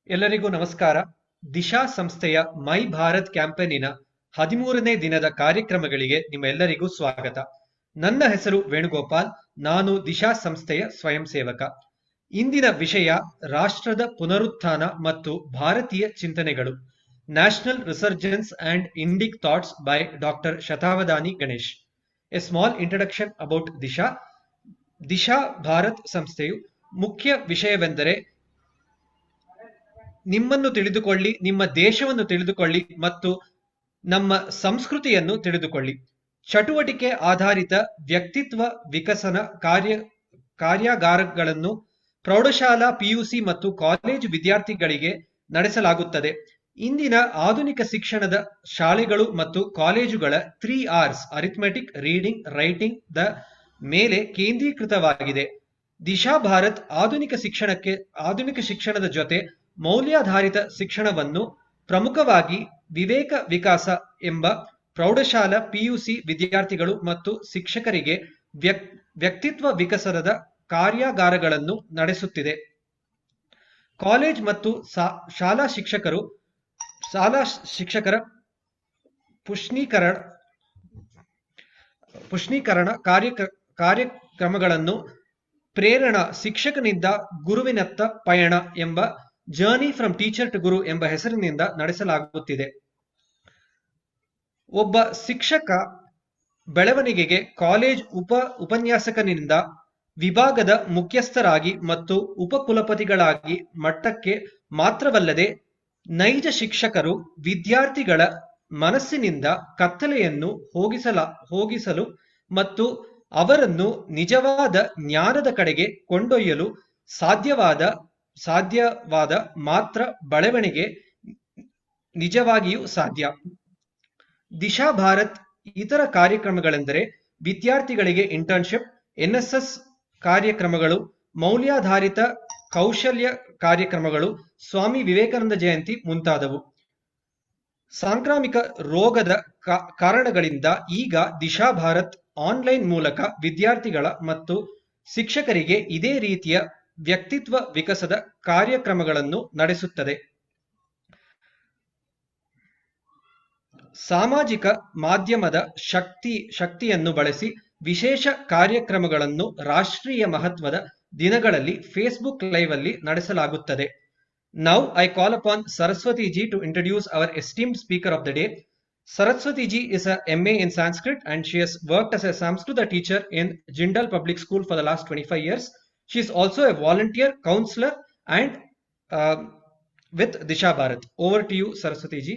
ಎಲ್ಲರಿಗೂ ನಮಸ್ಕಾರ. ದಿಶಾ ಸಂಸ್ಥೆಯ ಮೈ ಭಾರತ್ ಕ್ಯಾಂಪೇನಿನ 13ನೇ ದಿನದ ಕಾರ್ಯಕ್ರಮಗಳಿಗೆ ನಿಮ್ಮೆಲ್ಲರಿಗೂ ಸ್ವಾಗತ. ನನ್ನ ಹೆಸರು ವೇಣುಗೋಪಾಲ್. ನಾನು ದಿಶಾ ಸಂಸ್ಥೆಯ ಸ್ವಯಂ ಸೇವಕ. ಇಂದಿನ ವಿಷಯ ರಾಷ್ಟ್ರದ ಪುನರುತ್ಥಾನ ಮತ್ತು ಭಾರತೀಯ ಚಿಂತನೆಗಳು, national resurgence and Indic thoughts by doctor Shatavadhani Ganesh. A small introduction about Disha. Disha Bharat ಸಂಸ್ಥೆಯು ಮುಖ್ಯ ವಿಷಯವೆಂದರೆ ನಿಮ್ಮನ್ನು ತಿಳಿದುಕೊಳ್ಳಿ, ನಿಮ್ಮ ದೇಶವನ್ನು ತಿಳಿದುಕೊಳ್ಳಿ ಮತ್ತು ನಮ್ಮ ಸಂಸ್ಕೃತಿಯನ್ನು ತಿಳಿದುಕೊಳ್ಳಿ. ಚಟುವಟಿಕೆ ಆಧಾರಿತ ವ್ಯಕ್ತಿತ್ವ ವಿಕಸನ ಕಾರ್ಯಾಗಾರಗಳನ್ನು ಪ್ರೌಢಶಾಲಾ ಪಿಯುಸಿ ಮತ್ತು ಕಾಲೇಜು ವಿದ್ಯಾರ್ಥಿಗಳಿಗೆ ನಡೆಸಲಾಗುತ್ತದೆ. ಇಂದಿನ ಆಧುನಿಕ ಶಿಕ್ಷಣದ ಶಾಲೆಗಳು ಮತ್ತು ಕಾಲೇಜುಗಳ 3 Rs arithmetic, reading, writing the ಮೇಲೆ ಕೇಂದ್ರೀಕೃತವಾಗಿದೆ. ದಿಶಾ ಭಾರತ್ ಆಧುನಿಕ ಶಿಕ್ಷಣದ ಜೊತೆ ಮೌಲ್ಯಾಧಾರಿತ ಶಿಕ್ಷಣವನ್ನು, ಪ್ರಮುಖವಾಗಿ ವಿವೇಕ ವಿಕಾಸ ಎಂಬ ಪ್ರೌಢಶಾಲಾ ಪಿಯುಸಿ ವಿದ್ಯಾರ್ಥಿಗಳು ಮತ್ತು ಶಿಕ್ಷಕರಿಗೆ ವ್ಯಕ್ತಿತ್ವ ವಿಕಸನದ ಕಾರ್ಯಾಗಾರಗಳನ್ನು ನಡೆಸುತ್ತಿದೆ. ಕಾಲೇಜ್ ಮತ್ತು ಶಾಲಾ ಶಿಕ್ಷಕರ ಪುಷ್ಣೀಕರಣ ಕಾರ್ಯಕ್ರಮಗಳನ್ನು ಪ್ರೇರಣಾ ಶಿಕ್ಷಕನಿಂದ ಗುರುವಿನತ್ತ ಪಯಣ ಎಂಬ ಜರ್ನಿ ಫ್ರಮ್ ಟೀಚರ್ ಟು ಗುರು ಎಂಬ ಹೆಸರಿನಿಂದ ನಡೆಸಲಾಗುತ್ತಿದೆ. ಒಬ್ಬ ಶಿಕ್ಷಕ ಬೆಳವಣಿಗೆಗೆ ಕಾಲೇಜ್ ಉಪನ್ಯಾಸಕನಿಂದ ವಿಭಾಗದ ಮುಖ್ಯಸ್ಥರಾಗಿ ಮತ್ತು ಉಪಕುಲಪತಿಗಳಾಗಿ ಮಟ್ಟಕ್ಕೆ ಮಾತ್ರವಲ್ಲದೆ, ನೈಜ ಶಿಕ್ಷಕರು ವಿದ್ಯಾರ್ಥಿಗಳ ಮನಸ್ಸಿನಿಂದ ಕತ್ತಲೆಯನ್ನು ಹೋಗಿಸಲು ಮತ್ತು ಅವರನ್ನು ನಿಜವಾದ ಜ್ಞಾನದ ಕಡೆಗೆ ಕೊಂಡೊಯ್ಯಲು ಸಾಧ್ಯವಾದ ಮಾತ್ರ ಬೆಳವಣಿಗೆ ನಿಜವಾಗಿಯೂ ಸಾಧ್ಯ. ದಿಶಾ ಭಾರತ್ ಇತರ ಕಾರ್ಯಕ್ರಮಗಳೆಂದರೆ ವಿದ್ಯಾರ್ಥಿಗಳಿಗೆ ಇಂಟರ್ನ್ಶಿಪ್, NSS ಕಾರ್ಯಕ್ರಮಗಳು, ಮೌಲ್ಯಾಧಾರಿತ ಕೌಶಲ್ಯ ಕಾರ್ಯಕ್ರಮಗಳು, ಸ್ವಾಮಿ ವಿವೇಕಾನಂದ ಜಯಂತಿ ಮುಂತಾದವು. ಸಾಂಕ್ರಾಮಿಕ ರೋಗದ ಕಾರಣಗಳಿಂದ ಈಗ ದಿಶಾ ಭಾರತ್ ಆನ್ಲೈನ್ ಮೂಲಕ ವಿದ್ಯಾರ್ಥಿಗಳ ಮತ್ತು ಶಿಕ್ಷಕರಿಗೆ ಇದೇ ರೀತಿಯ ವ್ಯಕ್ತಿತ್ವ ವಿಕಸದ ಕಾರ್ಯಕ್ರಮಗಳನ್ನು ನಡೆಸುತ್ತದೆ. ಸಾಮಾಜಿಕ ಮಾಧ್ಯಮದ ಶಕ್ತಿಯನ್ನು ಬಳಸಿ ವಿಶೇಷ ಕಾರ್ಯಕ್ರಮಗಳನ್ನು ರಾಷ್ಟ್ರೀಯ ಮಹತ್ವದ ದಿನಗಳಲ್ಲಿ ಫೇಸ್ಬುಕ್ ಲೈವ್ ಅಲ್ಲಿ ನಡೆಸಲಾಗುತ್ತದೆ. Now I call upon Saraswati ji to introduce our esteemed speaker of the day. Saraswati ji is a MA in Sanskrit and she has worked as a Samskrita teacher in Jindal Public School for the last 25 years. She is also a volunteer counselor and with Disha Bharat. Over to you, Saraswati ji.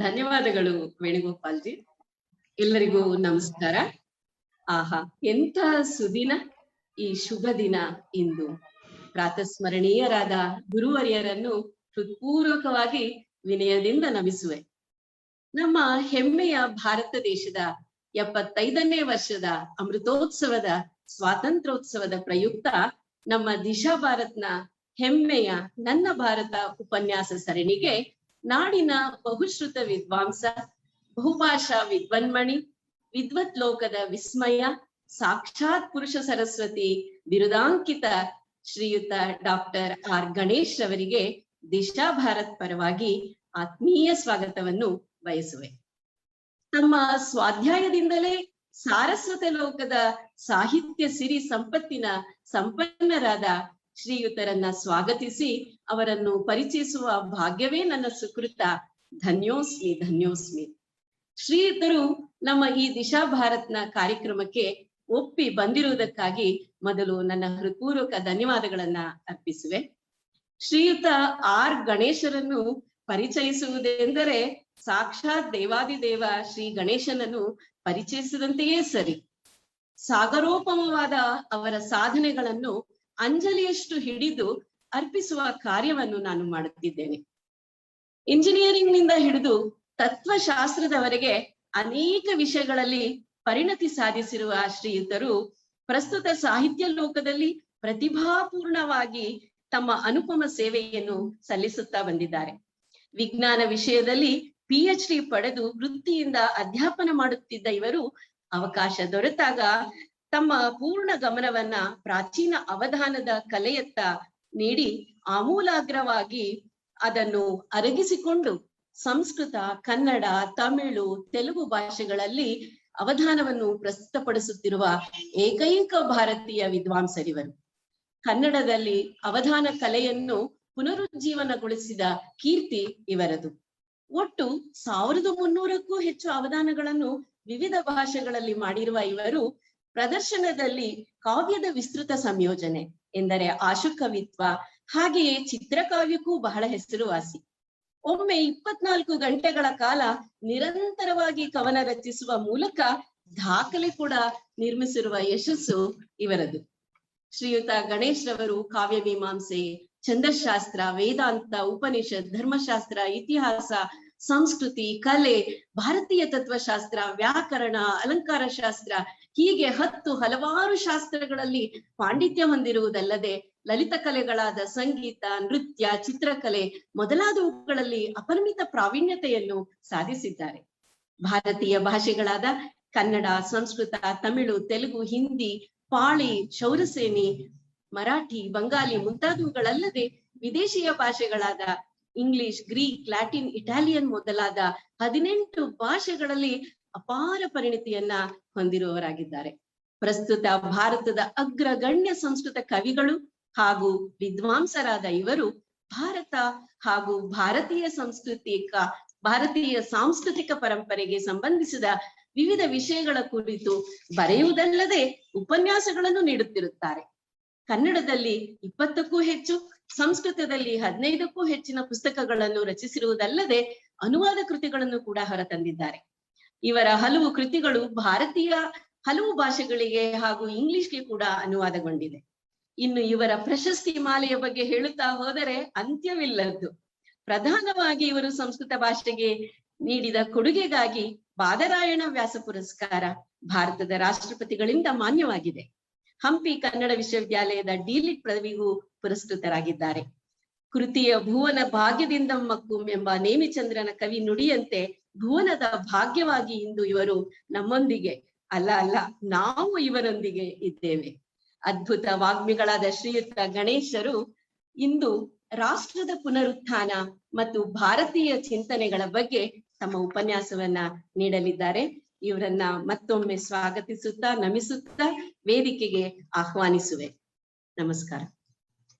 ಧನ್ಯವಾದಗಳು Venugopal G. ಎಲ್ಲರಿಗೂ ನಮಸ್ಕಾರ. ಆಹಾ, ಎಂಥ ಸುದಿನ, ಈ ಶುಭ ದಿನ. ಇಂದು ಪ್ರಾತಸ್ಮರಣೀಯರಾದ ಗುರುವರಿಯರನ್ನು ಹೃತ್ಪೂರ್ವಕವಾಗಿ ವಿನಯದಿಂದ ನಮಿಸುವೆ. ನಮ್ಮ ಹೆಮ್ಮೆಯ ಭಾರತ ದೇಶದ 75ನೇ ವರ್ಷದ ಅಮೃತೋತ್ಸವದ ಸ್ವಾತಂತ್ರ್ಯೋತ್ಸವದ ಪ್ರಯುಕ್ತ ನಮ್ಮ ದಿಶಾ ಭಾರತ್ನ ಹೆಮ್ಮೆಯ ನನ್ನ ಭಾರತ ಉಪನ್ಯಾಸ ಸರಣಿಗೆ ನಾಡಿನ ಬಹುಶ್ರುತ ವಿದ್ವಾಂಸ, ಬಹುಭಾಷಾ ವಿದ್ವನ್ಮಣಿ, ವಿದ್ವತ್ ಲೋಕದ ವಿಸ್ಮಯ, ಸಾಕ್ಷಾತ್ ಪುರುಷ ಸರಸ್ವತಿ ಬಿರುದಾಂಕಿತ ಶ್ರೀಯುತ ಡಾಕ್ಟರ್ ಆರ್ ಗಣೇಶ್ ಅವರಿಗೆ ದಿಶಾ ಭಾರತ್ ಪರವಾಗಿ ಆತ್ಮೀಯ ಸ್ವಾಗತವನ್ನು ಬಯಸುವೆ. ತಮ್ಮ ಸ್ವಾಧ್ಯಾಯದಿಂದಲೇ ಸಾರಸ್ವತ ಲೋಕದ ಸಾಹಿತ್ಯ ಸಿರಿ ಸಂಪತ್ತಿನ ಸಂಪನ್ನರಾದ ಶ್ರೀಯುತರನ್ನ ಸ್ವಾಗತಿಸಿ ಅವರನ್ನು ಪರಿಚಯಿಸುವ ಭಾಗ್ಯವೇ ನನ್ನ ಸುಕೃತ. ಧನ್ಯೋಸ್ಮಿ. ಶ್ರೀಯುತರು ನಮ್ಮ ಈ ದಿಶಾ ಭಾರತ್ನ ಕಾರ್ಯಕ್ರಮಕ್ಕೆ ಒಪ್ಪಿ ಬಂದಿರುವುದಕ್ಕಾಗಿ ಮೊದಲು ನನ್ನ ಹೃತ್ಪೂರ್ವಕ ಧನ್ಯವಾದಗಳನ್ನ ಅರ್ಪಿಸುವೆ. ಶ್ರೀಯುತ ಆರ್ ಗಣೇಶರನ್ನು ಪರಿಚಯಿಸುವುದೆಂದರೆ ಸಾಕ್ಷಾತ್ ದೇವಾದಿದೇವ ಶ್ರೀ ಗಣೇಶನನ್ನು ಪರಿಚಯಿಸಿದಂತೆಯೇ ಸರಿ. ಸಾಗರೋಪಮವಾದ ಅವರ ಸಾಧನೆಗಳನ್ನು ಅಂಜಲಿಯಷ್ಟು ಹಿಡಿದು ಅರ್ಪಿಸುವ ಕಾರ್ಯವನ್ನು ನಾನು ಮಾಡುತ್ತಿದ್ದೇನೆ. ಇಂಜಿನಿಯರಿಂಗ್ ನಿಂದ ಹಿಡಿದು ತತ್ವಶಾಸ್ತ್ರದವರೆಗೆ ಅನೇಕ ವಿಷಯಗಳಲ್ಲಿ ಪರಿಣತಿ ಸಾಧಿಸಿರುವ ಶ್ರೀಯುತರು ಪ್ರಸ್ತುತ ಸಾಹಿತ್ಯ ಲೋಕದಲ್ಲಿ ಪ್ರತಿಭಾಪೂರ್ಣವಾಗಿ ತಮ್ಮ ಅನುಪಮ ಸೇವೆಯನ್ನು ಸಲ್ಲಿಸುತ್ತಾ ಬಂದಿದ್ದಾರೆ. ವಿಜ್ಞಾನ ವಿಷಯದಲ್ಲಿ PhD ಪಡೆದು ವೃತ್ತಿಯಿಂದ ಅಧ್ಯಾಪನ ಮಾಡುತ್ತಿದ್ದ ಇವರು ಅವಕಾಶ ದೊರೆತಾಗ ತಮ್ಮ ಪೂರ್ಣ ಗಮನವನ್ನ ಪ್ರಾಚೀನ ಅವಧಾನದ ಕಲೆಯತ್ತ ನೀಡಿ ಆಮೂಲಾಗ್ರವಾಗಿ ಅದನ್ನು ಅರಗಿಸಿಕೊಂಡು ಸಂಸ್ಕೃತ, ಕನ್ನಡ, ತಮಿಳು, ತೆಲುಗು ಭಾಷೆಗಳಲ್ಲಿ ಅವಧಾನವನ್ನು ಪ್ರಸ್ತುತಪಡಿಸುತ್ತಿರುವ ಏಕೈಕ ಭಾರತೀಯ ವಿದ್ವಾಂಸರಿವರು. ಕನ್ನಡದಲ್ಲಿ ಅವಧಾನ ಕಲೆಯನ್ನು ಪುನರುಜ್ಜೀವನಗೊಳಿಸಿದ ಕೀರ್ತಿ ಇವರದು. ಒಟ್ಟು 1300ಕ್ಕೂ ಹೆಚ್ಚು ಅವಧಾನಗಳನ್ನು ವಿವಿಧ ಭಾಷೆಗಳಲ್ಲಿ ಮಾಡಿರುವ ಇವರು ಪ್ರದರ್ಶನದಲ್ಲಿ ಕಾವ್ಯದ ವಿಸ್ತೃತ ಸಂಯೋಜನೆ ಎಂದರೆ ಆಶುಕವಿತ್ವ, ಹಾಗೆಯೇ ಚಿತ್ರಕಾವ್ಯಕ್ಕೂ ಬಹಳ ಹೆಸರುವಾಸಿ. ಒಮ್ಮೆ 24 ಗಂಟೆಗಳ ಕಾಲ ನಿರಂತರವಾಗಿ ಕವನ ರಚಿಸುವ ಮೂಲಕ ದಾಖಲೆ ಕೂಡ ನಿರ್ಮಿಸಿರುವ ಯಶಸ್ಸು ಇವರದು. ಶ್ರೀಯುತ ಗಣೇಶ್ ರವರು ಕಾವ್ಯ ಮೀಮಾಂಸೆ, ಛಂದಶಾಸ್ತ್ರ, ವೇದಾಂತ, ಉಪನಿಷತ್, ಧರ್ಮಶಾಸ್ತ್ರ, ಇತಿಹಾಸ, ಸಂಸ್ಕೃತಿ, ಕಲೆ, ಭಾರತೀಯ ತತ್ವಶಾಸ್ತ್ರ, ವ್ಯಾಕರಣ, ಅಲಂಕಾರ ಶಾಸ್ತ್ರ ಹೀಗೆ ಹಲವಾರು ಶಾಸ್ತ್ರಗಳಲ್ಲಿ ಪಾಂಡಿತ್ಯ ಹೊಂದಿರುವುದಲ್ಲದೆ ಲಲಿತ ಕಲೆಗಳಾದ ಸಂಗೀತ, ನೃತ್ಯ, ಚಿತ್ರಕಲೆ ಮೊದಲಾದವುಗಳಲ್ಲಿ ಅಪರಿಮಿತ ಪ್ರಾವೀಣ್ಯತೆಯನ್ನು ಸಾಧಿಸಿದ್ದಾರೆ. ಭಾರತೀಯ ಭಾಷೆಗಳಾದ ಕನ್ನಡ, ಸಂಸ್ಕೃತ, ತಮಿಳು, ತೆಲುಗು, ಹಿಂದಿ, ಪಾಳಿ, ಶೌರಸೇನಿ, ಮರಾಠಿ, ಬಂಗಾಲಿ ಮುಂತಾದವುಗಳಲ್ಲದೆ ವಿದೇಶಿಯ ಭಾಷೆಗಳಾದ ಇಂಗ್ಲಿಷ್, ಗ್ರೀಕ್, ಲ್ಯಾಟಿನ್, ಇಟಾಲಿಯನ್ ಮೊದಲಾದ 18 ಭಾಷೆಗಳಲ್ಲಿ ಅಪಾರ ಪರಿಣಿತಿಯನ್ನ ಹೊಂದಿರುವವರಾಗಿದ್ದಾರೆ. ಪ್ರಸ್ತುತ ಭಾರತದ ಅಗ್ರಗಣ್ಯ ಸಂಸ್ಕೃತ ಕವಿಗಳು ಹಾಗೂ ವಿದ್ವಾಂಸರಾದ ಇವರು ಭಾರತ ಹಾಗೂ ಭಾರತೀಯ ಸಾಂಸ್ಕೃತಿಕ ಪರಂಪರೆಗೆ ಸಂಬಂಧಿಸಿದ ವಿವಿಧ ವಿಷಯಗಳ ಕುರಿತು ಬರೆಯುವುದಲ್ಲದೆ ಉಪನ್ಯಾಸಗಳನ್ನು ನೀಡುತ್ತಿರುತ್ತಾರೆ. ಕನ್ನಡದಲ್ಲಿ 20ಕ್ಕೂ ಹೆಚ್ಚು, ಸಂಸ್ಕೃತದಲ್ಲಿ 15ಕ್ಕೂ ಹೆಚ್ಚಿನ ಪುಸ್ತಕಗಳನ್ನು ರಚಿಸಿರುವುದಲ್ಲದೆ ಅನುವಾದ ಕೃತಿಗಳನ್ನು ಕೂಡ ಹೊರತಂದಿದ್ದಾರೆ. ಇವರ ಹಲವು ಕೃತಿಗಳು ಭಾರತೀಯ ಹಲವು ಭಾಷೆಗಳಿಗೆ ಹಾಗೂ ಇಂಗ್ಲಿಷ್ಗೆ ಕೂಡ ಅನುವಾದಗೊಂಡಿದೆ. ಇನ್ನು ಇವರ ಪ್ರಶಸ್ತಿ ಮಾಲೆಯ ಬಗ್ಗೆ ಹೇಳುತ್ತಾ ಹೋದರೆ ಅಂತ್ಯವಿಲ್ಲದ್ದು. ಪ್ರಧಾನವಾಗಿ ಇವರು ಸಂಸ್ಕೃತ ಭಾಷೆಗೆ ನೀಡಿದ ಕೊಡುಗೆಗಾಗಿ ಬಾದರಾಯಣ ವ್ಯಾಸ ಪುರಸ್ಕಾರ ಭಾರತದ ರಾಷ್ಟ್ರಪತಿಗಳಿಂದ ಮಾನ್ಯವಾಗಿದೆ. ಹಂಪಿ ಕನ್ನಡ ವಿಶ್ವವಿದ್ಯಾಲಯದ ಡಿಲಿಟ್ ಪದವಿಗೂ ಪುರಸ್ಕೃತರಾಗಿದ್ದಾರೆ. ಕೃತಿಯ ಭುವನ ಭಾಗ್ಯದಿಂದ ಮಕ್ಕು ಎಂಬ ನೇಮಿಚಂದ್ರನ ಕವಿ ನುಡಿಯಂತೆ ಭುವನದ ಭಾಗ್ಯವಾಗಿ ಇಂದು ಇವರು ನಮ್ಮೊಂದಿಗೆ ಅಲ್ಲ ನಾವು ಇವರೊಂದಿಗೆ ಇದ್ದೇವೆ. ಅದ್ಭುತ ವಾಗ್ಮಿಗಳಾದ ಶ್ರೀಯುತ ಗಣೇಶರು ಇಂದು ರಾಷ್ಟ್ರದ ಪುನರುತ್ಥಾನ ಮತ್ತು ಭಾರತೀಯ ಚಿಂತನೆಗಳ ಬಗ್ಗೆ ತಮ್ಮ ಉಪನ್ಯಾಸವನ್ನ ನೀಡಲಿದ್ದಾರೆ. ಇವರನ್ನ ಮತ್ತೊಮ್ಮೆ ಸ್ವಾಗತಿಸುತ್ತಾ ನಮಿಸುತ್ತಾ ವೇದಿಕೆಗೆ ಆಹ್ವಾನಿಸುವೆ. ನಮಸ್ಕಾರ.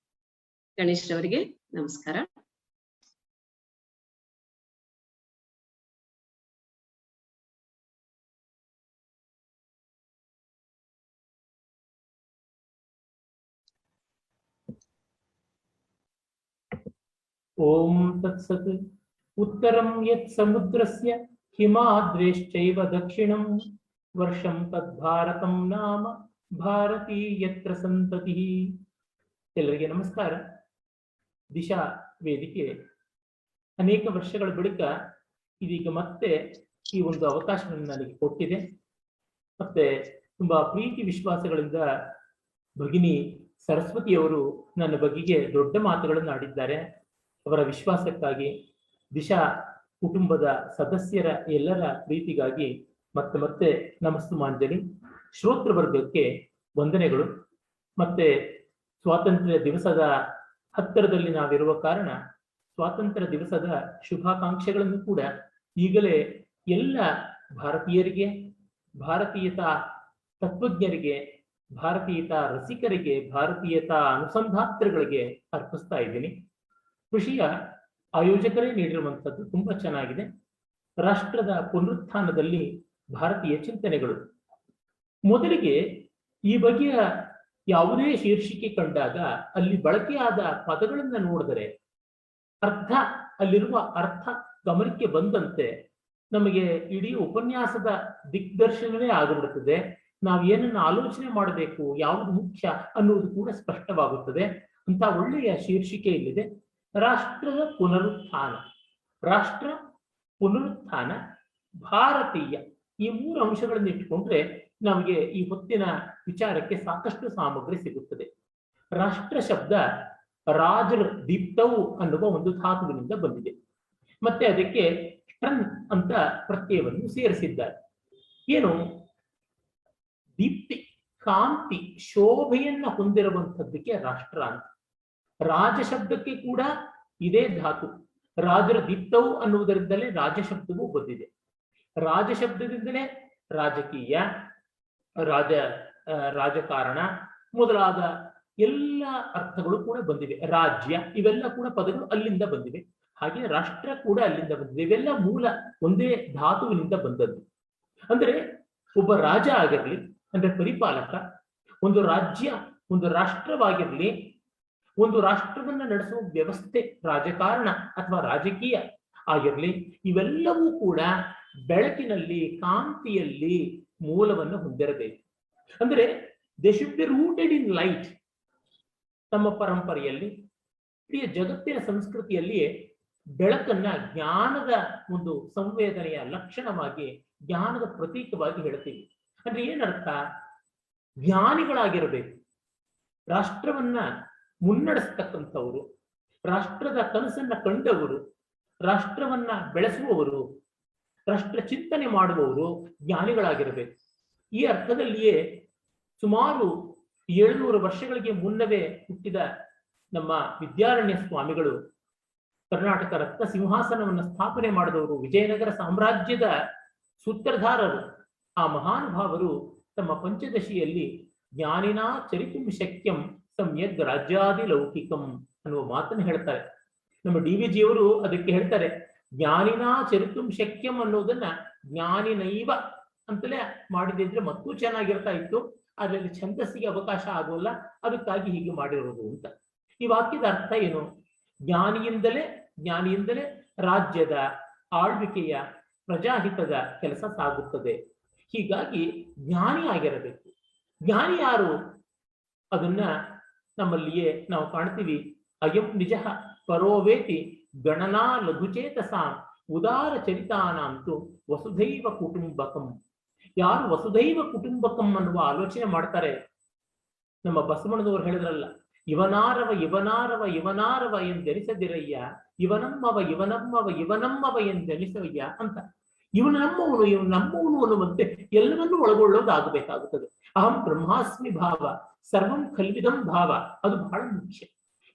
ಗಣೇಶ್ ರವರಿಗೆ ನಮಸ್ಕಾರ. ಓಂ ತತ್ಸತ್. ಉತ್ತರಂ ಯತ್ ಸಮುದ್ರಸ್ಯ ಹಿಮಾದ್ರೇಶ್ಚೈವ ದಕ್ಷಿಣಂ ವರ್ಷಂ ತದ್ಭಾರತಂ ನಾಮ ಭಾರತೀ ಯತ್ರ ಸಂತತಿ. ಎಲ್ಲರಿಗೆ ನಮಸ್ಕಾರ. ದಿಶಾ ವೇದಿಕೆ ಅನೇಕ ವರ್ಷಗಳ ಬಳಿಕ ಇದೀಗ ಮತ್ತೆ ಈ ಒಂದು ಅವಕಾಶವನ್ನು ನನಗೆ ಕೊಟ್ಟಿದೆ. ಮತ್ತೆ ತುಂಬಾ ಪ್ರೀತಿ ವಿಶ್ವಾಸಗಳಿಂದ ಭಗಿನಿ ಸರಸ್ವತಿಯವರು ನನ್ನ ಬಗೆಗೆ ದೊಡ್ಡ ಮಾತುಗಳನ್ನು ಆಡಿದ್ದಾರೆ. ಅವರ ವಿಶ್ವಾಸಕ್ಕಾಗಿ, ದಿಶಾ ಕುಟುಂಬದ ಸದಸ್ಯರ ಎಲ್ಲರ ಪ್ರೀತಿಗಾಗಿ ಮತ್ತೆ ನಮಸ್ತುಮಾಂಜಲಿ. ಶ್ರೋತೃವರ್ಗಕ್ಕೆ ವಂದನೆಗಳು. ಮತ್ತೆ ಸ್ವಾತಂತ್ರ್ಯ ದಿವಸದ ಹತ್ತಿರದಲ್ಲಿ ನಾವಿರುವ ಕಾರಣ ಸ್ವಾತಂತ್ರ್ಯ ದಿವಸದ ಶುಭಾಕಾಂಕ್ಷೆಗಳನ್ನು ಕೂಡ ಈಗಲೇ ಎಲ್ಲ ಭಾರತೀಯರಿಗೆ, ಭಾರತೀಯತಾ ತತ್ವಜ್ಞರಿಗೆ, ಭಾರತೀಯತಾ ರಸಿಕರಿಗೆ, ಭಾರತೀಯತಾ ಅನುಸಂಧಾತೃಗಳಿಗೆ ಅರ್ಪಿಸ್ತಾ ಇದ್ದೀನಿ. ಖುಷಿಯ ಆಯೋಜಕರೇ ನೀಡಿರುವಂಥದ್ದು ತುಂಬಾ ಚೆನ್ನಾಗಿದೆ. ರಾಷ್ಟ್ರದ ಪುನರುತ್ಥಾನದಲ್ಲಿ ಭಾರತೀಯ ಚಿಂತನೆಗಳು. ಮೊದಲಿಗೆ ಈ ಬಗೆಯ ಯಾವುದೇ ಶೀರ್ಷಿಕೆ ಕಂಡಾಗ ಅಲ್ಲಿ ಬಳಕೆಯಾದ ಪದಗಳನ್ನು ನೋಡಿದರೆ ಅಲ್ಲಿರುವ ಅರ್ಥ ಗಮನಕ್ಕೆ ಬಂದಂತೆ ನಮಗೆ ಇಡೀ ಉಪನ್ಯಾಸದ ದಿಗ್ದರ್ಶನವೇ ಆಗಿಬಿಡುತ್ತದೆ. ನಾವು ಏನನ್ನ ಆಲೋಚನೆ ಮಾಡಬೇಕು, ಯಾವುದು ಮುಖ್ಯ ಅನ್ನುವುದು ಕೂಡ ಸ್ಪಷ್ಟವಾಗುತ್ತದೆ. ಅಂತ ಒಳ್ಳೆಯ ಶೀರ್ಷಿಕೆ ಇಲ್ಲಿದೆ. ರಾಷ್ಟ್ರದ ಪುನರುತ್ಥಾನ, ರಾಷ್ಟ್ರ ಪುನರುತ್ಥಾನ, ಭಾರತೀಯ, ಈ 3 ಅಂಶಗಳನ್ನು ಇಟ್ಟುಕೊಂಡ್ರೆ ನಮಗೆ ಈ ಹೊತ್ತಿನ ವಿಚಾರಕ್ಕೆ ಸಾಕಷ್ಟು ಸಾಮಗ್ರಿ ಸಿಗುತ್ತದೆ. ರಾಷ್ಟ್ರ ಶಬ್ದ ರಾಜರ್ ದೀಪ್ತವು ಅನ್ನುವ ಒಂದು ಧಾತುವಿನಿಂದ ಬಂದಿದೆ. ಮತ್ತೆ ಅದಕ್ಕೆ ಟ್ರನ್ ಅಂತ ಪ್ರತ್ಯಯವನ್ನು ಸೇರಿಸಿದ್ದಾರೆ. ಏನು? ದೀಪ್ತಿ, ಕಾಂತಿ, ಶೋಭೆಯನ್ನ ಹೊಂದಿರುವಂಥದ್ದಕ್ಕೆ ರಾಷ್ಟ್ರ ಅಂತ. ರಾಜ ಶಬ್ದಕ್ಕೆ ಕೂಡ ಇದೇ ಧಾತು. ರಾಜರ ದಿತ್ತವು ಅನ್ನುವುದರಿಂದಲೇ ರಾಜ ಶಬ್ದವೂ ಬಂದಿದೆ. ರಾಜ ಶಬ್ದದಿಂದಲೇ ರಾಜಕೀಯ, ರಾಜಕಾರಣ ಮೊದಲಾದ ಎಲ್ಲ ಅರ್ಥಗಳು ಕೂಡ ಬಂದಿವೆ. ರಾಜ್ಯ ಇವೆಲ್ಲ ಕೂಡ ಪದಗಳು ಅಲ್ಲಿಂದ ಬಂದಿವೆ. ಹಾಗೆ ರಾಷ್ಟ್ರ ಕೂಡ ಅಲ್ಲಿಂದ ಬಂದಿದೆ. ಇವೆಲ್ಲ ಮೂಲ ಒಂದೇ ಧಾತುವಿನಿಂದ ಬಂದದ್ದು. ಅಂದ್ರೆ ಒಬ್ಬ ರಾಜ ಆಗಿರ್ಲಿ, ಅಂದ್ರೆ ಪರಿಪಾಲಕ, ಒಂದು ರಾಜ್ಯ ಒಂದು ರಾಷ್ಟ್ರವಾಗಿರ್ಲಿ, ಒಂದು ರಾಷ್ಟ್ರವನ್ನ ನಡೆಸುವ ವ್ಯವಸ್ಥೆ ರಾಜಕಾರಣ ಅಥವಾ ರಾಜಕೀಯ ಆಗಿರ್ಲಿ, ಇವೆಲ್ಲವೂ ಕೂಡ ಬೆಳಕಿನಲ್ಲಿ, ಕಾಂತಿಯಲ್ಲಿ ಮೂಲವನ್ನು ಹೊಂದಿರಬೇಕು. ಅಂದ್ರೆ they should be rooted in light. ನಮ್ಮ ಪರಂಪರೆಯಲ್ಲಿ, ಇಡೀ ಜಗತ್ತಿನ ಸಂಸ್ಕೃತಿಯಲ್ಲಿಯೇ ಬೆಳಕನ್ನ ಜ್ಞಾನದ ಒಂದು ಸಂವೇದನೆಯ ಲಕ್ಷಣವಾಗಿ, ಜ್ಞಾನದ ಪ್ರತೀಕವಾಗಿ ಹೇಳ್ತೀವಿ. ಅಂದ್ರೆ ಏನರ್ಥ? ಜ್ಞಾನಿಗಳಾಗಿರಬೇಕು, ರಾಷ್ಟ್ರವನ್ನ ಮುನ್ನಡೆಸ್ತಕ್ಕಂಥವರು, ರಾಷ್ಟ್ರದ ಕನಸನ್ನ ಕಂಡವರು, ರಾಷ್ಟ್ರವನ್ನ ಬೆಳೆಸುವವರು, ರಾಷ್ಟ್ರ ಚಿಂತನೆ ಮಾಡುವವರು ಜ್ಞಾನಿಗಳಾಗಿರಬೇಕು. ಈ ಅರ್ಥದಲ್ಲಿಯೇ ಸುಮಾರು 700 ವರ್ಷಗಳಿಗೆ ಮುನ್ನವೇ ಹುಟ್ಟಿದ ನಮ್ಮ ವಿದ್ಯಾರಣ್ಯ ಸ್ವಾಮಿಗಳು ಕರ್ನಾಟಕ ರತ್ನ ಸಿಂಹಾಸನವನ್ನು ಸ್ಥಾಪನೆ ಮಾಡಿದವರು, ವಿಜಯನಗರ ಸಾಮ್ರಾಜ್ಯದ ಸೂತ್ರಧಾರರು. ಆ ಮಹಾನುಭಾವರು ತಮ್ಮ ಪಂಚದಶಿಯಲ್ಲಿ ಜ್ಞಾನಿನಾ ಚರಿತುಂ ಶಕ್ಯಂ ಸಮ್ಯಗ್ ರಾಜ್ಯಾದಿ ಲೌಕಿಕಂ ಅನ್ನುವ ಮಾತನ್ನು ಹೇಳ್ತಾರೆ. ನಮ್ಮ DVG ಅವರು ಅದಕ್ಕೆ ಹೇಳ್ತಾರೆ, ಜ್ಞಾನಿನಾ ಚರಿತುಂ ಶಕ್ಯಂ ಅನ್ನೋದನ್ನ ಜ್ಞಾನಿನೈವ ಅಂತಲೇ ಮಾಡಿದ್ರೆ ಮತ್ತೂ ಚೆನ್ನಾಗಿರ್ತಾ ಇತ್ತು. ಅದರಲ್ಲಿ ಛಂದಸ್ಸಿಗೆ ಅವಕಾಶ ಆಗೋಲ್ಲ, ಅದಕ್ಕಾಗಿ ಹೀಗೆ ಮಾಡಿರೋದು ಅಂತ. ಈ ವಾಕ್ಯದ ಅರ್ಥ ಏನು? ಜ್ಞಾನಿಯಿಂದಲೇ ರಾಜ್ಯದ ಆಳ್ವಿಕೆಯ ಪ್ರಜಾಹಿತದ ಕೆಲಸ ಸಾಗುತ್ತದೆ. ಹೀಗಾಗಿ ಜ್ಞಾನಿ ಆಗಿರಬೇಕು. ಜ್ಞಾನಿ ಯಾರು? ಅದನ್ನ ನಮ್ಮಲ್ಲಿಯೇ ನಾವು ಕಾಣ್ತೀವಿ. ಅಯಂ ನಿಜ ಪರೋವೇತಿ ಗಣನಾ ಲಘುಚೇತಸಾಂ ಉದಾರ ಚರಿತಾನಾಂತು ವಸುಧೈವ ಕುಟುಂಬಕಂ. ಯಾರು ವಸುಧೈವ ಕುಟುಂಬಕಂ ಅನ್ನುವ ಆಲೋಚನೆ ಮಾಡ್ತಾರೆ, ನಮ್ಮ ಬಸವಣ್ಣನವರು ಹೇಳಿದ್ರಲ್ಲ, ಇವನಾರವ ಎಂದೆನಿಸದಿರಯ್ಯ, ಇವನಮ್ಮವ ಎಂದೆನಿಸಯ್ಯ ಅಂತ. ಇವನು ನಮ್ಮವನು ಅನ್ನುವಂತೆ ಎಲ್ಲವನ್ನೂ ಒಳಗೊಳ್ಳೋದಾಗಬೇಕಾಗುತ್ತದೆ. ಅಹಂ ಬ್ರಹ್ಮಾಸ್ಮಿ ಭಾವ, ಸರ್ವಂ ಖಲ್ವಿದಂ ಭಾವ, ಅದು ಬಹಳ ಮುಖ್ಯ.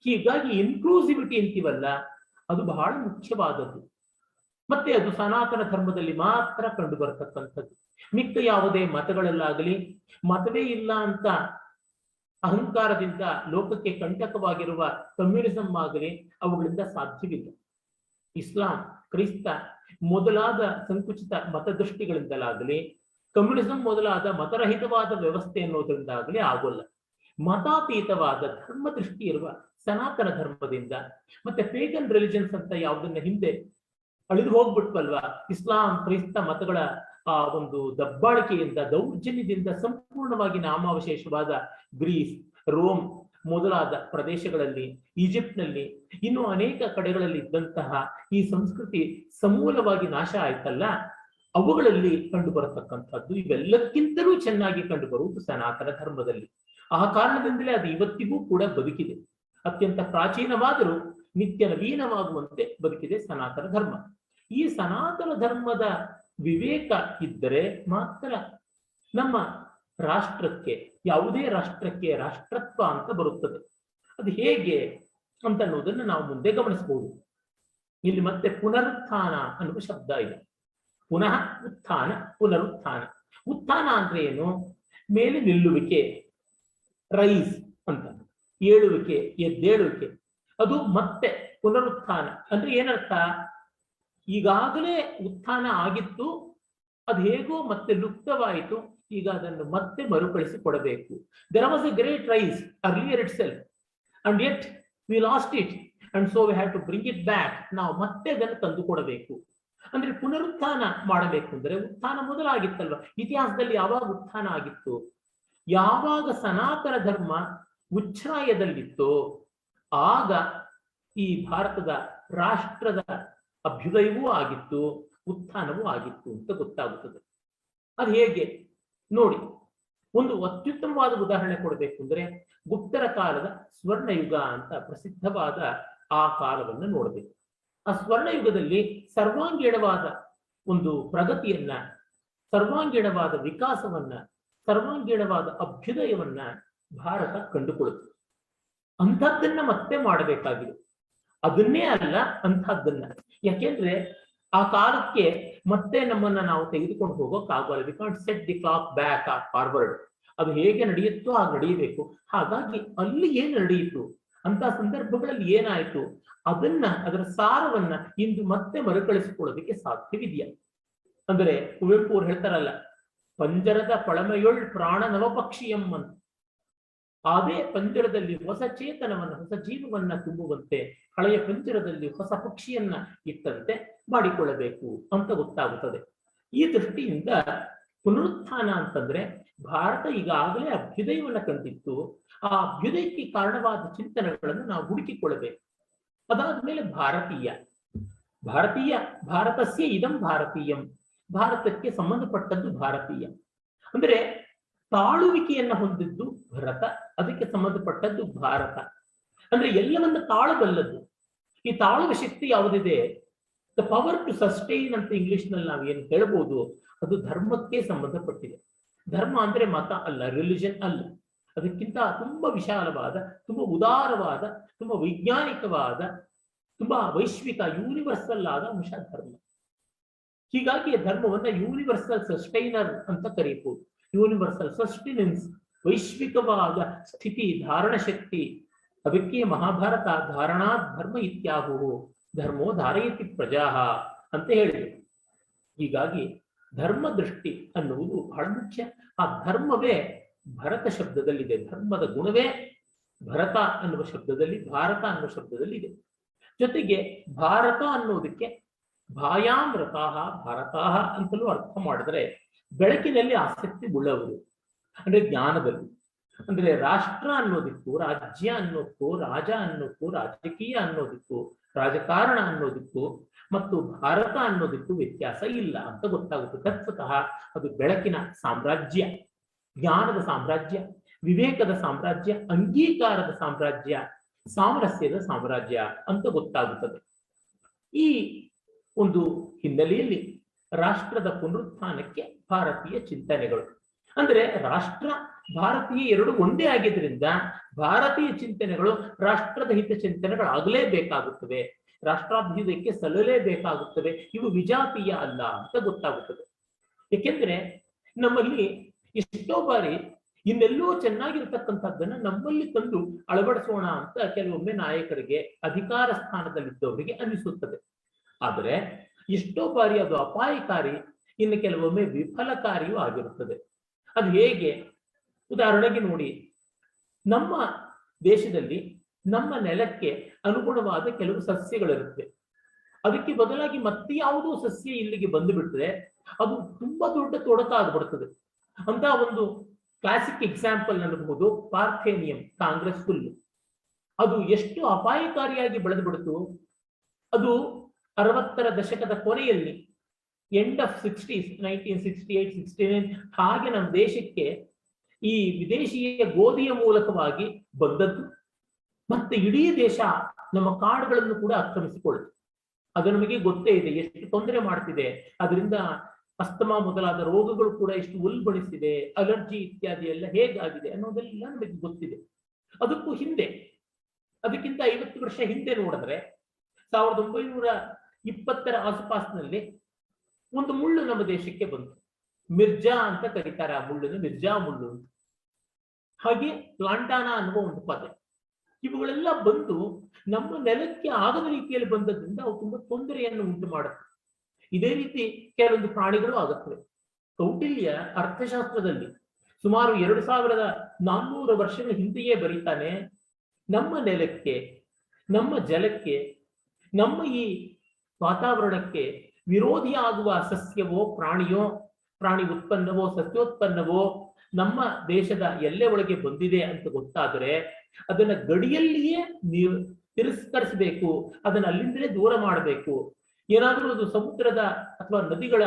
ಹೀಗಾಗಿ ಇನ್ಕ್ಲೂಸಿವಿಟಿ ಅಂತೀವಲ್ಲ, ಅದು ಬಹಳ ಮುಖ್ಯವಾದದ್ದು. ಮತ್ತೆ ಅದು ಸನಾತನ ಧರ್ಮದಲ್ಲಿ ಮಾತ್ರ ಕಂಡು ಬರತಕ್ಕಂಥದ್ದು. ಮಿಕ್ಕ ಯಾವುದೇ ಮತಗಳಲ್ಲಾಗಲಿ, ಮತವೇ ಇಲ್ಲ ಅಂತ ಅಹಂಕಾರದಿಂದ ಲೋಕಕ್ಕೆ ಕಂಟಕವಾಗಿರುವ ಕಮ್ಯುನಿಸಂ ಆಗಲಿ ಅವುಗಳಿಂದ ಸಾಧ್ಯವಿಲ್ಲ. ಇಸ್ಲಾಂ, ಕ್ರೈಸ್ತ ಮೊದಲಾದ ಸಂಕುಚಿತ ಮತದೃಷ್ಟಿಗಳಿಂದಲಾಗಲಿ, ಕಮ್ಯುನಿಸಂ ಮೊದಲಾದ ಮತರಹಿತವಾದ ವ್ಯವಸ್ಥೆ ಅನ್ನೋದ್ರಿಂದಾಗಲಿ ಆಗೋಲ್ಲ. ಮತಾತೀತವಾದ ಧರ್ಮ ದೃಷ್ಟಿ ಇರುವ ಸನಾತನ ಧರ್ಮದಿಂದ, ಮತ್ತೆ ಪೇಗನ್ ರಿಲಿಜನ್ಸ್ ಅಂತ ಯಾವುದನ್ನ ಹಿಂದೆ ಅಳಿದು ಹೋಗ್ಬಿಟ್ವಲ್ವಾ, ಇಸ್ಲಾಂ ಕ್ರೈಸ್ತ ಮತಗಳ ಆ ಒಂದು ದಬ್ಬಾಳಿಕೆಯಿಂದ, ದೌರ್ಜನ್ಯದಿಂದ ಸಂಪೂರ್ಣವಾಗಿ ನಾಮಾವಶೇಷವಾದ ಗ್ರೀಸ್, ರೋಮ್ ಮೊದಲಾದ ಪ್ರದೇಶಗಳಲ್ಲಿ, ಈಜಿಪ್ಟ್ನಲ್ಲಿ, ಇನ್ನು ಅನೇಕ ಕಡೆಗಳಲ್ಲಿ ಇದ್ದಂತಹ ಈ ಸಂಸ್ಕೃತಿ ಸಮೂಲವಾಗಿ ನಾಶ ಆಯ್ತಲ್ಲ, ಅವುಗಳಲ್ಲಿ ಕಂಡು ಬರತಕ್ಕಂಥದ್ದು ಇವೆಲ್ಲಕ್ಕಿಂತಲೂ ಚೆನ್ನಾಗಿ ಕಂಡು ಬರುವುದು ಸನಾತನ ಧರ್ಮದಲ್ಲಿ. ಆ ಕಾರಣದಿಂದಲೇ ಅದು ಇವತ್ತಿಗೂ ಕೂಡ ಬದುಕಿದೆ. ಅತ್ಯಂತ ಪ್ರಾಚೀನವಾದರೂ ನಿತ್ಯ ನವೀನವಾಗುವಂತೆ ಬದುಕಿದೆ ಸನಾತನ ಧರ್ಮ. ಈ ಸನಾತನ ಧರ್ಮದ ವಿವೇಕ ಇದ್ದರೆ ಮಾತ್ರ ನಮ್ಮ ರಾಷ್ಟ್ರಕ್ಕೆ, ಯಾವುದೇ ರಾಷ್ಟ್ರಕ್ಕೆ ರಾಷ್ಟ್ರತ್ವ ಅಂತ ಬರುತ್ತದೆ. ಅದು ಹೇಗೆ ಅಂತ ಅನ್ನೋದನ್ನು ನಾವು ಮುಂದೆ ಗಮನಿಸಬಹುದು. ಇಲ್ಲಿ ಮತ್ತೆ ಪುನರುತ್ಥಾನ ಅನ್ನುವ ಶಬ್ದ ಇದೆ. ಪುನಃ ಉತ್ಥಾನ, ಪುನರುತ್ಥಾನ. ಉತ್ಥಾನ ಅಂದ್ರೆ ಏನು? ಮೇಲೆ ನಿಲ್ಲುವಿಕೆ, ರೈಸ್ ಅಂತ, ಏಳುವಿಕೆ, ಎದ್ದೇಳುವಿಕೆ. ಅದು ಮತ್ತೆ ಪುನರುತ್ಥಾನ ಅಂದ್ರೆ ಏನರ್ಥ? ಈಗಾಗಲೇ ಉತ್ಥಾನ ಆಗಿತ್ತು, ಅದು ಹೇಗೋ ಮತ್ತೆ ಲುಪ್ತವಾಯಿತು, ಈಗ ಅದನ್ನು ಮತ್ತೆ ಮರುಕಳಿಸಿ ಕೊಡಬೇಕು. There was a great rise earlier itself and yet we lost it and so we have to bring it back. ನಾವು ಮತ್ತೆ ಅದನ್ನು ತಂದು ಕೊಡಬೇಕು. ಅಂದ್ರೆ ಪುನರುತ್ಥಾನ ಮಾಡಬೇಕು ಅಂದ್ರೆ, ಉತ್ಥಾನ ಮೊದಲಾಗಿತ್ತಲ್ವ, ಇತಿಹಾಸದಲ್ಲಿ ಯಾವಾಗ ಉತ್ಥಾನ ಆಗಿತ್ತು? ಯಾವಾಗ ಸನಾತನ ಧರ್ಮ ಉಚ್ಛ್ರಾಯದಲ್ಲಿತ್ತೋ ಆಗ ಈ ಭಾರತದ ರಾಷ್ಟ್ರದ ಅಭ್ಯುದಯವೂ ಆಗಿತ್ತು, ಉತ್ಥಾನವೂ ಆಗಿತ್ತು ಅಂತ ಗೊತ್ತಾಗುತ್ತದೆ. ಅದು ಹೇಗೆ ನೋಡಿ, ಒಂದು ಅತ್ಯುತ್ತಮವಾದ ಉದಾಹರಣೆ ಕೊಡಬೇಕು ಅಂದ್ರೆ, ಗುಪ್ತರ ಕಾಲದ ಸ್ವರ್ಣಯುಗ ಅಂತ ಪ್ರಸಿದ್ಧವಾದ ಆ ಕಾಲವನ್ನು ನೋಡಬೇಕು. ಆ ಸ್ವರ್ಣಯುಗದಲ್ಲಿ ಸರ್ವಾಂಗೀಣವಾದ ಒಂದು ಪ್ರಗತಿಯನ್ನ, ಸರ್ವಾಂಗೀಣವಾದ ವಿಕಾಸವನ್ನ, ಸರ್ವಾಂಗೀಣವಾದ ಅಭ್ಯುದಯವನ್ನ ಭಾರತ ಕಂಡುಕೊಳ್ಳುತ್ತೆ. ಅಂಥದ್ದನ್ನ ಮತ್ತೆ ಮಾಡಬೇಕಾಗಿದೆ. ಅದನ್ನೇ ಅಲ್ಲ ಅಂಥದ್ದನ್ನ. ಯಾಕೆಂದ್ರೆ ಆ ಕಾಲಕ್ಕೆ ಮತ್ತೆ ನಮ್ಮನ್ನ ನಾವು ತೆಗೆದುಕೊಂಡು ಹೋಗೋಕ್ಕಾಗಲ್ಲ. We can't set the clock back or forward. ಅದು ಹೇಗೆ ನಡೆಯುತ್ತೋ ಹಾಗೆ ನಡೆಯಬೇಕು. ಹಾಗಾಗಿ ಅಲ್ಲಿ ಏನು ನಡೆಯಿತು, ಅಂತ ಸಂದರ್ಭಗಳಲ್ಲಿ ಏನಾಯ್ತು, ಅದರ ಸಾರವನ್ನ ಇಂದು ಮತ್ತೆ ಮರುಕಳಿಸಿಕೊಳ್ಳೋದಕ್ಕೆ ಸಾಧ್ಯವಿದೆಯಾ? ಅಂದ್ರೆ ಕುವೆಂಪು ಅವ್ರು ಹೇಳ್ತಾರಲ್ಲ, ಪಂಜರದ ಪಳಮೆಯೊಳ್ ಪ್ರಾಣ ನವಪಕ್ಷಿಯಂ ಅಂತ. ಅದೇ ಪಂಜರದಲ್ಲಿ ಹೊಸ ಚೇತನವನ್ನ, ಹೊಸ ಜೀವವನ್ನ ತುಂಬುವಂತೆ ಹಳೆಯ ಪಂಜರದಲ್ಲಿ ಹೊಸ ಪಕ್ಷಿಯನ್ನ ಇಟ್ಟಂತೆ ಮಾಡಿಕೊಳ್ಳಬೇಕು ಅಂತ ಗೊತ್ತಾಗುತ್ತದೆ. ಈ ದೃಷ್ಟಿಯಿಂದ ಪುನರುತ್ಥಾನ ಅಂತಂದ್ರೆ ಭಾರತ ಈಗಾಗಲೇ ಅಭ್ಯುದಯವನ್ನ ಕಂಡಿತ್ತು. ಆ ಅಭ್ಯುದಯಕ್ಕೆ ಕಾರಣವಾದ ಚಿಂತನೆಗಳನ್ನು ನಾವು ಹುಡುಕಿಕೊಳ್ಳಬೇಕು. ಅದಾದ್ಮೇಲೆ ಭಾರತಸ್ಯ ಇದಂ ಭಾರತೀಯಂ, ಭಾರತಕ್ಕೆ ಸಂಬಂಧಪಟ್ಟದ್ದು ಭಾರತೀಯ. ಅಂದ್ರೆ ತಾಳುವಿಕೆಯನ್ನ ಹೊಂದಿದ್ದು ಭರತ, ಅದಕ್ಕೆ ಸಂಬಂಧಪಟ್ಟದ್ದು ಭಾರತ. ಅಂದ್ರೆ ಎಲ್ಲವನ್ನ ತಾಳಬಲ್ಲದ್ದು. ಈ ತಾಳುವ ಶಕ್ತಿ ಯಾವುದಿದೆ, ದ ಪವರ್ ಟು ಸಸ್ಟೈನ್ ಅಂತ ಇಂಗ್ಲಿಷ್ ನಲ್ಲಿ ನಾವು ಏನು ಹೇಳ್ಬೋದು, ಅದು ಧರ್ಮಕ್ಕೆ ಸಂಬಂಧಪಟ್ಟಿದೆ. ಧರ್ಮ ಅಂದ್ರೆ ಮತ ಅಲ್ಲ, ರಿಲಿಜನ್ ಅಲ್ಲ. ಅದಕ್ಕಿಂತ ತುಂಬಾ ವಿಶಾಲವಾದ, ತುಂಬಾ ಉದಾರವಾದ, ತುಂಬಾ ವೈಜ್ಞಾನಿಕವಾದ, ತುಂಬಾ ವೈಶ್ವಿಕ ಯೂನಿವರ್ಸಲ್ ಆದ ಅಂಶ ಧರ್ಮ. ಹೀಗಾಗಿ ಧರ್ಮವನ್ನ ಯೂನಿವರ್ಸಲ್ ಸಸ್ಟೈನರ್ ಅಂತ ಕರೀಬಹುದು. ಯೂನಿವರ್ಸಲ್ ಸಸ್ಟೆನೆನ್ಸ್, ವೈಶ್ವಿಕವಾದ ಸ್ಥಿತಿ, ಧಾರಣ ಶಕ್ತಿ. ಅದಕ್ಕೆ ಮಹಾಭಾರತ ಧಾರಣಾ ಧರ್ಮ ಇತ್ಯಾಹು ಧರ್ಮೋ ಧಾರಯತಿ ಪ್ರಜಾಹ ಅಂತ ಹೇಳಿದೆ. ಹೀಗಾಗಿ ಧರ್ಮ ದೃಷ್ಟಿ ಅನ್ನುವುದು ಬಹಳ ಮುಖ್ಯ. ಆ ಧರ್ಮವೇ ಭರತ ಶಬ್ದದಲ್ಲಿದೆ. ಧರ್ಮದ ಗುಣವೇ ಭರತ ಅನ್ನುವ ಶಬ್ದದಲ್ಲಿ, ಭಾರತ ಅನ್ನುವ ಶಬ್ದದಲ್ಲಿದೆ. ಜೊತೆಗೆ ಭಾರತ ಅನ್ನೋದಕ್ಕೆ ಭಾಯಾಂ ರತಾಹ ಭಾರತಾಹ ಅಂತಲೂ ಅರ್ಥ ಮಾಡಿದ್ರೆ ಬೆಳಕಿನಲ್ಲಿ ಆಸಕ್ತಿ ಉಳ್ಳವರು, ಅಂದ್ರೆ ಜ್ಞಾನದಲ್ಲಿ. ಅಂದ್ರೆ ರಾಷ್ಟ್ರ ಅನ್ನೋದಕ್ಕೂ, ರಾಜ್ಯ ಅನ್ನೋದಕ್ಕೂ, ರಾಜ ಅನ್ನೋದಕ್ಕೂ, ರಾಜಕೀಯ ಅನ್ನೋದಕ್ಕೂ, ರಾಜಕಾರಣ ಅನ್ನೋದಕ್ಕೂ ಮತ್ತು ಭಾರತ ಅನ್ನೋದಕ್ಕೂ ವ್ಯತ್ಯಾಸ ಇಲ್ಲ ಅಂತ ಗೊತ್ತಾಗುತ್ತೆ. ತತ್ವತಃ ಅದು ಬೆಳಕಿನ ಸಾಮ್ರಾಜ್ಯ, ಜ್ಞಾನದ ಸಾಮ್ರಾಜ್ಯ, ವಿವೇಕದ ಸಾಮ್ರಾಜ್ಯ, ಅಂಗೀಕಾರದ ಸಾಮ್ರಾಜ್ಯ, ಸಾಮರಸ್ಯದ ಸಾಮ್ರಾಜ್ಯ ಅಂತ ಗೊತ್ತಾಗುತ್ತದೆ. ಈ ಒಂದು ಹಿನ್ನೆಲೆಯಲ್ಲಿ ರಾಷ್ಟ್ರದ ಪುನರುತ್ಥಾನಕ್ಕೆ ಭಾರತೀಯ ಚಿಂತನೆಗಳು, ಅಂದ್ರೆ ರಾಷ್ಟ್ರ ಭಾರತೀಯ ಎರಡು ಒಂದೇ ಆಗಿದ್ರಿಂದ ಭಾರತೀಯ ಚಿಂತನೆಗಳು ರಾಷ್ಟ್ರದ ಹಿತ ಚಿಂತನೆಗಳಾಗಲೇಬೇಕಾಗುತ್ತವೆ, ರಾಷ್ಟ್ರಾಭ್ಯುದಯಕ್ಕೆ ಸಲ್ಲಲೇಬೇಕಾಗುತ್ತವೆ. ಇವು ವಿಜಾತೀಯ ಅಲ್ಲ ಅಂತ ಗೊತ್ತಾಗುತ್ತದೆ. ಏಕೆಂದ್ರೆ ನಮ್ಮಲ್ಲಿ ಎಷ್ಟೋ ಬಾರಿ ಇನ್ನೆಲ್ಲೋ ಚೆನ್ನಾಗಿರ್ತಕ್ಕಂಥದ್ದನ್ನ ನಮ್ಮಲ್ಲಿ ತಂದು ಅಳವಡಿಸೋಣ ಅಂತ ಕೆಲವೊಮ್ಮೆ ನಾಯಕರಿಗೆ, ಅಧಿಕಾರ ಸ್ಥಾನದಲ್ಲಿದ್ದವರಿಗೆ ಅನಿಸುತ್ತದೆ. ಆದರೆ ಎಷ್ಟೋ ಬಾರಿ ಅದು ಅಪಾಯಕಾರಿ, ಇನ್ನು ಕೆಲವೊಮ್ಮೆ ವಿಫಲಕಾರಿಯೂ ಆಗಿರುತ್ತದೆ. ಅದು ಹೇಗೆ? ಉದಾಹರಣೆಗೆ ನೋಡಿ, ನಮ್ಮ ದೇಶದಲ್ಲಿ ನಮ್ಮ ನೆಲಕ್ಕೆ ಅನುಗುಣವಾದ ಕೆಲವು ಸಸ್ಯಗಳಿರುತ್ತೆ. ಅದಕ್ಕೆ ಬದಲಾಗಿ ಮತ್ತೆ ಯಾವುದೋ ಸಸ್ಯ ಇಲ್ಲಿಗೆ ಬಂದು ಬಿಟ್ಟರೆ ಅದು ತುಂಬಾ ದೊಡ್ಡ ತೊಡಕ ಆಗ್ಬಿಡ್ತದೆ. ಅಂತ ಒಂದು ಕ್ಲಾಸಿಕ್ ಎಕ್ಸಾಂಪಲ್ ಅನ್ನಬಹುದು ಪಾರ್ಥೇನಿಯಂ ಕಾಂಗ್ರೆಸ್ ಹುಲ್ಲು. ಅದು ಎಷ್ಟು ಅಪಾಯಕಾರಿಯಾಗಿ ಬೆಳೆದು ಬಿಡ್ತು. ಅದು 60ರ ದಶಕದ ಕೊನೆಯಲ್ಲಿ, ಎಂಡ್ ಆಫ್ 60s, 1968, 69 ಹಾಗೆ ನಮ್ಮ ದೇಶಕ್ಕೆ ಈ ವಿದೇಶಿಯ ಗೋಧಿಯ ಮೂಲಕವಾಗಿ ಬಂದದ್ದು. ಮತ್ತೆ ಇಡೀ ದೇಶ ನಮ್ಮ ಕಾಡುಗಳನ್ನು ಕೂಡ ಆಕ್ರಮಿಸಿಕೊಳ್ಳುತ್ತೆ. ಅದು ನಮಗೆ ಗೊತ್ತೇ ಇದೆ, ಎಷ್ಟು ತೊಂದರೆ ಮಾಡ್ತಿದೆ. ಅದರಿಂದ ಅಸ್ತಮಾ ಮೊದಲಾದ ರೋಗಗಳು ಕೂಡ ಎಷ್ಟು ಉಲ್ಬಣಿಸಿದೆ, ಅಲರ್ಜಿ ಇತ್ಯಾದಿ ಎಲ್ಲ ಹೇಗಾಗಿದೆ ಅನ್ನೋದೆಲ್ಲ ನಮಗೆ ಗೊತ್ತಿದೆ. ಅದಕ್ಕೂ ಹಿಂದೆ, ಅದಕ್ಕಿಂತ 50 ವರ್ಷ ಹಿಂದೆ ನೋಡಿದ್ರೆ 1920ರ ಆಸುಪಾಸಿನಲ್ಲಿ ಒಂದು ಮುಳ್ಳು ನಮ್ಮ ದೇಶಕ್ಕೆ ಬಂತು. ಮಿರ್ಜಾ ಅಂತ ಕರೀತಾರೆ ಆ ಮುಳ್ಳನ್ನು, ಮಿರ್ಜಾ ಮುಳ್ಳು ಅಂತ. ಹಾಗೆ ಪ್ಲಾಂಟಾನಾ ಅನ್ನುವ ಒಂದು ಪದ. ಇವುಗಳೆಲ್ಲ ಬಂದು ನಮ್ಮ ನೆಲಕ್ಕೆ ಆಗದ ರೀತಿಯಲ್ಲಿ ಬಂದದ್ರಿಂದ ಅವು ತುಂಬಾ ತೊಂದರೆಯನ್ನು ಉಂಟು ಮಾಡುತ್ತೆ. ಇದೇ ರೀತಿ ಕೆಲವೊಂದು ಪ್ರಾಣಿಗಳು ಆಗುತ್ತವೆ. ಕೌಟಿಲ್ಯ ಅರ್ಥಶಾಸ್ತ್ರದಲ್ಲಿ ಸುಮಾರು 2400 ವರ್ಷಗಳ ಹಿಂದೆಯೇ ಬರೀತಾನೆ, ನಮ್ಮ ನೆಲಕ್ಕೆ, ನಮ್ಮ ಜಲಕ್ಕೆ, ನಮ್ಮ ಈ ವಾತಾವರಣಕ್ಕೆ ವಿರೋಧಿಯಾಗುವ ಸಸ್ಯವೋ ಪ್ರಾಣಿಯೋ, ಪ್ರಾಣಿ ಉತ್ಪನ್ನವೋ ಸಸ್ಯೋತ್ಪನ್ನವೋ ನಮ್ಮ ದೇಶದ ಎಲ್ಲೆ ಒಳಗೆ ಬಂದಿದೆ ಅಂತ ಗೊತ್ತಾದರೆ ಅದನ್ನ ಗಡಿಯಲ್ಲಿಯೇ ನೀವು ತಿರಸ್ಕರಿಸಬೇಕು, ಅದನ್ನ ಅಲ್ಲಿಂದಲೇ ದೂರ ಮಾಡಬೇಕು. ಏನಾದರೂ ಅದು ಸಮುದ್ರದ ಅಥವಾ ನದಿಗಳ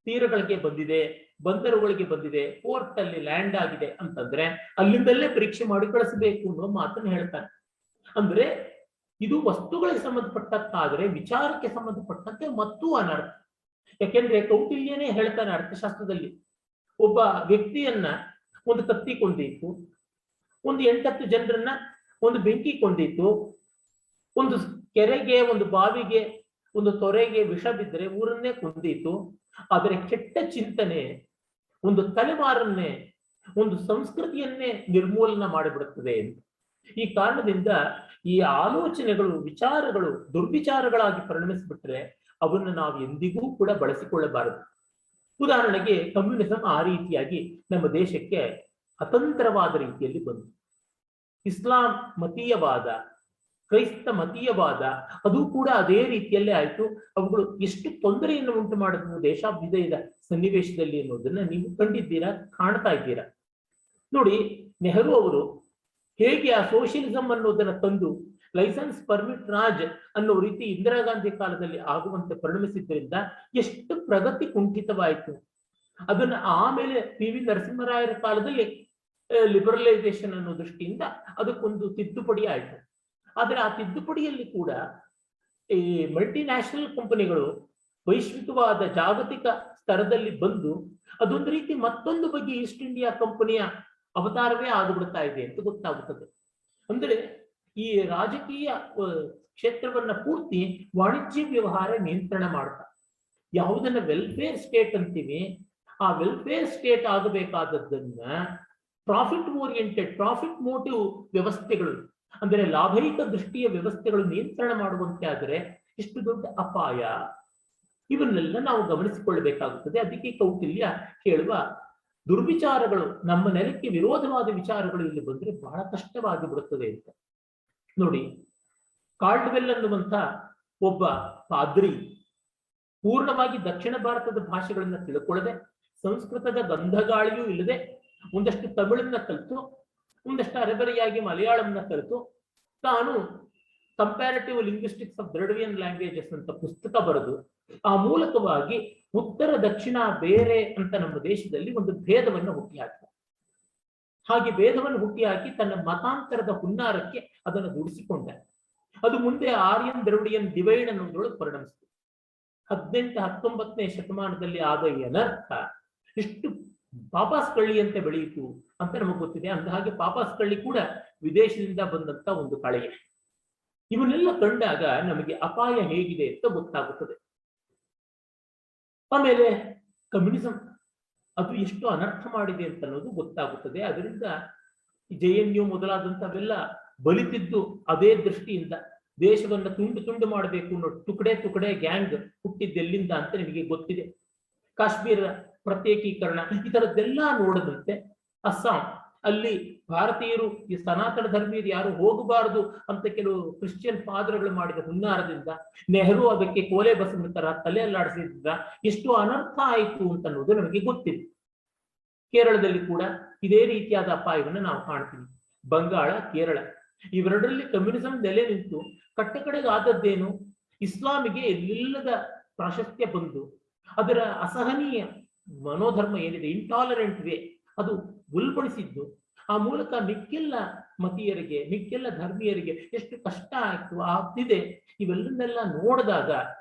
ತೀರಗಳಿಗೆ ಬಂದಿದೆ, ಬಂದರುಗಳಿಗೆ ಬಂದಿದೆ, ಪೋರ್ಟ್ ಅಲ್ಲಿ ಲ್ಯಾಂಡ್ ಆಗಿದೆ ಅಂತಂದ್ರೆ ಅಲ್ಲಿಂದಲೇ ಪರೀಕ್ಷೆ ಮಾಡಿ ಕಳಿಸಬೇಕು ಅನ್ನೋ ಮಾತನ್ನು ಹೇಳ್ತಾನೆ. ಅಂದ್ರೆ ಇದು ವಸ್ತುಗಳಿಗೆ ಸಂಬಂಧಪಟ್ಟಂತಾದ್ರೆ ವಿಚಾರಕ್ಕೆ ಸಂಬಂಧಪಟ್ಟಂತೆ ಮತ್ತೂ ಅನರ್ಥ. ಯಾಕೆಂದ್ರೆ ಕೌಟಿಲ್ಯನೇ ಹೇಳ್ತಾನೆ ಅರ್ಥಶಾಸ್ತ್ರದಲ್ಲಿ, ಒಬ್ಬ ವ್ಯಕ್ತಿಯನ್ನ ಒಂದು ಕತ್ತಿ ಕೊಂದಿತ್ತು, ಒಂದು 8-10 ಜನರನ್ನ ಒಂದು ಬೆಂಕಿ ಕೊಂದಿತ್ತು, ಒಂದು ಕೆರೆಗೆ, ಒಂದು ಬಾವಿಗೆ, ಒಂದು ತೊರೆಗೆ ವಿಷ ಬಿದ್ದರೆ ಊರನ್ನೇ ಕೊಂದಿತ್ತು. ಆದರೆ ಕೆಟ್ಟ ಚಿಂತನೆ ಒಂದು ತಲೆಮಾರನ್ನೇ, ಒಂದು ಸಂಸ್ಕೃತಿಯನ್ನೇ ನಿರ್ಮೂಲನ ಮಾಡಿಬಿಡುತ್ತದೆ ಅಂತ. ಈ ಕಾರಣದಿಂದ ಈ ಆಲೋಚನೆಗಳು, ವಿಚಾರಗಳು ದುರ್ವಿಚಾರಗಳಾಗಿ ಪರಿಣಮಿಸಿಬಿಟ್ರೆ ಅವನ್ನು ನಾವು ಎಂದಿಗೂ ಕೂಡ ಬಳಸಿಕೊಳ್ಳಬಾರದು. ಉದಾಹರಣೆಗೆ ಕಮ್ಯುನಿಸಂ ಆ ರೀತಿಯಾಗಿ ನಮ್ಮ ದೇಶಕ್ಕೆ ಅತಂತ್ರವಾದ ರೀತಿಯಲ್ಲಿ ಬಂತು. ಇಸ್ಲಾಂ ಮತೀಯವಾದ, ಕ್ರೈಸ್ತ ಮತೀಯವಾದ, ಅದು ಕೂಡ ಅದೇ ರೀತಿಯಲ್ಲೇ ಆಯ್ತು. ಅವುಗಳು ಎಷ್ಟು ತೊಂದರೆಯನ್ನು ಉಂಟು ಮಾಡಿದ್ವು ದೇಶಾಭ್ಯುದಯದ ಸನ್ನಿವೇಶದಲ್ಲಿ ಅನ್ನೋದನ್ನ ನೀವು ಕಂಡಿದ್ದೀರಾ, ಕಾಣ್ತಾ ಇದ್ದೀರಾ. ನೋಡಿ, ನೆಹರು ಅವರು ಹೇಗೆ ಆ ಸೋಷಿಯಲಿಸಂ ಅನ್ನೋದನ್ನ ತಂದು ಲೈಸೆನ್ಸ್ ಪರ್ಮಿಟ್ ರಾಜ್ ಅನ್ನೋ ರೀತಿ ಇಂದಿರಾ ಗಾಂಧಿ ಕಾಲದಲ್ಲಿ ಆಗುವಂತೆ ಪರಿಣಮಿಸಿದ್ರಿಂದ ಎಷ್ಟು ಪ್ರಗತಿ ಕುಂಠಿತವಾಯಿತು. ಅದನ್ನ ಆಮೇಲೆ ಪಿ ವಿ ನರಸಿಂಹರಾಯರ ಕಾಲದಲ್ಲಿ ಲಿಬರಲೈಸೇಷನ್ ಅನ್ನೋ ದೃಷ್ಟಿಯಿಂದ ಅದಕ್ಕೊಂದು ತಿದ್ದುಪಡಿ ಆಯಿತು. ಆದರೆ ಆ ತಿದ್ದುಪಡಿಯಲ್ಲಿ ಕೂಡ ಈ ಮಲ್ಟಿನ್ಯಾಷನಲ್ ಕಂಪನಿಗಳು ವೈಶ್ವಿಕವಾದ ಜಾಗತಿಕ ಸ್ತರದಲ್ಲಿ ಬಂದು ಅದೊಂದು ರೀತಿ ಮತ್ತೊಂದು ಬಗ್ಗೆ ಈಸ್ಟ್ ಇಂಡಿಯಾ ಕಂಪನಿಯ ಅವತಾರವೇ ಆಗಿಬಿಡ್ತಾ ಇದೆ ಅಂತ ಗೊತ್ತಾಗುತ್ತದೆ. ಅಂದ್ರೆ ಈ ರಾಜಕೀಯ ಕ್ಷೇತ್ರವನ್ನ ಪೂರ್ತಿ ವಾಣಿಜ್ಯ ವ್ಯವಹಾರ ನಿಯಂತ್ರಣ ಮಾಡ್ತಾ, ಯಾವುದನ್ನ ವೆಲ್ಫೇರ್ ಸ್ಟೇಟ್ ಅಂತೀವಿ, ಆ ವೆಲ್ಫೇರ್ ಸ್ಟೇಟ್ ಆಗಬೇಕಾದದ್ದನ್ನ ಪ್ರಾಫಿಟ್ ಓರಿಯೆಂಟೆಡ್, ಪ್ರಾಫಿಟ್ ಮೋಟಿವ್ ವ್ಯವಸ್ಥೆಗಳು, ಅಂದರೆ ಲಾಭೈಕ ದೃಷ್ಟಿಯ ವ್ಯವಸ್ಥೆಗಳು ನಿಯಂತ್ರಣ ಮಾಡುವಂತೆ ಆದರೆ ಎಷ್ಟು ದೊಡ್ಡ ಅಪಾಯ, ಇವನ್ನೆಲ್ಲ ನಾವು ಗಮನಿಸಿಕೊಳ್ಳಬೇಕಾಗುತ್ತದೆ. ಅದಕ್ಕೆ ಕೌಟಿಲ್ಯ ಹೇಳುವ ದುರ್ವಿಚಾರಗಳು, ನಮ್ಮ ನೆಲಕ್ಕೆ ವಿರೋಧವಾದ ವಿಚಾರಗಳು ಇಲ್ಲಿ ಬಂದ್ರೆ ಬಹಳ ಕಷ್ಟವಾಗಿ ಬಿಡುತ್ತದೆ ಅಂತ. ನೋಡಿ, ಕಾರ್ಡ್ವೆಲ್ ಅನ್ನುವಂಥ ಒಬ್ಬ ಪಾದ್ರಿ ಪೂರ್ಣವಾಗಿ ದಕ್ಷಿಣ ಭಾರತದ ಭಾಷೆಗಳನ್ನ ತಿಳ್ಕೊಳ್ಳದೆ, ಸಂಸ್ಕೃತದ ಗಂಧಗಾಳಿಯೂ ಇಲ್ಲದೆ, ಒಂದಷ್ಟು ತಮಿಳನ್ನ ಕಲಿತು, ಒಂದಷ್ಟು ಅರೆಬರೆಯಾಗಿ ಮಲಯಾಳಂನ ಕಲಿತು, ತಾನು ಕಂಪ್ಯಾರಿಟಿವ್ ಲಿಂಗ್ವಿಸ್ಟಿಕ್ಸ್ ಆಫ್ ದ್ರವಿಡಿಯನ್ ಲ್ಯಾಂಗ್ವೇಜಸ್ ಅಂತ ಪುಸ್ತಕ ಬರೆದು ಆ ಮೂಲಕವಾಗಿ ಉತ್ತರ ದಕ್ಷಿಣ ಬೇರೆ ಅಂತ ನಮ್ಮ ದೇಶದಲ್ಲಿ ಒಂದು ಭೇದವನ್ನು ಹುಟ್ಟಿಹಾಕಿದ. ಹಾಗೆ ಭೇದವನ್ನು ಹುಟ್ಟಿಹಾಕಿ ತನ್ನ ಮತಾಂತರದ ಹುನ್ನಾರಕ್ಕೆ ಅದನ್ನು ದುಡಿಸಿಕೊಂಡ. ಅದು ಮುಂದೆ ಆರ್ಯನ್ ದ್ರವಿಡಿಯನ್ ಡಿವೈಡ್ ಅನ್ನೋದ್ರೊಳಗೆ ಪರಿಣಮಿಸಿತು. 18-19ನೇ ಶತಮಾನದಲ್ಲಿ ಆದ ಈ ಅನರ್ಥ ಇಷ್ಟು ಪಾಪಾಸ್ಕಳ್ಳಿಯಂತೆ ಬೆಳೆಯಿತು ಅಂತ ನಮಗೆ ಗೊತ್ತಿದೆ. ಅಂದ ಹಾಗೆ ಪಾಪಾಸ್ಕಳ್ಳಿ ಕೂಡ ವಿದೇಶದಿಂದ ಬಂದಂತ ಒಂದು ಕಳೆಯ. ಇವನ್ನೆಲ್ಲ ಕಂಡಾಗ ನಮಗೆ ಅಪಾಯ ಹೇಗಿದೆ ಅಂತ ಗೊತ್ತಾಗುತ್ತದೆ. ಆಮೇಲೆ ಕಮ್ಯುನಿಸಂ ಅದು ಎಷ್ಟು ಅನರ್ಥ ಮಾಡಿದೆ ಅಂತ ಅನ್ನೋದು ಗೊತ್ತಾಗುತ್ತದೆ. ಅದರಿಂದ JNU ಮೊದಲಾದಂಥವೆಲ್ಲ ಬಲಿತಿದ್ದು ಅದೇ ದೃಷ್ಟಿಯಿಂದ ದೇಶವನ್ನ ತುಂಡು ತುಂಡು ಮಾಡಬೇಕು ಅನ್ನೋ ತುಕಡೆ ಗ್ಯಾಂಗ್ ಹುಟ್ಟಿದ್ದೆಲ್ಲಿಂದ ಅಂತ ನಿಮಗೆ ಗೊತ್ತಿದೆ. ಕಾಶ್ಮೀರ ಪ್ರತ್ಯೇಕೀಕರಣ, ಈ ತರದ್ದೆಲ್ಲ ನೋಡದಂತೆ ಅಸ್ಸಾಂ ಅಲ್ಲಿ ಭಾರತೀಯರು, ಈ ಸನಾತನ ಧರ್ಮೀಯರು ಯಾರು ಹೋಗಬಾರದು ಅಂತ ಕೆಲವು ಕ್ರಿಶ್ಚಿಯನ್ ಫಾದರ್ಗಳು ಮಾಡಿದ ಹುನ್ನಾರದಿಂದ ನೆಹರು ಅದಕ್ಕೆ ಕೋಲೆ ಬಸವನ ತರ ತಲೆಯಲ್ಲಾಡಿಸಿದ್ದ ಎಷ್ಟು ಅನರ್ಥ ಆಯಿತು ಅಂತ ಅನ್ನೋದು ನಮಗೆ ಗೊತ್ತಿದೆ. ಕೇರಳದಲ್ಲಿ ಕೂಡ ಇದೇ ರೀತಿಯಾದ ಅಪಾಯವನ್ನು ನಾವು ಕಾಣ್ತೀವಿ. ಬಂಗಾಳ, ಕೇರಳ ಇವೆರಡರಲ್ಲಿ ಕಮ್ಯುನಿಸಂ ನೆಲೆ ನಿಂತು ಕಟ್ಟಕಡೆಗಾದದ್ದೇನು, ಇಸ್ಲಾಮಿಗೆ ಎಲ್ಲಿಲ್ಲದ ಪ್ರಾಶಸ್ತ್ಯ ಬಂದು ಅದರ ಅಸಹನೀಯ ಮನೋಧರ್ಮ ಏನಿದೆ, ಇಂಟಾಲರೆಂಟ್ ವೇ, ಅದು ಉಲ್ಬಣಿಸಿದ್ದು. ಆ ಮೂಲಕ ಮಿಕ್ಕೆಲ್ಲ ಮತೀಯರಿಗೆ, ಮಿಕ್ಕೆಲ್ಲ ಧರ್ಮೀಯರಿಗೆ ಎಷ್ಟು ಕಷ್ಟ ಆಗ್ತಿದೆ. ಇವೆಲ್ಲನ್ನೆಲ್ಲ ನೋಡಿದಾಗ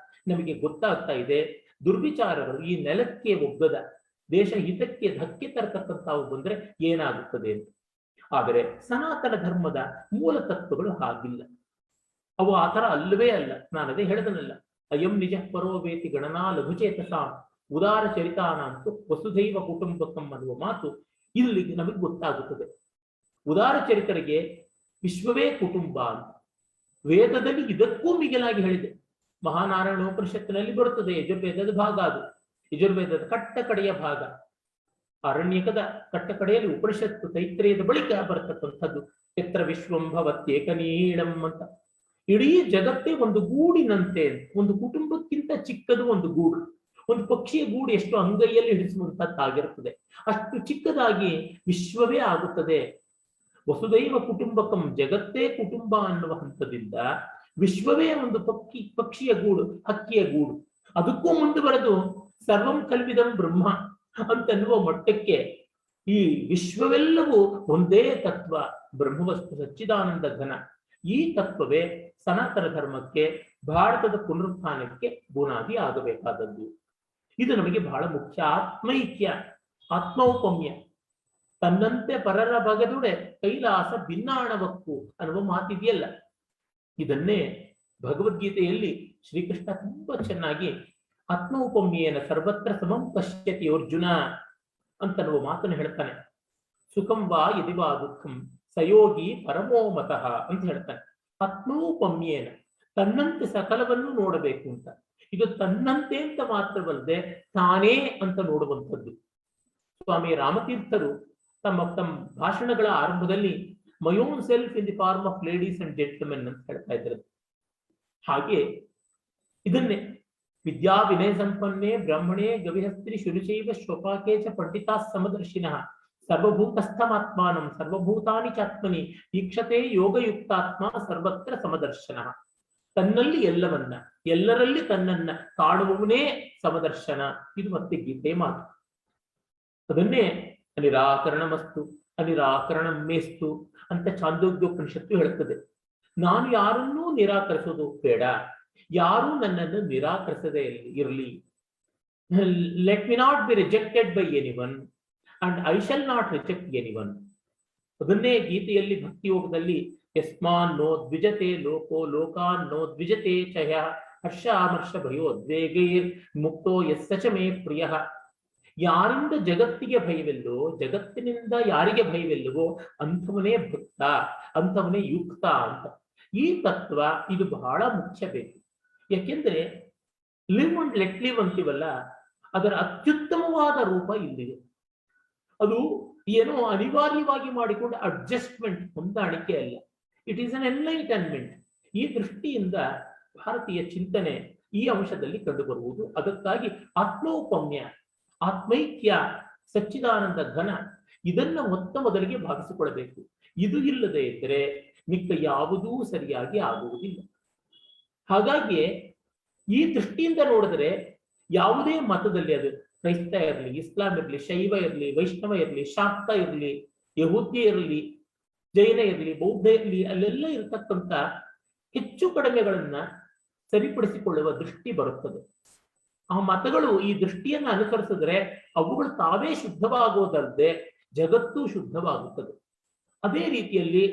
ನಮಗೆ ಗೊತ್ತಾಗ್ತಾ ಇದೆ, ದುರ್ವಿಚಾರಗಳು ಈ ನೆಲಕ್ಕೆ ಒಗ್ಗದ, ದೇಶ ಹಿತಕ್ಕೆ ಧಕ್ಕೆ ತರತಕ್ಕಂಥವು ಬಂದ್ರೆ ಏನಾಗುತ್ತದೆ ಅಂತ. ಆದರೆ ಸನಾತನ ಧರ್ಮದ ಮೂಲ ತತ್ವಗಳು ಹಾಗಿಲ್ಲ. ಅವು ಆ ತರ ಅಲ್ಲವೇ ಅಲ್ಲ. ನಾನು ಅದೇ ಹೇಳಿದನಲ್ಲ, ಅಯಂ ನಿಜ ಪರೋವೇತಿ ಗಣನಾ ಲಘುಚೇತಸಾಂ ಉದಾರ ಚರಿತಾನಂತೂ ವಸುಧೈವ ಕುಟುಂಬಕಂ ಅನ್ನುವ ಮಾತು ಇಲ್ಲಿ ನಮಗೆ ಗೊತ್ತಾಗುತ್ತದೆ. ಉದಾರ ಚರಿತರಿಗೆ ವಿಶ್ವವೇ ಕುಟುಂಬ ಅಂತ ವೇದದಲ್ಲಿ ಇದಕ್ಕೂ ಮಿಗಿಲಾಗಿ ಹೇಳಿದೆ. ಮಹಾನಾರಾಯಣೋಪನಿಷತ್ತಿನಲ್ಲಿ ಬರುತ್ತದೆ, ಯಜುರ್ವೇದದ ಭಾಗ ಅದು, ಯಜುರ್ವೇದದ ಕಟ್ಟ ಕಡೆಯ ಭಾಗ. ಅರಣ್ಯಕದ ಕಟ್ಟ ಕಡೆಯಲ್ಲಿ ಉಪನಿಷತ್ತು ತೈತ್ರೇಯದ ಬಳಿಕ ಬರತಕ್ಕಂಥದ್ದು. ಯತ್ರ ವಿಶ್ವಂ ಭವತ್ಯೇಕನೀಳಂ ಅಂತ. ಇಡೀ ಜಗತ್ತೇ ಒಂದು ಗೂಡಿನಂತೆ, ಒಂದು ಕುಟುಂಬಕ್ಕಿಂತ ಚಿಕ್ಕದು ಒಂದು ಗೂಡು. ಒಂದು ಪಕ್ಷಿಯ ಗೂಡು ಎಷ್ಟು ಅಂಗೈಯಲ್ಲಿ ಹಿಡಿಸುವಂತದ್ದಾಗಿರುತ್ತದೆ, ಅಷ್ಟು ಚಿಕ್ಕದಾಗಿ ವಿಶ್ವವೇ ಆಗುತ್ತದೆ. ವಸುದೈವ ಕುಟುಂಬಕಂ, ಜಗತ್ತೇ ಕುಟುಂಬ ಅನ್ನುವ ಹಂತದಿಂದ ವಿಶ್ವವೇ ಒಂದು ಪಕ್ಷಿಯ ಗೂಡು, ಹಕ್ಕಿಯ ಗೂಡು. ಅದಕ್ಕೂ ಮುಂದುವರೆದು ಸರ್ವಂ ಕಲ್ವಿದಂ ಬ್ರಹ್ಮ ಅಂತನ್ನುವ ಮಟ್ಟಕ್ಕೆ ಈ ವಿಶ್ವವೆಲ್ಲವೂ ಒಂದೇ ತತ್ವ, ಬ್ರಹ್ಮವಸ್ತು ಸಚ್ಚಿದಾನಂದ ಘನ. ಈ ತತ್ವವೇ ಸನಾತನ ಧರ್ಮಕ್ಕೆ, ಭಾರತದ ಪುನರುತ್ಥಾನಕ್ಕೆ ಬುನಾದಿ ಆಗಬೇಕಾದದ್ದು. ಇದು ನಮಗೆ ಬಹಳ ಮುಖ್ಯ. ಆತ್ಮೈಕ್ಯ, ಆತ್ಮೌಪಮ್ಯ, ತನ್ನಂತೆ ಪರರ ಬಗೆದುಡೆ ಕೈಲಾಸ ಭಿನ್ನಾಣವಕ್ಕು ಅನ್ನುವ ಮಾತಿದೆಯಲ್ಲ, ಇದನ್ನೇ ಭಗವದ್ಗೀತೆಯಲ್ಲಿ ಶ್ರೀಕೃಷ್ಣ ತುಂಬಾ ಚೆನ್ನಾಗಿ ಆತ್ಮೌಪಮ್ಯೇನ ಸರ್ವತ್ರ ಸಮಂ ಪಶ್ಯತಿ ಅರ್ಜುನ ಅಂತನ್ನುವ ಮಾತನ್ನು ಹೇಳ್ತಾನೆ. ಸುಖಂ ವಾ ಯದಿವಾ ದುಃಖಂ ಸಯೋಗಿ ಪರಮೋ ಮತಃ ಅಂತ ಹೇಳ್ತಾನೆ. ಆತ್ಮೌಪಮ್ಯೇನ, ತನ್ನಂತೆ ಸಕಲವನ್ನು ನೋಡಬೇಕು ಅಂತ. ಇದು ತನ್ನಂತೆ ಅಂತ ಮಾತ್ರವಲ್ಲದೆ ತಾನೇ ಅಂತ ನೋಡುವಂಥದ್ದು. ಸ್ವಾಮಿ ರಾಮತೀರ್ಥರು ತಮ್ಮ ಭಾಷಣಗಳ ಆರಂಭದಲ್ಲಿ my own self in the form of ladies and gentlemen ಅಂತ ಹೇಳ್ತಾ ಇದ್ದಾರೆ. ಹಾಗೆ ಇದನ್ನೇ ವಿದ್ಯಾ ವಿನಯ ಸಂಪನ್ನೆ ಬ್ರಾಹ್ಮಣೇ ಗವಿಹಸ್ತ್ರಿ ಶುರುಚೈವ ಶ್ವಪಾಕೆ ಚ ಪಂಡಿತಾ ಸಮದರ್ಶಿನಃ ಸರ್ವಭೂತಸ್ಥಮಾತ್ಮಾನಂ ಸರ್ವಭೂತಾನಿ ಚಾತ್ಮನಿ ಈಕ್ಷತೆ ಯೋಗಯುಕ್ತಾತ್ಮ ಸರ್ವತ್ರ ಸಮದರ್ಶನ. ತನ್ನಲ್ಲಿ ಎಲ್ಲವನ್ನ, ಎಲ್ಲರಲ್ಲಿ ತನ್ನನ್ನ ಕಾಣುವವನೇ ಸಮದರ್ಶನ. ಇದು ಮತ್ತೆ ಗೀತೆ ಮಾತು. ಅದನ್ನೇ ಅನಿರಾಕರಣಮಸ್ತು ಅನಿರಾಕರಣಂ ಮೇಸ್ತು ಅಂತ ಚಾಂದೋಗ್ಯೋಪನಿಷತ್ತು ಹೇಳುತ್ತದೆ. ನಾನು ಯಾರನ್ನೂ ನಿರಾಕರಿಸೋದು ಬೇಡ, ಯಾರೂ ನನ್ನನ್ನು ನಿರಾಕರಿಸದೇ ಇರಲಿ. Let me not be rejected by anyone and I shall not reject anyone. ಅದನ್ನೇ ಗೀತೆಯಲ್ಲಿ ಭಕ್ತಿಯೋಗದಲ್ಲಿ ಯಸ್ಮಾನ್ ನೋ ದ್ವಿಜತೆ ಲೋಕೋ ಲೋಕಾನ್ ನೋ ದ್ವಿಜತೆ ಚಯ ಹರ್ಷಾಮರ್ಷ ಭಯೋದ್ವೇಗೈರ್ ಮುಕ್ತೋ ಯಸ್ಸ ಚ ಮೇ ಪ್ರಿಯ. ಯಾರಿಂದ ಜಗತ್ತಿಗೆ ಭಯವಿಲ್ಲವೋ, ಜಗತ್ತಿನಿಂದ ಯಾರಿಗೆ ಭಯವಿಲ್ಲವೋ ಅಂಥವನೇ ಭಕ್ತ, ಅಂಥವನೇ ಯುಕ್ತ ಅಂತ. ಈ ತತ್ವ ಇದು ಬಹಳ ಮುಖ್ಯ ಬೇಕು. ಯಾಕೆಂದ್ರೆ ಲಿವ್ ಅಂಡ್ ಲೆಟ್ ಲಿವ್ ಅಂತೀವಲ್ಲ, ಅದರ ಅತ್ಯುತ್ತಮವಾದ ರೂಪ ಇಲ್ಲಿದೆ. ಅದು ಏನೋ ಅನಿವಾರ್ಯವಾಗಿ ಮಾಡಿಕೊಂಡು ಅಡ್ಜಸ್ಟ್ಮೆಂಟ್, ಹೊಂದಾಣಿಕೆ ಅಲ್ಲ. It is an enlightenment. ಈ ದೃಷ್ಟಿಯಿಂದ ಭಾರತೀಯ ಚಿಂತನೆ ಈ ಅಂಶದಲ್ಲಿ ಕಂಡುಬರುವುದು. ಅದಕ್ಕಾಗಿ ಆತ್ಮೌಪಮ್ಯ, ಆತ್ಮೈಕ್ಯ, ಸಚ್ಚಿದಾನಂದ ಘನ, ಇದನ್ನ ಮೊದಲಿಗೆ ಭಾವಿಸಿಕೊಳ್ಳಬೇಕು. ಇದು ಇಲ್ಲದೆ ಇದ್ದರೆ ಮಿಕ್ಕ ಯಾವುದೂ ಸರಿಯಾಗಿ ಆಗುವುದಿಲ್ಲ. ಹಾಗಾಗಿ ಈ ದೃಷ್ಟಿಯಿಂದ ನೋಡಿದ್ರೆ ಯಾವುದೇ ಮತದಲ್ಲಿ, ಅದು ಕ್ರೈಸ್ತ ಇರಲಿ, ಇಸ್ಲಾಂ ಇರಲಿ, ಶೈವ ಇರಲಿ, ವೈಷ್ಣವ ಇರಲಿ, ಶಾಕ್ತ ಇರಲಿ, ಯಹೂದ್ಯ ಇರಲಿ, ಜೈನ ಇರಲಿ, ಬೌದ್ಧ ಇರಲಿ, ಅಲ್ಲೆಲ್ಲ ಇರತಕ್ಕಂಥ ಹೆಚ್ಚು ಕಡಿಮೆಗಳನ್ನ ಸರಿಪಡಿಸಿಕೊಳ್ಳುವ ದೃಷ್ಟಿ ಬರುತ್ತದೆ. ಆ ಮತಗಳು ಈ ದೃಷ್ಟಿಯನ್ನು ಅನುಸರಿಸಿದ್ರೆ ಅವುಗಳು ತಾವೇ ಶುದ್ಧವಾಗುವುದಲ್ಲದೆ ಜಗತ್ತು ಶುದ್ಧವಾಗುತ್ತದೆ. ಅದೇ ರೀತಿಯಲ್ಲಿ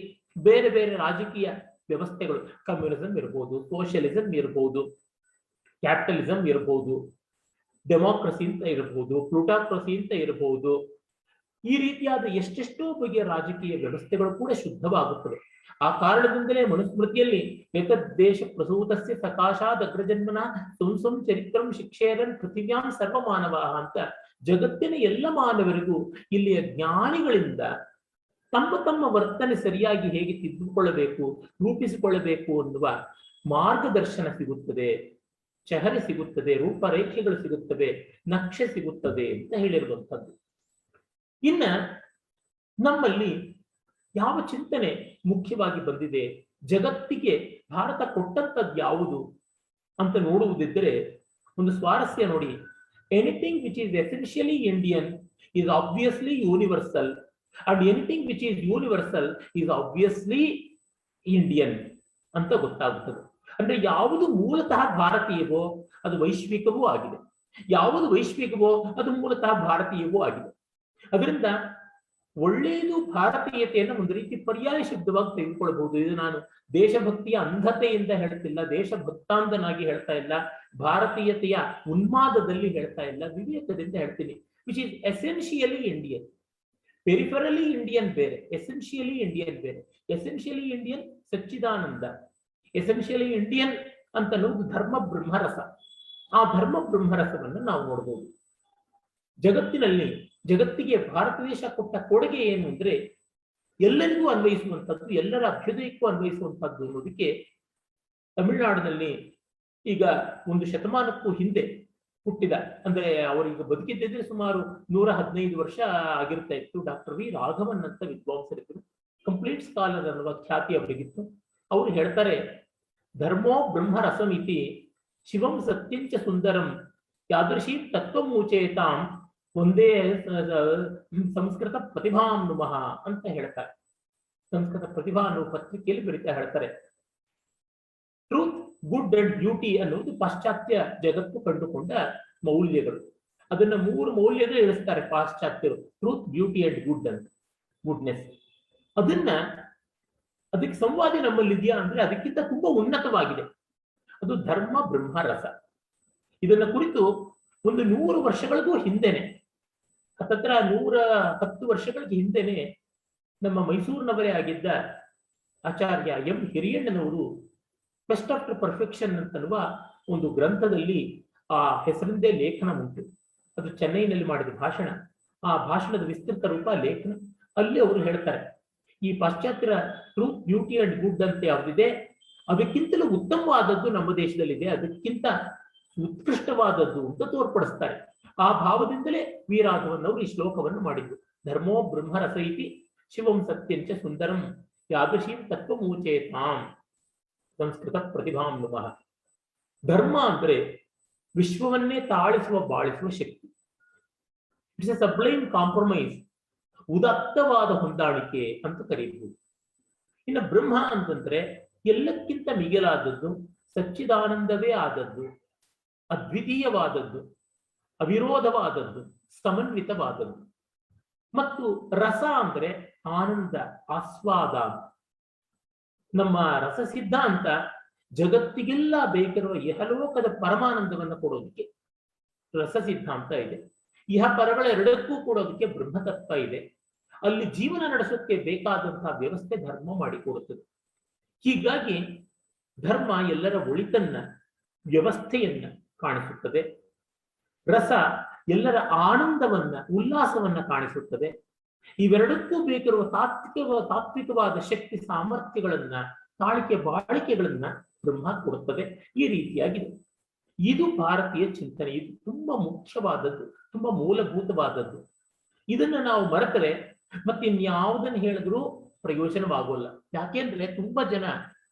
ಬೇರೆ ಬೇರೆ ರಾಜಕೀಯ ವ್ಯವಸ್ಥೆಗಳು, ಕಮ್ಯುನಿಸಂ ಇರಬಹುದು, ಸೋಷಿಯಲಿಸಂ ಇರಬಹುದು, ಕ್ಯಾಪಿಟಲಿಸಂ ಇರಬಹುದು, ಡೆಮೋಕ್ರಸಿ ಅಂತ ಇರಬಹುದು, ಪ್ಲೂಟಾಕ್ರಸಿ ಅಂತ ಇರಬಹುದು, ಈ ರೀತಿಯಾದ ಎಷ್ಟೆಷ್ಟೋ ಬಗೆಯ ರಾಜಕೀಯ ವ್ಯವಸ್ಥೆಗಳು ಕೂಡ ಶುದ್ಧವಾಗುತ್ತವೆ. ಆ ಕಾರಣದಿಂದಲೇ ಮನುಸ್ಮೃತಿಯಲ್ಲಿ ಏತದ್ದೇಶ ಪ್ರಸೂತಸ್ಯ ಸಕಾಶಾದ್ ಅಗ್ರಜನ್ಮನ ಸುಂಸುಂ ಚರಿತ್ರಂ ಶಿಕ್ಷೇರನ್ ಪೃಥಿವ್ಯಾಂ ಸರ್ವ ಮಾನವ ಅಂತ ಜಗತ್ತಿನ ಎಲ್ಲ ಮಾನವರಿಗೂ ಇಲ್ಲಿಯ ಜ್ಞಾನಿಗಳಿಂದ ತಮ್ಮ ತಮ್ಮ ವರ್ತನೆ ಸರಿಯಾಗಿ ಹೇಗೆ ತಿದ್ದುಕೊಳ್ಳಬೇಕು, ರೂಪಿಸಿಕೊಳ್ಳಬೇಕು ಅನ್ನುವ ಮಾರ್ಗದರ್ಶನ ಸಿಗುತ್ತದೆ, ಚಹರೆ ಸಿಗುತ್ತದೆ, ರೂಪರೇಖೆಗಳು ಸಿಗುತ್ತವೆ, ನಕ್ಷೆ ಸಿಗುತ್ತದೆ ಅಂತ ಹೇಳಿರುವಂಥದ್ದು. ಇನ್ನ ನಮ್ಮಲ್ಲಿ ಯಾವ ಚಿಂತನೆ ಮುಖ್ಯವಾಗಿ ಬಂದಿದೆ, ಜಗತ್ತಿಗೆ ಭಾರತ ಕೊಟ್ಟಂತದ್ದು ಯಾವುದು ಅಂತ ನೋಡುವುದಿದ್ದರೆ ಒಂದು ಸ್ವಾರಸ್ಯ ನೋಡಿ. Anything which is essentially Indian is obviously universal and anything which is universal is obviously Indian ಅಂತ ಗೊತ್ತಾಗುತ್ತದೆ. ಅಂದ್ರೆ ಯಾವುದು ಮೂಲತಃ ಭಾರತೀಯವೋ ಅದು ವೈಶ್ವಿಕವೂ ಆಗಿದೆ, ಯಾವುದು ವೈಶ್ವಿಕವೋ ಅದು ಮೂಲತಃ ಭಾರತೀಯವೂ ಆಗಿದೆ. ಅದರಿಂದ ಒಳ್ಳೆಯದು ಭಾರತೀಯತೆಯನ್ನು ಒಂದು ರೀತಿ ಪರ್ಯಾಯ ಶಬ್ದವಾಗಿ ತೆಗೆದುಕೊಳ್ಳಬಹುದು. ಇದು ನಾನು ದೇಶಭಕ್ತಿಯ ಅಂಧತೆಯಿಂದ ಹೇಳ್ತಿಲ್ಲ, ದೇಶಭಕ್ತಾಂಧನಾಗಿ ಹೇಳ್ತಾ ಇಲ್ಲ, ಭಾರತೀಯತೆಯ ಉನ್ಮಾದದಲ್ಲಿ ಹೇಳ್ತಾ ಇಲ್ಲ, ವಿವೇಕದಿಂದ ಹೇಳ್ತೀನಿ. Which is essentially Indian. Peripherally Indian ಬೇರೆ, ಎಸೆನ್ಷಿಯಲಿ ಇಂಡಿಯನ್ ಬೇರೆ. ಎಸೆನ್ಷಿಯಲಿ ಇಂಡಿಯನ್ ಸಚ್ಚಿದಾನಂದ, ಎಸೆನ್ಷಿಯಲಿ ಇಂಡಿಯನ್ ಅಂತ ಅನ್ನೋದು ಧರ್ಮ ಬ್ರಹ್ಮರಸ. ಆ ಧರ್ಮ ಬ್ರಹ್ಮರಸವನ್ನು ನಾವು ನೋಡ್ಬೋದು. ಜಗತ್ತಿನಲ್ಲಿ ಜಗತ್ತಿಗೆ ಭಾರತ ದೇಶ ಕೊಟ್ಟ ಕೊಡುಗೆ ಏನು ಅಂದ್ರೆ ಎಲ್ಲರಿಗೂ ಅನ್ವಯಿಸುವಂಥದ್ದು, ಎಲ್ಲರ ಅಭ್ಯುದಯಕ್ಕೂ ಅನ್ವಯಿಸುವಂಥದ್ದು ಅನ್ನೋದಕ್ಕೆ ತಮಿಳುನಾಡಿನಲ್ಲಿ ಈಗ ಒಂದು ಶತಮಾನಕ್ಕೂ ಹಿಂದೆ ಹುಟ್ಟಿದ, ಅಂದ್ರೆ ಅವರಿಗೆ ಬದುಕಿದ್ದಿದ್ರೆ ಸುಮಾರು 115 ವರ್ಷ ಆಗಿರ್ತಾ ಇತ್ತು, ಡಾಕ್ಟರ್ ವಿ ರಾಘವನ್ ಅಂತ ವಿದ್ವಾಂಸರಿದ್ರು. ಕಂಪ್ಲೀಟ್ ಸ್ಕಾಲರ್ ಅನ್ನುವ ಖ್ಯಾತಿ ಅವರಿಗಿತ್ತು. ಅವರು ಹೇಳ್ತಾರೆ, ಧರ್ಮೋ ಬ್ರಹ್ಮರಸಮಿತಿ ಶಿವಂ ಸತ್ಯಂಚ ಸುಂದರಂ ಯಾದೃಶೀ ತತ್ವಮೂಚೇತಾಂ ಒಂದೇ ಸಂಸ್ಕೃತ ಪ್ರತಿಭಾಂ ನುಮಃ ಅಂತ ಹೇಳ್ತಾರೆ. ಸಂಸ್ಕೃತ ಪ್ರತಿಭಾ ಅನ್ನುವ ಪತ್ರಿಕೆಯಲ್ಲಿ ಬರೀತಾ ಹೇಳ್ತಾರೆ, ಟ್ರೂತ್, ಗುಡ್ ಅಂಡ್ ಬ್ಯೂಟಿ ಅನ್ನುವುದು ಪಾಶ್ಚಾತ್ಯ ಜಗತ್ತು ಕಂಡುಕೊಂಡ ಮೌಲ್ಯಗಳು. ಅದನ್ನ 3 ಮೌಲ್ಯಗಳು ಇಳಿಸ್ತಾರೆ ಪಾಶ್ಚಾತ್ಯರು, ಟ್ರೂತ್, ಬ್ಯೂಟಿ ಅಂಡ್ ಗುಡ್ ಅಂತ. ಗುಡ್ನೆಸ್. ಅದಕ್ಕೆ ಸಂವಾದ ನಮ್ಮಲ್ಲಿ ಇದೆಯಾ ಅಂದ್ರೆ ಅದಕ್ಕಿಂತ ತುಂಬಾ ಉನ್ನತವಾಗಿದೆ. ಅದು ಧರ್ಮ ಬ್ರಹ್ಮ ರಸ. ಇದನ್ನ ಕುರಿತು ಒಂದು 100 ವರ್ಷಗಳಿಗೂ ಹಿಂದೆನೆ, ಹತ್ತತ್ರ 110 ವರ್ಷಗಳಿಗೆ ಹಿಂದೆನೆ ನಮ್ಮ ಮೈಸೂರಿನವರೇ ಆಗಿದ್ದ ಆಚಾರ್ಯ ಎಂ ಹಿರಿಯಣ್ಣನವರು ಕ್ವೆಸ್ಟ್ ಆಫ್ಟರ್ ಪರ್ಫೆಕ್ಷನ್ ಅಂತನ್ನುವ ಒಂದು ಗ್ರಂಥದಲ್ಲಿ ಆ ಹೆಸರಿಂದೇ ಲೇಖನ ಉಂಟು. ಅದು ಚೆನ್ನೈನಲ್ಲಿ ಮಾಡಿದ ಭಾಷಣ. ಆ ಭಾಷಣದ ವಿಸ್ತೃತ ರೂಪ ಲೇಖನ. ಅಲ್ಲಿ ಅವರು ಹೇಳ್ತಾರೆ, ಈ ಪಾಶ್ಚಾತ್ಯರ ಟ್ರೂತ್, ಬ್ಯೂಟಿ ಅಂಡ್ ಗುಡ್ ಅಂತ ಯಾವುದಿದೆ ಅದಕ್ಕಿಂತಲೂ ಉತ್ತಮವಾದದ್ದು ನಮ್ಮ ದೇಶದಲ್ಲಿದೆ, ಅದಕ್ಕಿಂತ ಉತ್ಕೃಷ್ಟವಾದದ್ದು ಅಂತ ತೋರ್ಪಡಿಸ್ತಾರೆ. ಆ ಭಾವದಿಂದಲೇ ವೀರಾಘವನ್ನವರು ಈ ಶ್ಲೋಕವನ್ನು ಮಾಡಿದ್ರು. ಧರ್ಮೋ ಬ್ರಹ್ಮ ರಸ ಇತಿ ಶಿವಂ ಸತ್ಯಂಚ ಸುಂದರಂ ಯಾದೃಶೀಂ ತತ್ವಮೂಚೇತಾಂ ಸಂಸ್ಕೃತ ಪ್ರತಿಭಾಂ ನಮಃ. ಧರ್ಮ ಅಂದ್ರೆ ವಿಶ್ವವನ್ನೇ ತಾಳಿಸುವ ಬಾಳಿಸುವ ಶಕ್ತಿ. ಇಟ್ಸ್ ಎ ಸಬ್ಲೈಮ್ ಕಾಂಪ್ರಮೈಸ್, ಉದಾತ್ತವಾದ ಹೊಂದಾಣಿಕೆ ಅಂತ ಕರೀಬಹುದು. ಇನ್ನು ಬ್ರಹ್ಮ ಅಂತಂದ್ರೆ ಎಲ್ಲಕ್ಕಿಂತ ಮಿಗಿಲಾದದ್ದು, ಸಚ್ಚಿದಾನಂದವೇ ಆದದ್ದು, ಅದ್ವಿತೀಯವಾದದ್ದು, ಅವಿರೋಧವಾದದ್ದು, ಸಮನ್ವಿತವಾದದ್ದು. ಮತ್ತು ರಸ ಅಂದ್ರೆ ಆನಂದ, ಆಸ್ವಾದ. ನಮ್ಮ ರಸ ಸಿದ್ಧಾಂತ ಜಗತ್ತಿಗೆಲ್ಲ ಬೇಕಿರುವ ಇಹಲೋಕದ ಪರಮಾನಂದವನ್ನು ಕೊಡೋದಕ್ಕೆ ರಸ ಸಿದ್ಧಾಂತ ಇದೆ. ಇಹ ಪರಗಳೆರಡಕ್ಕೂ ಕೊಡೋದಕ್ಕೆ ಬ್ರಹ್ಮತತ್ವ ಇದೆ. ಅಲ್ಲಿ ಜೀವನ ನಡೆಸೋಕ್ಕೆ ಬೇಕಾದಂತಹ ವ್ಯವಸ್ಥೆ ಧರ್ಮ ಮಾಡಿಕೊಡುತ್ತದೆ. ಹೀಗಾಗಿ ಧರ್ಮ ಎಲ್ಲರ ಒಳಿತನ್ನ, ವ್ಯವಸ್ಥೆಯನ್ನ ಕಾಣಿಸುತ್ತದೆ. ರಸ ಎಲ್ಲರ ಆನಂದವನ್ನ, ಉಲ್ಲಾಸವನ್ನ ಕಾಣಿಸುತ್ತದೆ. ಇವೆರಡಕ್ಕೂ ಬೇಕಿರುವ ತಾತ್ವಿಕವಾದ ಶಕ್ತಿ, ಸಾಮರ್ಥ್ಯಗಳನ್ನ, ತಾಳಿಕೆ ಬಾಳಿಕೆಗಳನ್ನ ಬ್ರಹ್ಮ ಕೊಡುತ್ತದೆ. ಈ ರೀತಿಯಾಗಿದೆ. ಇದು ಭಾರತೀಯ ಚಿಂತನೆ. ಇದು ತುಂಬಾ ಮುಖ್ಯವಾದದ್ದು, ತುಂಬಾ ಮೂಲಭೂತವಾದದ್ದು. ಇದನ್ನ ನಾವು ಮರೆತರೆ ಮತ್ತೆ ಇನ್ಯಾವುದನ್ನು ಹೇಳಿದ್ರೂ ಪ್ರಯೋಜನವಾಗೋಲ್ಲ. ಯಾಕೆಂದ್ರೆ ತುಂಬಾ ಜನ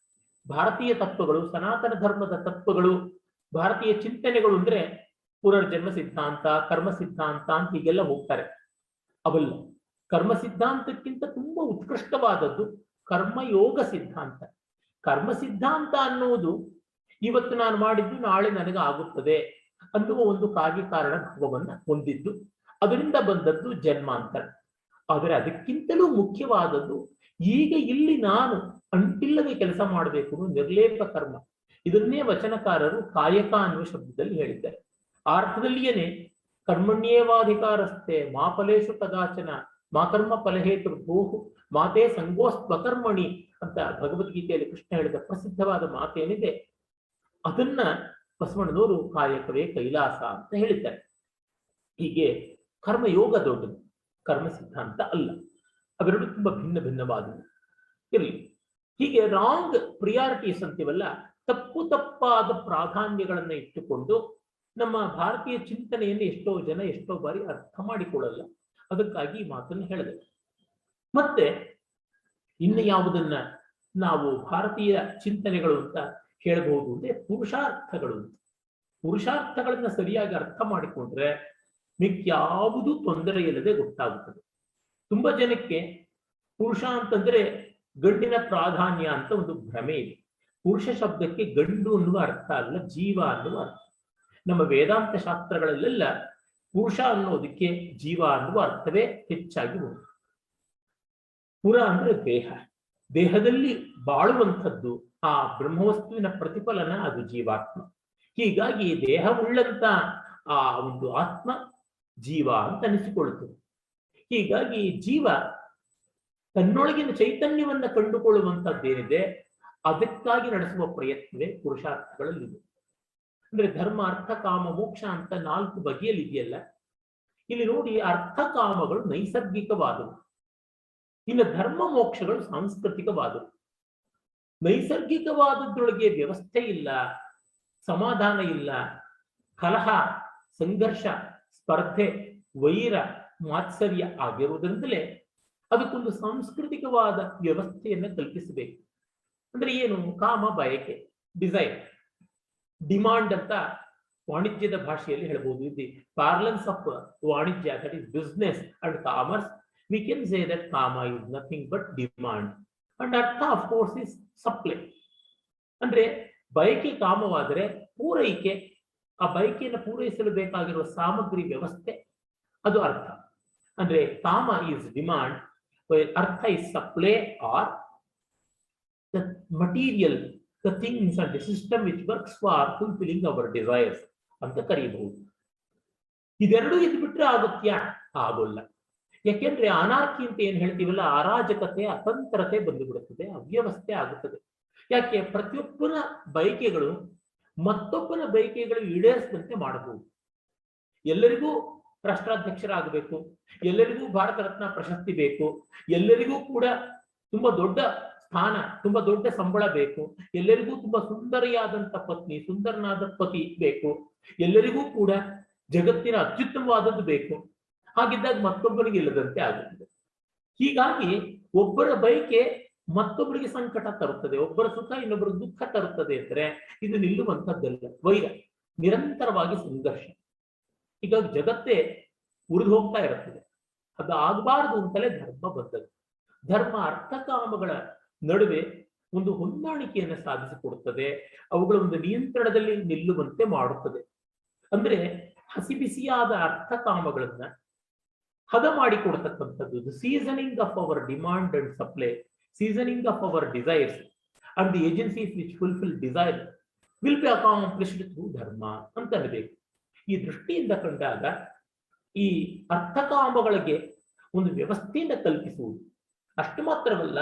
ಭಾರತೀಯ ತತ್ವಗಳು, ಸನಾತನ ಧರ್ಮದ ತತ್ವಗಳು, ಭಾರತೀಯ ಚಿಂತನೆಗಳು ಅಂದ್ರೆ ಪುನರ್ಜನ್ಮ ಸಿದ್ಧಾಂತ, ಕರ್ಮ ಸಿದ್ಧಾಂತ ಅಂತ ಹೀಗೆಲ್ಲ ಹೋಗ್ತಾರೆ. ಅವಲ್ಲ. ಕರ್ಮ ಸಿದ್ಧಾಂತಕ್ಕಿಂತ ತುಂಬಾ ಉತ್ಕೃಷ್ಟವಾದದ್ದು ಕರ್ಮಯೋಗ ಸಿದ್ಧಾಂತ. ಕರ್ಮ ಸಿದ್ಧಾಂತ ಅನ್ನುವುದು ಇವತ್ತು ನಾನು ಮಾಡಿದ್ದು ನಾಳೆ ನನಗೆ ಆಗುತ್ತದೆ ಅನ್ನುವ ಒಂದು ಕಾರ್ಯಕಾರಣ ಭಾವವನ್ನ ಹೊಂದಿದ್ದು, ಅದರಿಂದ ಬಂದದ್ದು ಜನ್ಮಾಂತರ. ಆದರೆ ಅದಕ್ಕಿಂತಲೂ ಮುಖ್ಯವಾದದ್ದು ಈಗ ಇಲ್ಲಿ ನಾನು ಅಂಟಿಲ್ಲದೆ ಕೆಲಸ ಮಾಡಬೇಕು, ನಿರ್ಲೇಪ ಕರ್ಮ. ಇದನ್ನೇ ವಚನಕಾರರು ಕಾಯಕ ಅನ್ನುವ ಶಬ್ದದಲ್ಲಿ ಹೇಳಿದ್ದಾರೆ. ಆ ಅರ್ಥದಲ್ಲಿಯೇನೆ ಕರ್ಮಣ್ಯೇವಾಧಿಕಾರಸ್ಥೆ ಮಾ ಫಲೇಶು ಕದಾಚನ ಮಾ ಕರ್ಮ ಫಲಹೇತುರ್ಭೂಹು ಮಾತೇ ಸಂಗೋಸ್ತ್ವಕರ್ಮಣಿ ಅಂತ ಭಗವದ್ಗೀತೆಯಲ್ಲಿ ಕೃಷ್ಣ ಹೇಳಿದ ಪ್ರಸಿದ್ಧವಾದ ಮಾತೇನಿದೆ, ಅದನ್ನ ಬಸವಣ್ಣನವರು ಕಾಯಕವೇ ಕೈಲಾಸ ಅಂತ ಹೇಳಿದ್ದಾರೆ. ಹೀಗೆ ಕರ್ಮಯೋಗ ದೊಡ್ಡದು, ಕರ್ಮ ಸಿದ್ಧಾಂತ ಅಲ್ಲ. ಅವೆರಡು ತುಂಬಾ ಭಿನ್ನ ಭಿನ್ನವಾದವು. ಇರಲಿ. ಹೀಗೆ ರಾಂಗ್ ಪ್ರಿಯಾರಿಟೀಸ್ ಅಂತೀವಲ್ಲ, ತಪ್ಪಾದ ಪ್ರಾಧಾನ್ಯಗಳನ್ನ ಇಟ್ಟುಕೊಂಡು ನಮ್ಮ ಭಾರತೀಯ ಚಿಂತನೆಯನ್ನು ಎಷ್ಟೋ ಜನ ಎಷ್ಟೋ ಬಾರಿ ಅರ್ಥ ಮಾಡಿಕೊಳ್ಳಲ್ಲ. ಅದಕ್ಕಾಗಿ ಈ ಮಾತನ್ನು ಹೇಳಿದೆ. ಮತ್ತೆ ಇನ್ನು ಯಾವುದನ್ನ ನಾವು ಭಾರತೀಯ ಚಿಂತನೆಗಳು ಅಂತ ಹೇಳಬಹುದು ಅಂದ್ರೆ ಪುರುಷಾರ್ಥಗಳು. ಪುರುಷಾರ್ಥಗಳನ್ನ ಸರಿಯಾಗಿ ಅರ್ಥ ಮಾಡಿಕೊಂಡ್ರೆ ಮಿಕ್ಯಾವುದೂ ತೊಂದರೆ ಇಲ್ಲದೆ ಗೊತ್ತಾಗುತ್ತದೆ. ತುಂಬಾ ಜನಕ್ಕೆ ಪುರುಷ ಅಂತಂದ್ರೆ ಗಂಡಿನ ಪ್ರಾಧಾನ್ಯ ಅಂತ ಒಂದು ಭ್ರಮೆ ಇದೆ. ಪುರುಷ ಶಬ್ದಕ್ಕೆ ಗಂಡು ಅನ್ನುವ ಅರ್ಥ ಅಲ್ಲ, ಜೀವ ಅನ್ನುವ ಅರ್ಥ. ನಮ್ಮ ವೇದಾಂತ ಶಾಸ್ತ್ರಗಳಲ್ಲೆಲ್ಲ ಪುರುಷ ಅನ್ನೋದಕ್ಕೆ ಜೀವ ಅನ್ನುವ ಅರ್ಥವೇ ಹೆಚ್ಚಾಗಿ ಉಂಟು. ಪುರ ಅಂದ್ರೆ ದೇಹ, ದೇಹದಲ್ಲಿ ಬಾಳುವಂಥದ್ದು, ಆ ಬ್ರಹ್ಮವಸ್ತುವಿನ ಪ್ರತಿಫಲನ ಅದು ಜೀವಾತ್ಮ. ಹೀಗಾಗಿ ದೇಹವುಳ್ಳಂತ ಆ ಒಂದು ಆತ್ಮ ಜೀವ ಅಂತ ಅನಿಸಿಕೊಳ್ಳುತ್ತದೆ. ಹೀಗಾಗಿ ಜೀವ ತನ್ನೊಳಗಿನ ಚೈತನ್ಯವನ್ನ ಕಂಡುಕೊಳ್ಳುವಂಥದ್ದೇನಿದೆ ಅದಕ್ಕಾಗಿ ನಡೆಸುವ ಪ್ರಯತ್ನವೇ ಪುರುಷಾರ್ಥಗಳಲ್ಲಿದೆ. ಅಂದ್ರೆ ಧರ್ಮ, ಅರ್ಥ, ಕಾಮ, ಮೋಕ್ಷ ಅಂತ 4 ಬಗೆಯಲ್ಲಿದೆಯಲ್ಲ. ಇಲ್ಲಿ ನೋಡಿ, ಅರ್ಥ ಕಾಮಗಳು ನೈಸರ್ಗಿಕವಾದವು, ಇನ್ನು ಧರ್ಮ ಮೋಕ್ಷಗಳು ಸಾಂಸ್ಕೃತಿಕವಾದವು. ನೈಸರ್ಗಿಕವಾದದ್ರೊಳಗೆ ವ್ಯವಸ್ಥೆ ಇಲ್ಲ, ಸಮಾಧಾನ ಇಲ್ಲ, ಕಲಹ, ಸಂಘರ್ಷ, ಸ್ಪರ್ಧೆ, ವೈರ, ಮಾತ್ಸರ್ಯ ಆಗಿರುವುದರಿಂದಲೇ ಅದಕ್ಕೊಂದು ಸಾಂಸ್ಕೃತಿಕವಾದ ವ್ಯವಸ್ಥೆಯನ್ನು ಕಲ್ಪಿಸಬೇಕು. ಅಂದ್ರೆ ಏನು? ಕಾಮ, ಬಯಕೆ, ಡಿಸೈರ್, ಡಿಮಾಂಡ್ ಅಂತ ವಾಣಿಜ್ಯದ ಭಾಷೆಯಲ್ಲಿ ಹೇಳ್ಬೋದು. ದಿ ಪಾರ್ಲೆನ್ಸ್ ಆಫ್ ವಾಣಿಜ್ಯ, that is business and commerce, we can say that kama is nothing but demand and artha of course is supply. ಅಂದ್ರೆ ಬಯಕೆ ಕಾಮವಾದರೆ ಪೂರೈಕೆ, ಆ ಬಯಕೆಯನ್ನು ಪೂರೈಸಲು ಬೇಕಾಗಿರುವ ಸಾಮಗ್ರಿ ವ್ಯವಸ್ಥೆ, ಅದು ಅರ್ಥ. ಅಂದ್ರೆ ಕಾಮ is demand, Artha is supply or the material, the things and the system which works for fulfilling our desires ಅಂತ ಕರೀಬಹುದು. ಇದೆರಡು ಇದ್ಬಿಟ್ರೆ ಆಗುತ್ತ್ಯಾ? ಆಗೋಲ್ಲ. ಯಾಕೆಂದ್ರೆ ಅನಾರ್ಕಿ ಅಂತ ಏನ್ ಹೇಳ್ತೀವಲ್ಲ, ಅರಾಜಕತೆ, ಅತಂತ್ರತೆ ಬಂದುಬಿಡುತ್ತದೆ, ಅವ್ಯವಸ್ಥೆ ಆಗುತ್ತದೆ. ಯಾಕೆ? ಪ್ರತಿಯೊಬ್ಬನ ಬಯಕೆಗಳು ಮತ್ತೊಬ್ಬನ ಬಯಕೆಗಳು ಈಡೇರಿಸಿದಂತೆ ಮಾಡಬಹುದು. ಎಲ್ಲರಿಗೂ ರಾಷ್ಟ್ರಾಧ್ಯಕ್ಷರಾಗಬೇಕು, ಎಲ್ಲರಿಗೂ ಭಾರತ ರತ್ನ ಪ್ರಶಸ್ತಿ ಬೇಕು, ಎಲ್ಲರಿಗೂ ಕೂಡ ತುಂಬಾ ದೊಡ್ಡ ಸ್ಥಾನ, ತುಂಬಾ ದೊಡ್ಡ ಸಂಬಳ ಬೇಕು, ಎಲ್ಲರಿಗೂ ತುಂಬಾ ಸುಂದರಿಯಾದಂತ ಪತ್ನಿ, ಸುಂದರನಾದ ಪತಿ ಬೇಕು, ಎಲ್ಲರಿಗೂ ಕೂಡ ಜಗತ್ತಿನ ಅತ್ಯುತ್ತಮವಾದದ್ದು ಬೇಕು. ಹಾಗಿದ್ದಾಗ ಮತ್ತೊಬ್ಬರಿಗೆ ಇಲ್ಲದಂತೆ ಆಗುತ್ತದೆ. ಹೀಗಾಗಿ ಒಬ್ಬರ ಬಯಕೆ ಮತ್ತೊಬ್ಬರಿಗೆ ಸಂಕಟ ತರುತ್ತದೆ, ಒಬ್ಬರ ಸುಖ ಇನ್ನೊಬ್ಬರ ದುಃಖ ತರುತ್ತದೆ ಅಂದರೆ ಇದು ನಿಲ್ಲುವಂಥದ್ದಲ್ಲ. ವೈರ, ನಿರಂತರವಾಗಿ ಸಂಘರ್ಷ. ಹೀಗಾಗಿ ಜಗತ್ತೇ ಉರಿದು ಹೋಗ್ತಾ ಇರುತ್ತದೆ. ಅದು ಆಗಬಾರದು ಅಂತಲೇ ಧರ್ಮ ಬಂದದ್ದು. ಧರ್ಮ ಅರ್ಥಕಾಮಗಳ ನಡುವೆ ಒಂದು ಹೊಂದಾಣಿಕೆಯನ್ನು ಸಾಧಿಸಿಕೊಡುತ್ತದೆ, ಅವುಗಳ ಒಂದು ನಿಯಂತ್ರಣದಲ್ಲಿ ನಿಲ್ಲುವಂತೆ ಮಾಡುತ್ತದೆ. ಅಂದ್ರೆ ಹಸಿ ಬಿಸಿಯಾದ ಅರ್ಥಕಾಮಗಳನ್ನ ಹದ ಮಾಡಿಕೊಡ್ತಕ್ಕಂಥದ್ದು. The seasoning of our demand and supply, seasoning of our desires and the agencies which fulfil desire will be accomplished through dharma ಅಂತ ಅನ್ಬೇಕು. ಈ ದೃಷ್ಟಿಯಿಂದ ಕಂಡಾಗ ಈ ಅರ್ಥಕಾಮಗಳಿಗೆ ಒಂದು ವ್ಯವಸ್ಥೆಯನ್ನು ಕಲ್ಪಿಸುವುದು ಅಷ್ಟು ಮಾತ್ರವಲ್ಲ,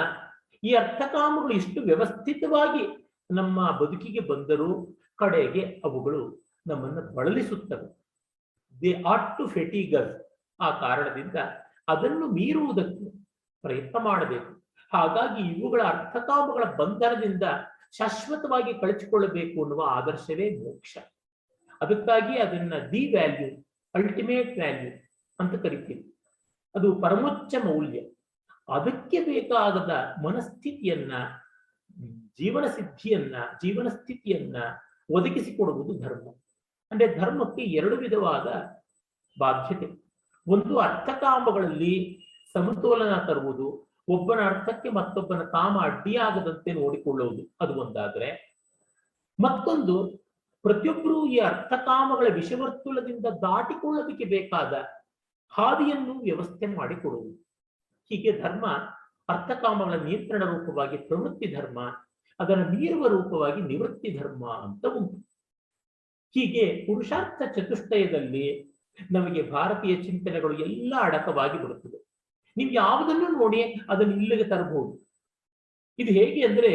ಈ ಅರ್ಥಕಾಮಗಳು ಇಷ್ಟು ವ್ಯವಸ್ಥಿತವಾಗಿ ನಮ್ಮ ಬದುಕಿಗೆ ಬಂದರೂ ಕಡೆಗೆ ಅವುಗಳು ನಮ್ಮನ್ನು ಬಳಲಿಸುತ್ತವೆ. They ought to fatigue us. ಆ ಕಾರಣದಿಂದ ಅದನ್ನು ಮೀರುವುದಕ್ಕೆ ಪ್ರಯತ್ನ ಮಾಡಬೇಕು. ಹಾಗಾಗಿ ಇವುಗಳ ಅರ್ಥಕಾಮಗಳ ಬಂಧನದಿಂದ ಶಾಶ್ವತವಾಗಿ ಕಳಚಿಕೊಳ್ಳಬೇಕು ಅನ್ನುವ ಆದರ್ಶವೇ ಮೋಕ್ಷ. ಅದಕ್ಕಾಗಿ ಅದನ್ನ ದಿ ವ್ಯಾಲ್ಯೂ, ಅಲ್ಟಿಮೇಟ್ ವ್ಯಾಲ್ಯೂ ಅಂತ ಕರಿತೀವಿ. ಅದು ಪರಮೋಚ್ಚ ಮೌಲ್ಯ. ಅದಕ್ಕೆ ಬೇಕಾಗದ ಮನಸ್ಥಿತಿಯನ್ನ, ಜೀವನ ಸಿದ್ಧಿಯನ್ನ, ಜೀವನ ಸ್ಥಿತಿಯನ್ನ ಒದಗಿಸಿಕೊಡುವುದು ಧರ್ಮ. ಅಂದ್ರೆ ಧರ್ಮಕ್ಕೆ ಎರಡು ವಿಧವಾದ ಬಾಧ್ಯತೆ. ಒಂದು ಅರ್ಥಕಾಮಗಳಲ್ಲಿ ಸಮತೋಲನ ತರುವುದು, ಒಬ್ಬನ ಅರ್ಥಕ್ಕೆ ಮತ್ತೊಬ್ಬನ ಕಾಮ ಅಡ್ಡಿಯಾಗದಂತೆ ನೋಡಿಕೊಳ್ಳುವುದು, ಅದು ಒಂದಾದ್ರೆ, ಮತ್ತೊಂದು ಪ್ರತಿಯೊಬ್ಬರೂ ಈ ಅರ್ಥಕಾಮಗಳ ವಿಷವರ್ತುಲದಿಂದ ದಾಟಿಕೊಳ್ಳೋದಕ್ಕೆ ಬೇಕಾದ ಹಾದಿಯನ್ನು ವ್ಯವಸ್ಥೆ ಮಾಡಿಕೊಡುವುದು. ಹೀಗೆ ಧರ್ಮ ಅರ್ಥಕಾಮಗಳ ನಿಯಂತ್ರಣ ರೂಪವಾಗಿ ಪ್ರವೃತ್ತಿ ಧರ್ಮ, ಅದನ್ನು ಮೀರುವ ರೂಪವಾಗಿ ನಿವೃತ್ತಿ ಧರ್ಮ ಅಂತ ಉಂಟು. ಹೀಗೆ ಪುರುಷಾರ್ಥ ಚತುಷ್ಟಯದಲ್ಲಿ ನಮಗೆ ಭಾರತೀಯ ಚಿಂತನೆಗಳು ಎಲ್ಲ ಅಡಕವಾಗಿ ಬಿಡುತ್ತದೆ. ನೀವು ಯಾವುದನ್ನು ನೋಡಿ ಅದನ್ನು ಇಲ್ಲಿಗೆ ತರಬಹುದು. ಇದು ಹೇಗೆ ಅಂದ್ರೆ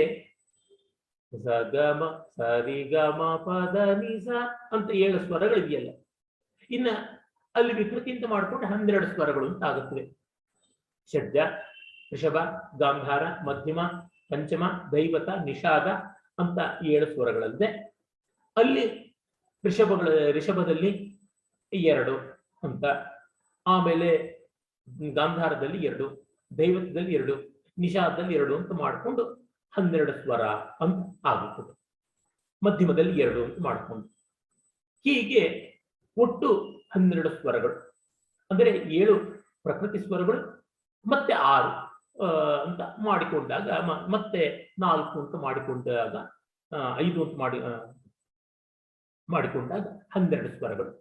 ಸಗಮ ಸರಿಗಮ ಪದ ನಿಸ ಅಂತ 7 ಸ್ವರಗಳಿದೆಯಲ್ಲ, ಇನ್ನ ಅಲ್ಲಿ ವಿಕೃತಿ ಅಂತ ಮಾಡ್ಕೊಂಡು 12 ಸ್ವರಗಳು ಅಂತ ಆಗುತ್ತವೆ. ಷಡ್ಜ, ಋಷಭ, ಗಾಂಧಾರ, ಮಧ್ಯಮ, ಪಂಚಮ, ದೈವತ, ನಿಷಾದ ಅಂತ 7 ಸ್ವರಗಳಲ್ಲದೆ ಅಲ್ಲಿ ಋಷಭದಲ್ಲಿ 2 ಅಂತ, ಆಮೇಲೆ ಗಾಂಧಾರದಲ್ಲಿ 2, ದೈವತದಲ್ಲಿ 2, ನಿಷಾದದಲ್ಲಿ 2 ಅಂತ ಮಾಡಿಕೊಂಡು 12 ಸ್ವರ ಅಂತ ಆಗುತ್ತದೆ. ಮಧ್ಯಮದಲ್ಲಿ 2 ಅಂತ ಮಾಡಿಕೊಂಡು ಹೀಗೆ ಒಟ್ಟು 12 ಸ್ವರಗಳು. ಅಂದರೆ 7 ಪ್ರಕೃತಿ ಸ್ವರಗಳು ಮತ್ತೆ 6 ಅಂತ ಮಾಡಿಕೊಂಡಾಗ, ಮತ್ತೆ 4 ಅಂತ ಮಾಡಿಕೊಂಡಾಗ, 5 ಅಂತ ಮಾಡಿಕೊಂಡಾಗ 12 ಸ್ವರಗಳು.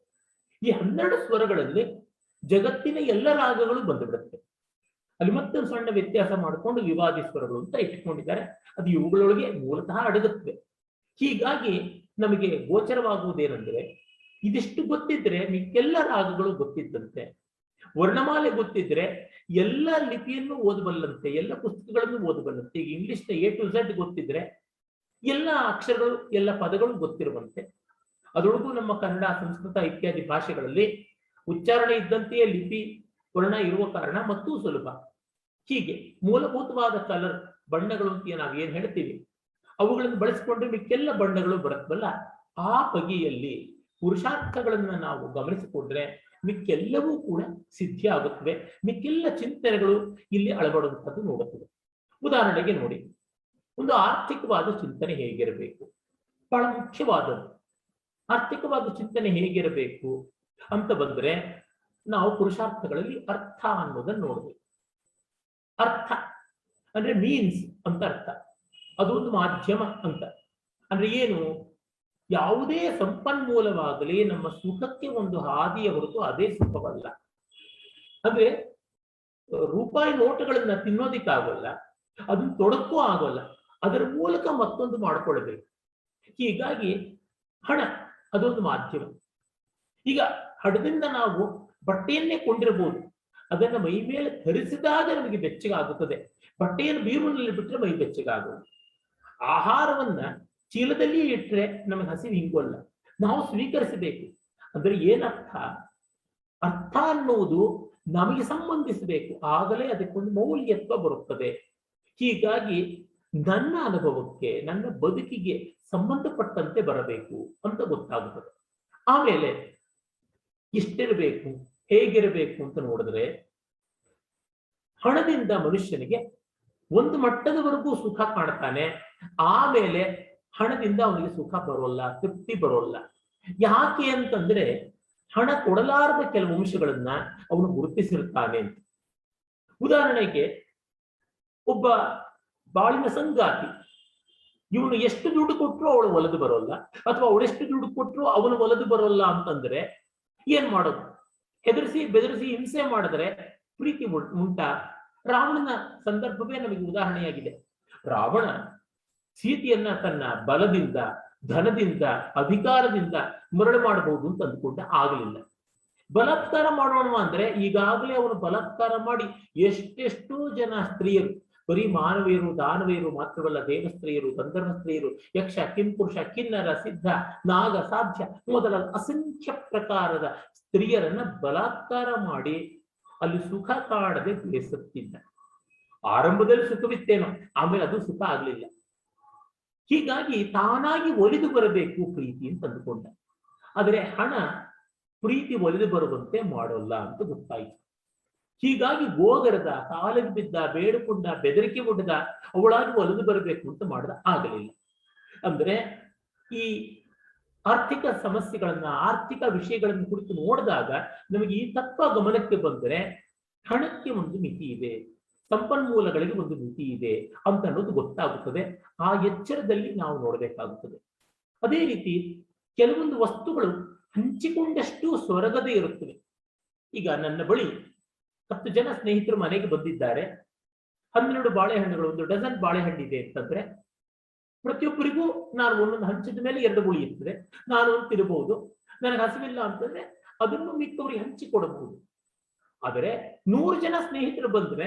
ಈ 12 ಸ್ವರಗಳಲ್ಲಿ ಜಗತ್ತಿನ ಎಲ್ಲ ರಾಗಗಳು ಬಂದುಬಿಡುತ್ತೆ. ಅಲ್ಲಿ ಮತ್ತೆ ಸಣ್ಣ ವ್ಯತ್ಯಾಸ ಮಾಡಿಕೊಂಡು ವಿವಾದಿ ಸ್ವರಗಳು ಅಂತ ಇಟ್ಕೊಂಡಿದ್ದಾರೆ. ಅದು ಇವುಗಳೊಳಗೆ ಮೂಲತಃ ಅಡಗುತ್ತವೆ. ಹೀಗಾಗಿ ನಮಗೆ ಗೋಚರವಾಗುವುದೇನೆಂದ್ರೆ, ಇದಿಷ್ಟು ಗೊತ್ತಿದ್ರೆ ಮಿಕ್ಕೆಲ್ಲ ರಾಗಗಳು ಗೊತ್ತಿದ್ದಂತೆ. ವರ್ಣಮಾಲೆ ಗೊತ್ತಿದ್ರೆ ಎಲ್ಲ ಲಿಪಿಯನ್ನು ಓದಬಲ್ಲಂತೆ, ಎಲ್ಲ ಪುಸ್ತಕಗಳನ್ನು ಓದಬಲ್ಲಂತೆ. ಈಗ ಇಂಗ್ಲಿಷ್ನ A to Z ಗೊತ್ತಿದ್ರೆ ಎಲ್ಲ ಅಕ್ಷರಗಳು, ಎಲ್ಲ ಪದಗಳು ಗೊತ್ತಿರುವಂತೆ. ಅದರೊಳಗೂ ನಮ್ಮ ಕನ್ನಡ, ಸಂಸ್ಕೃತ ಇತ್ಯಾದಿ ಭಾಷೆಗಳಲ್ಲಿ ಉಚ್ಚಾರಣೆ ಇದ್ದಂತೆಯೇ ಲಿಪಿ ವರ್ಣ ಇರುವ ಕಾರಣ ಮತ್ತೂ ಸುಲಭ. ಹೀಗೆ ಮೂಲಭೂತವಾದ ಕಲರ್, ಬಣ್ಣಗಳು ಅಂತ ನಾವು ಏನ್ ಹೇಳ್ತೀವಿ, ಅವುಗಳನ್ನು ಬಳಸಿಕೊಂಡ್ರೆ ಮಿಕ್ಕೆಲ್ಲ ಬಣ್ಣಗಳು ಬರುತ್ತವಲ್ಲ. ಆ ಬಗೆಯಲ್ಲಿ ಪುರುಷಾರ್ಥಗಳನ್ನ ನಾವು ಗಮನಿಸಿಕೊಂಡ್ರೆ ಮಿಕ್ಕೆಲ್ಲವೂ ಕೂಡ ಸಿದ್ಧಿ ಆಗುತ್ತವೆ. ಮಿಕ್ಕೆಲ್ಲ ಚಿಂತನೆಗಳು ಇಲ್ಲಿ ಅಳವಡುವಂಥದ್ದು ನೋಡುತ್ತದೆ. ಉದಾಹರಣೆಗೆ ನೋಡಿ, ಒಂದು ಆರ್ಥಿಕವಾದ ಚಿಂತನೆ ಹೇಗಿರಬೇಕು, ಬಹಳ ಮುಖ್ಯವಾದದ್ದು. ಆರ್ಥಿಕವಾದ ಚಿಂತನೆ ಹೇಗಿರಬೇಕು ಅಂತ ಬಂದ್ರೆ ನಾವು ಪುರುಷಾರ್ಥಗಳಲ್ಲಿ ಅರ್ಥ ಅನ್ನೋದನ್ನು ನೋಡ್ಬೇಕು. ಅರ್ಥ ಅಂದ್ರೆ ಮೀನ್ಸ್ ಅಂತ ಅರ್ಥ. ಅದು ಒಂದು ಮಾಧ್ಯಮ ಅಂತ. ಅಂದ್ರೆ ಏನು? ಯಾವುದೇ ಸಂಪನ್ಮೂಲವಾಗಲಿ ನಮ್ಮ ಸುಖಕ್ಕೆ ಒಂದು ಹಾದಿಯ ಹೊರತು ಅದೇ ಸುಖವಲ್ಲ. ಅಂದ್ರೆ ರೂಪಾಯಿ ನೋಟುಗಳನ್ನ ತಿನ್ನೋದಿಕ್ಕಾಗೋಲ್ಲ, ಅದನ್ನ ತೊಡಕ್ಕೂ ಆಗೋಲ್ಲ, ಅದರ ಮೂಲಕ ಮತ್ತೊಂದು ಮಾಡ್ಕೊಳ್ಬೇಕು. ಹೀಗಾಗಿ ಹಣ ಅದೊಂದು ಮಾಧ್ಯಮ. ಈಗ ಹಣದಿಂದ ನಾವು ಬಟ್ಟೆಯನ್ನೇ ಕೊಂಡಿರಬಹುದು, ಅದನ್ನ ಮೈ ಮೇಲೆ ಧರಿಸಿದಾಗ ನಮಗೆ ಬೆಚ್ಚಗಾಗುತ್ತದೆ. ಬಟ್ಟೆಯನ್ನು ಬೀರುವಿನಲ್ಲಿ ಬಿಟ್ಟರೆ ಮೈ ಬೆಚ್ಚಗಾಗುವುದು. ಆಹಾರವನ್ನ ಚೀಲದಲ್ಲಿ ಇಟ್ಟರೆ ನಮಗೆ ಹಸಿವು ಹಿಂಗೋಲ್ಲ, ನಾವು ಸ್ವೀಕರಿಸಬೇಕು. ಅಂದ್ರೆ ಏನರ್ಥ? ಅರ್ಥ ಅನ್ನುವುದು ನಮಗೆ ಸಂಬಂಧಿಸಬೇಕು, ಆಗಲೇ ಅದಕ್ಕೊಂದು ಮೌಲ್ಯತ್ವ ಬರುತ್ತದೆ. ಹೀಗಾಗಿ ನನ್ನ ಅನುಭವಕ್ಕೆ, ನನ್ನ ಬದುಕಿಗೆ ಸಂಬಂಧಪಟ್ಟಂತೆ ಬರಬೇಕು ಅಂತ ಗೊತ್ತಾಗುತ್ತದೆ. ಆಮೇಲೆ ಎಷ್ಟಿರಬೇಕು, ಹೇಗಿರಬೇಕು ಅಂತ ನೋಡಿದ್ರೆ, ಹಣದಿಂದ ಮನುಷ್ಯನಿಗೆ ಒಂದು ಮಟ್ಟದವರೆಗೂ ಸುಖ ಕಾಣ್ತಾನೆ, ಆಮೇಲೆ ಹಣದಿಂದ ಅವನಿಗೆ ಸುಖ ಬರೋಲ್ಲ, ತೃಪ್ತಿ ಬರೋಲ್ಲ. ಯಾಕೆ ಅಂತಂದ್ರೆ ಹಣ ಕೊಡಲಾರದ ಕೆಲವು ಅಂಶಗಳನ್ನ ಅವನು ಗುರುತಿಸಿರುತ್ತಾನೆ ಅಂತ. ಉದಾಹರಣೆಗೆ, ಒಬ್ಬ ಬಾಳಿನ ಸಂಗಾತಿ, ಇವನು ಎಷ್ಟು ದುಡ್ಡು ಕೊಟ್ಟರು ಅವಳು ಒಲೆದು ಬರೋಲ್ಲ, ಅಥವಾ ಅವಳೆಷ್ಟು ದುಡ್ಡು ಕೊಟ್ಟರು ಅವನು ಒಲೆದು ಬರೋಲ್ಲ ಅಂತಂದ್ರೆ ಏನ್ ಮಾಡೋದು? ಹೆದರಿಸಿ ಬೆದರಿಸಿ ಹಿಂಸೆ ಮಾಡಿದ್ರೆ ಪ್ರೀತಿ ಉಂಟಾ? ರಾವಣನ ಸಂದರ್ಭವೇ ನಮಗೆ ಉದಾಹರಣೆಯಾಗಿದೆ. ರಾವಣ ಸೀತೆಯನ್ನ ತನ್ನ ಬಲದಿಂದ, ಧನದಿಂದ, ಅಧಿಕಾರದಿಂದ ಮರಳು ಮಾಡಬಹುದು ಅಂತ ಅಂದ್ಕೊಂಡ, ಆಗಲಿಲ್ಲ. ಬಲಾತ್ಕಾರ ಮಾಡೋಣ ಅಂದ್ರೆ ಈಗಾಗಲೇ ಅವನು ಬಲಾತ್ಕಾರ ಮಾಡಿ ಎಷ್ಟೆಷ್ಟೋ ಜನ ಸ್ತ್ರೀಯರು, ಬರೀ ಮಾನವೀಯರು, ದಾನವೀಯರು ಮಾತ್ರವಲ್ಲ, ದೇವಸ್ತ್ರೀಯರು, ಗಂಧರ್ವ ಸ್ತ್ರೀಯರು, ಯಕ್ಷ, ಕಿಂಪುರುಷ, ಕಿನ್ನರ, ಸಿದ್ಧ, ನಾಗ, ಸಾಧ್ಯ ಮೊದಲಾದ ಅಸಂಖ್ಯ ಪ್ರಕಾರದ ಸ್ತ್ರೀಯರನ್ನ ಬಲಾತ್ಕಾರ ಮಾಡಿ ಅಲ್ಲಿ ಸುಖ ಕಾಣದೆ ಬೇಸತ್ತಿದ್ದ. ಆರಂಭದಲ್ಲಿ ಸುಖವಿತ್ತೇನೋ, ಆಮೇಲೆ ಅದು ಸುಖ ಆಗ್ಲಿಲ್ಲ. ಹೀಗಾಗಿ ತಾನಾಗಿ ಒಲಿದು ಬರಬೇಕು ಪ್ರೀತಿ ಅಂತ ಅಂದುಕೊಂಡ. ಆದರೆ ಹಣ ಪ್ರೀತಿ ಒಲಿದು ಬರುವಂತೆ ಮಾಡೋಲ್ಲ ಅಂತ ಗೊತ್ತಾಯಿತು. ಹೀಗಾಗಿ ಗೋಗರದ, ಕಾಲಿಗೆ ಬಿದ್ದ, ಬೇಡಿಕೊಂಡ, ಬೆದರಿಕೆ ಒಡ್ಡ, ಅವಳಾಗಿ ಒಲಿದು ಬರಬೇಕು ಅಂತ ಮಾಡಿದ, ಆಗಲಿಲ್ಲ. ಅಂದ್ರೆ ಈ ಆರ್ಥಿಕ ಸಮಸ್ಯೆಗಳನ್ನ, ಆರ್ಥಿಕ ವಿಷಯಗಳನ್ನು ಕುರಿತು ನೋಡಿದಾಗ ನಮಗೆ ಈ ತತ್ವ ಗಮನಕ್ಕೆ ಬಂದರೆ, ಹಣಕ್ಕೆ ಒಂದು ಮಿತಿ ಇದೆ, ಸಂಪನ್ಮೂಲಗಳಿಗೆ ಒಂದು ಮಿತಿ ಇದೆ ಅಂತ ಅನ್ನೋದು ಗೊತ್ತಾಗುತ್ತದೆ. ಆ ಎಚ್ಚರದಲ್ಲಿ ನಾವು ನೋಡಬೇಕಾಗುತ್ತದೆ. ಅದೇ ರೀತಿ ಕೆಲವೊಂದು ವಸ್ತುಗಳು ಹಂಚಿಕೊಂಡಷ್ಟು ಸ್ವರ್ಗದೇ ಇರುತ್ತವೆ. ಈಗ ನನ್ನ ಬಳಿ 10 ಜನ ಸ್ನೇಹಿತರು ಮನೆಗೆ ಬಂದಿದ್ದಾರೆ, 12 ಬಾಳೆಹಣ್ಣುಗಳು, 1 ಡಜನ್ ಬಾಳೆಹಣ್ಣಿದೆ ಅಂತಂದ್ರೆ ಪ್ರತಿಯೊಬ್ಬರಿಗೂ ನಾನು ಒಂದೊಂದು ಹಂಚಿದ ಮೇಲೆ 2 ಉಳಿಯುತ್ತದೆ. ನಾನು ಒಂದು ತಿನ್ನಬಹುದು, ನನಗೆ ಹಸಿವಿಲ್ಲ ಅಂತಂದ್ರೆ ಅದನ್ನು ಮಿಕ್ಕವರಿಗೆ ಹಂಚಿಕೊಡಬಹುದು. ಆದರೆ 100 ಜನ ಸ್ನೇಹಿತರು ಬಂದ್ರೆ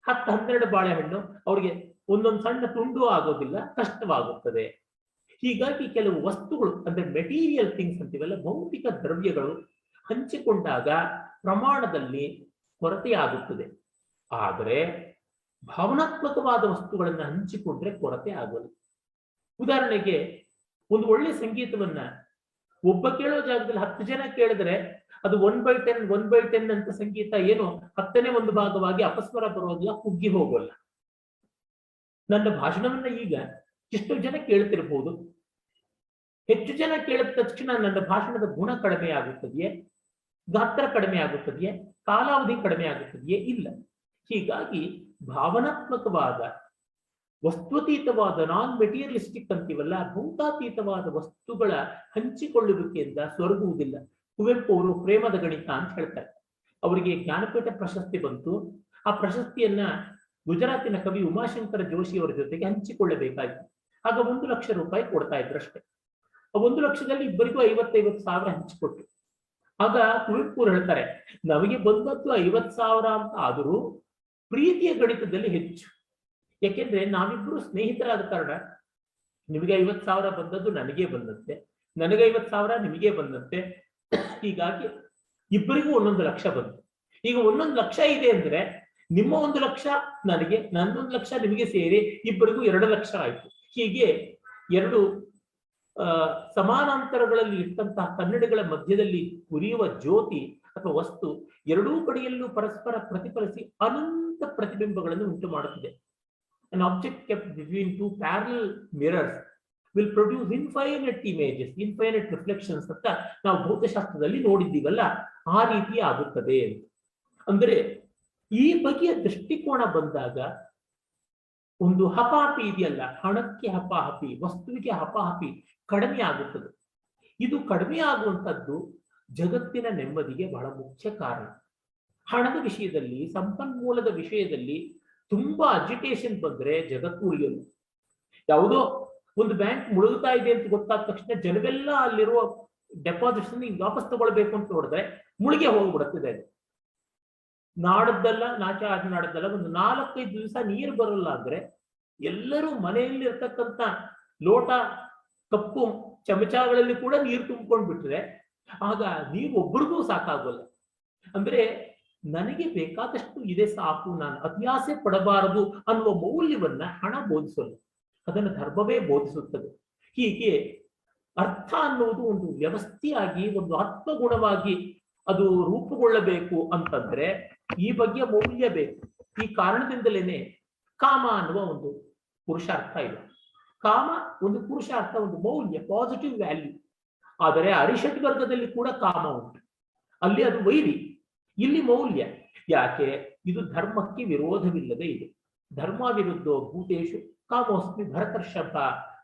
10-12 ಬಾಳೆಹಣ್ಣು ಅವ್ರಿಗೆ ಒಂದೊಂದು ಸಣ್ಣ ತುಂಡು ಆಗೋದಿಲ್ಲ, ಕಷ್ಟವಾಗುತ್ತದೆ. ಹೀಗಾಗಿ ಕೆಲವು ವಸ್ತುಗಳು, ಅಂದ್ರೆ ಮೆಟೀರಿಯಲ್ ಥಿಂಗ್ಸ್ ಅಂತೀವಲ್ಲ, ಭೌತಿಕ ದ್ರವ್ಯಗಳು ಹಂಚಿಕೊಂಡಾಗ ಪ್ರಮಾಣದಲ್ಲಿ ಕೊರತೆಯಾಗುತ್ತದೆ. ಆದರೆ ಭಾವನಾತ್ಮಕವಾದ ವಸ್ತುಗಳನ್ನ ಹಂಚಿಕೊಂಡ್ರೆ ಕೊರತೆ ಆಗೋಲ್ಲ. ಉದಾಹರಣೆಗೆ, ಒಂದು ಒಳ್ಳೆ ಸಂಗೀತವನ್ನ ಒಬ್ಬ ಕೇಳೋ ಜಾಗದಲ್ಲಿ 10 ಜನ ಕೇಳಿದ್ರೆ ಅದು 1/10 ಅಂತ ಸಂಗೀತ ಏನು 10ನೇ ಒಂದು ಭಾಗವಾಗಿ ಅಪಸ್ವರ ಬರೋದಿಲ್ಲ, ಕುಗ್ಗಿ ಹೋಗೋಲ್ಲ. ನನ್ನ ಭಾಷಣವನ್ನ ಈಗ ಎಷ್ಟು ಜನ ಕೇಳ್ತಿರ್ಬೋದು, ಹೆಚ್ಚು ಜನ ಕೇಳಿದ ತಕ್ಷಣ ನನ್ನ ಭಾಷಣದ ಗುಣ ಕಡಿಮೆ ಆಗುತ್ತದೆಯೇ, ಗಾತ್ರ ಕಡಿಮೆ ಆಗುತ್ತದೆಯೇ, ಕಾಲಾವಧಿ ಕಡಿಮೆ ಆಗುತ್ತದೆಯೇ? ಇಲ್ಲ. ಹೀಗಾಗಿ ಭಾವನಾತ್ಮಕವಾದ, ವಸ್ತುತೀತವಾದ, ನಾನ್ ಮೆಟೀರಿಯಲಿಸ್ಟಿಕ್ ಅಂತೀವಲ್ಲ, ಭೌತಾತೀತವಾದ ವಸ್ತುಗಳ ಹಂಚಿಕೊಳ್ಳುವಿಕೆಯಿಂದ ಸ್ವರ್ಗುವುದಿಲ್ಲ. ಕುವೆಂಪು ಅವರು ಪ್ರೇಮದ ಗಣಿತ ಅಂತ ಹೇಳ್ತಾರೆ. ಅವರಿಗೆ ಜ್ಞಾನಪೀಠ ಪ್ರಶಸ್ತಿ ಬಂತು. ಆ ಪ್ರಶಸ್ತಿಯನ್ನ ಗುಜರಾತಿನ ಕವಿ ಉಮಾಶಂಕರ ಜೋಶಿ ಅವರ ಜೊತೆಗೆ ಹಂಚಿಕೊಳ್ಳಬೇಕಾಗಿತ್ತು. ಆಗ 1 ಲಕ್ಷ ರೂಪಾಯಿ ಕೊಡ್ತಾ ಇದ್ರು ಅಷ್ಟೇ. ಆ 1 ಲಕ್ಷದಲ್ಲಿ ಇಬ್ಬರಿಗೂ 50,000 ಹಂಚಿಕೊಟ್ರು. ಆಗ ಕುವೆಂಪು ಹೇಳ್ತಾರೆ, ನಮಗೆ ಬಂದದ್ದು 50,000 ಅಂತ ಆದರೂ ಪ್ರೀತಿಯ ಗಣಿತದಲ್ಲಿ ಹೆಚ್ಚು. ಯಾಕೆಂದ್ರೆ ನಾವಿಬ್ರು ಸ್ನೇಹಿತರಾದ ಕಾರಣ ನಿಮಗೆ 50,000 ಬಂದದ್ದು ನನಗೆ ಬಂದಂತೆ, ನನಗೆ 50,000 ನಿಮಗೆ ಬಂದಂತೆ. ಹೀಗಾಗಿ ಇಬ್ಬರಿಗೂ 1 ಲಕ್ಷ ಬಂತು. ಈಗ 1 ಲಕ್ಷ ಇದೆ ಅಂದ್ರೆ ನಿಮ್ಮ 1 ಲಕ್ಷ ನನಗೆ, ನನ್ನ 1 ಲಕ್ಷ ನಿಮಗೆ ಸೇರಿ ಇಬ್ಬರಿಗೂ 2 ಲಕ್ಷ ಆಯ್ತು. ಹೀಗೆ 2 ಸಮಾನಾಂತರಗಳಲ್ಲಿ ಇಟ್ಟಂತಹ ಕನ್ನಡಿಗಳ ಮಧ್ಯದಲ್ಲಿ ಉರಿಯುವ ಜ್ಯೋತಿ ಅಥವಾ ವಸ್ತು ಎರಡೂ ಕಡೆಯಲ್ಲೂ ಪರಸ್ಪರ ಪ್ರತಿಫಲಿಸಿ ಅನಂತ ಪ್ರತಿಬಿಂಬಗಳನ್ನು ಉಂಟು ಮಾಡುತ್ತದೆ. An object kept between 2 parallel mirrors will produce infinite images, infinite reflections ಅಂತ ನಾವು ಭೌತಶಾಸ್ತ್ರದಲ್ಲಿ ನೋಡಿದ್ದೀವಲ್ಲ, ಆ ರೀತಿ ಆಗುತ್ತದೆ. ಅಂದ್ರೆ ಈ ಬಗೆಯ ದೃಷ್ಟಿಕೋನ ಬಂದಾಗ ಒಂದು ಹಪಾಹಪಿ ಇದೆಯಲ್ಲ, ಹಣಕ್ಕೆ ಹಪಾಹಪಿ, ವಸ್ತುವಿಗೆ ಹಪಾಹಪಿ ಕಡಿಮೆ ಆಗುತ್ತದೆ. ಇದು ಕಡಿಮೆ ಆಗುವಂಥದ್ದು ಜಗತ್ತಿನ ನೆಮ್ಮದಿಗೆ ಬಹಳ ಮುಖ್ಯ ಕಾರಣ. ಹಣದ ವಿಷಯದಲ್ಲಿ, ಸಂಪನ್ಮೂಲದ ವಿಷಯದಲ್ಲಿ ತುಂಬಾ ಅಜಿಟೇಷನ್ ಬಂದ್ರೆ ಜಗತ್ತು ಉಳಿಯಲ್ಲ. ಯಾವುದೋ ಒಂದು ಬ್ಯಾಂಕ್ ಮುಳುಗ್ತಾ ಇದೆ ಅಂತ ಗೊತ್ತಾದ ತಕ್ಷಣ ಜನವೆಲ್ಲ ಅಲ್ಲಿರುವ ಡೆಪಾಸಿಟ್ಸ್ ವಾಪಸ್ ತಗೊಳ್ಬೇಕು ಅಂತ ನೋಡಿದ್ರೆ ಮುಳುಗೆ ಹೋಗ್ಬಿಡುತ್ತದೆ. ನಾಡದ್ದಲ್ಲ ನಾಡದ್ದಲ್ಲ, ಒಂದು 4-5 ದಿವಸ ನೀರು ಬರಲ್ಲ ಅಂದ್ರೆ ಎಲ್ಲರೂ ಮನೆಯಲ್ಲಿ ಇರ್ತಕ್ಕಂಥ ಲೋಟ, ಕಪ್ಪು, ಚಮಚಗಳಲ್ಲಿ ಕೂಡ ನೀರು ತುಂಬಿಕೊಂಡು ಬಿಟ್ರೆ ಆಗ ನೀರು ಒಬ್ಬರಿಗೂ ಸಾಕಾಗಲ್ಲ. ಅಂದ್ರೆ ನನಗೆ ಬೇಕಾದಷ್ಟು ಇದೆ ಸಾಕು, ನಾನು ಅತ್ಯಾಸೆ ಪಡಬಾರದು ಅನ್ನುವ ಮೌಲ್ಯವನ್ನ ಹಣ ಬೋಧಿಸಲ್ಲ, ಅದನ್ನು ಧರ್ಮವೇ ಬೋಧಿಸುತ್ತದೆ. ಹೀಗೆ ಅರ್ಥ ಅನ್ನುವುದು ಒಂದು ವ್ಯವಸ್ಥೆಯಾಗಿ, ಒಂದು ಆತ್ಮಗುಣವಾಗಿ ಅದು ರೂಪುಗೊಳ್ಳಬೇಕು ಅಂತಂದ್ರೆ ಈ ಬಗ್ಗೆ ಮೌಲ್ಯ ಬೇಕು. ಈ ಕಾರಣದಿಂದಲೇನೆ ಕಾಮ ಅನ್ನುವ ಒಂದು ಪುರುಷಾರ್ಥ ಇದೆ. ಕಾಮ ಒಂದು ಪುರುಷಾರ್ಥ, ಒಂದು ಮೌಲ್ಯ, ಪಾಸಿಟಿವ್ ವ್ಯಾಲ್ಯೂ. ಆದರೆ ಅರಿಷಟ್ ವರ್ಗದಲ್ಲಿ ಕೂಡ ಕಾಮ ಉಂಟು, ಅಲ್ಲಿ ಅದು ವೈರಿ, ಇಲ್ಲಿ ಮೌಲ್ಯ. ಯಾಕೆ? ಇದು ಧರ್ಮಕ್ಕೆ ವಿರೋಧವಿಲ್ಲದೆ ಇದೆ. ಧರ್ಮ ವಿರುದ್ಧೋ ಭೂತೇಶು ಕಾಮೋಸ್ಮಿ ಭರತರ್ಷಭ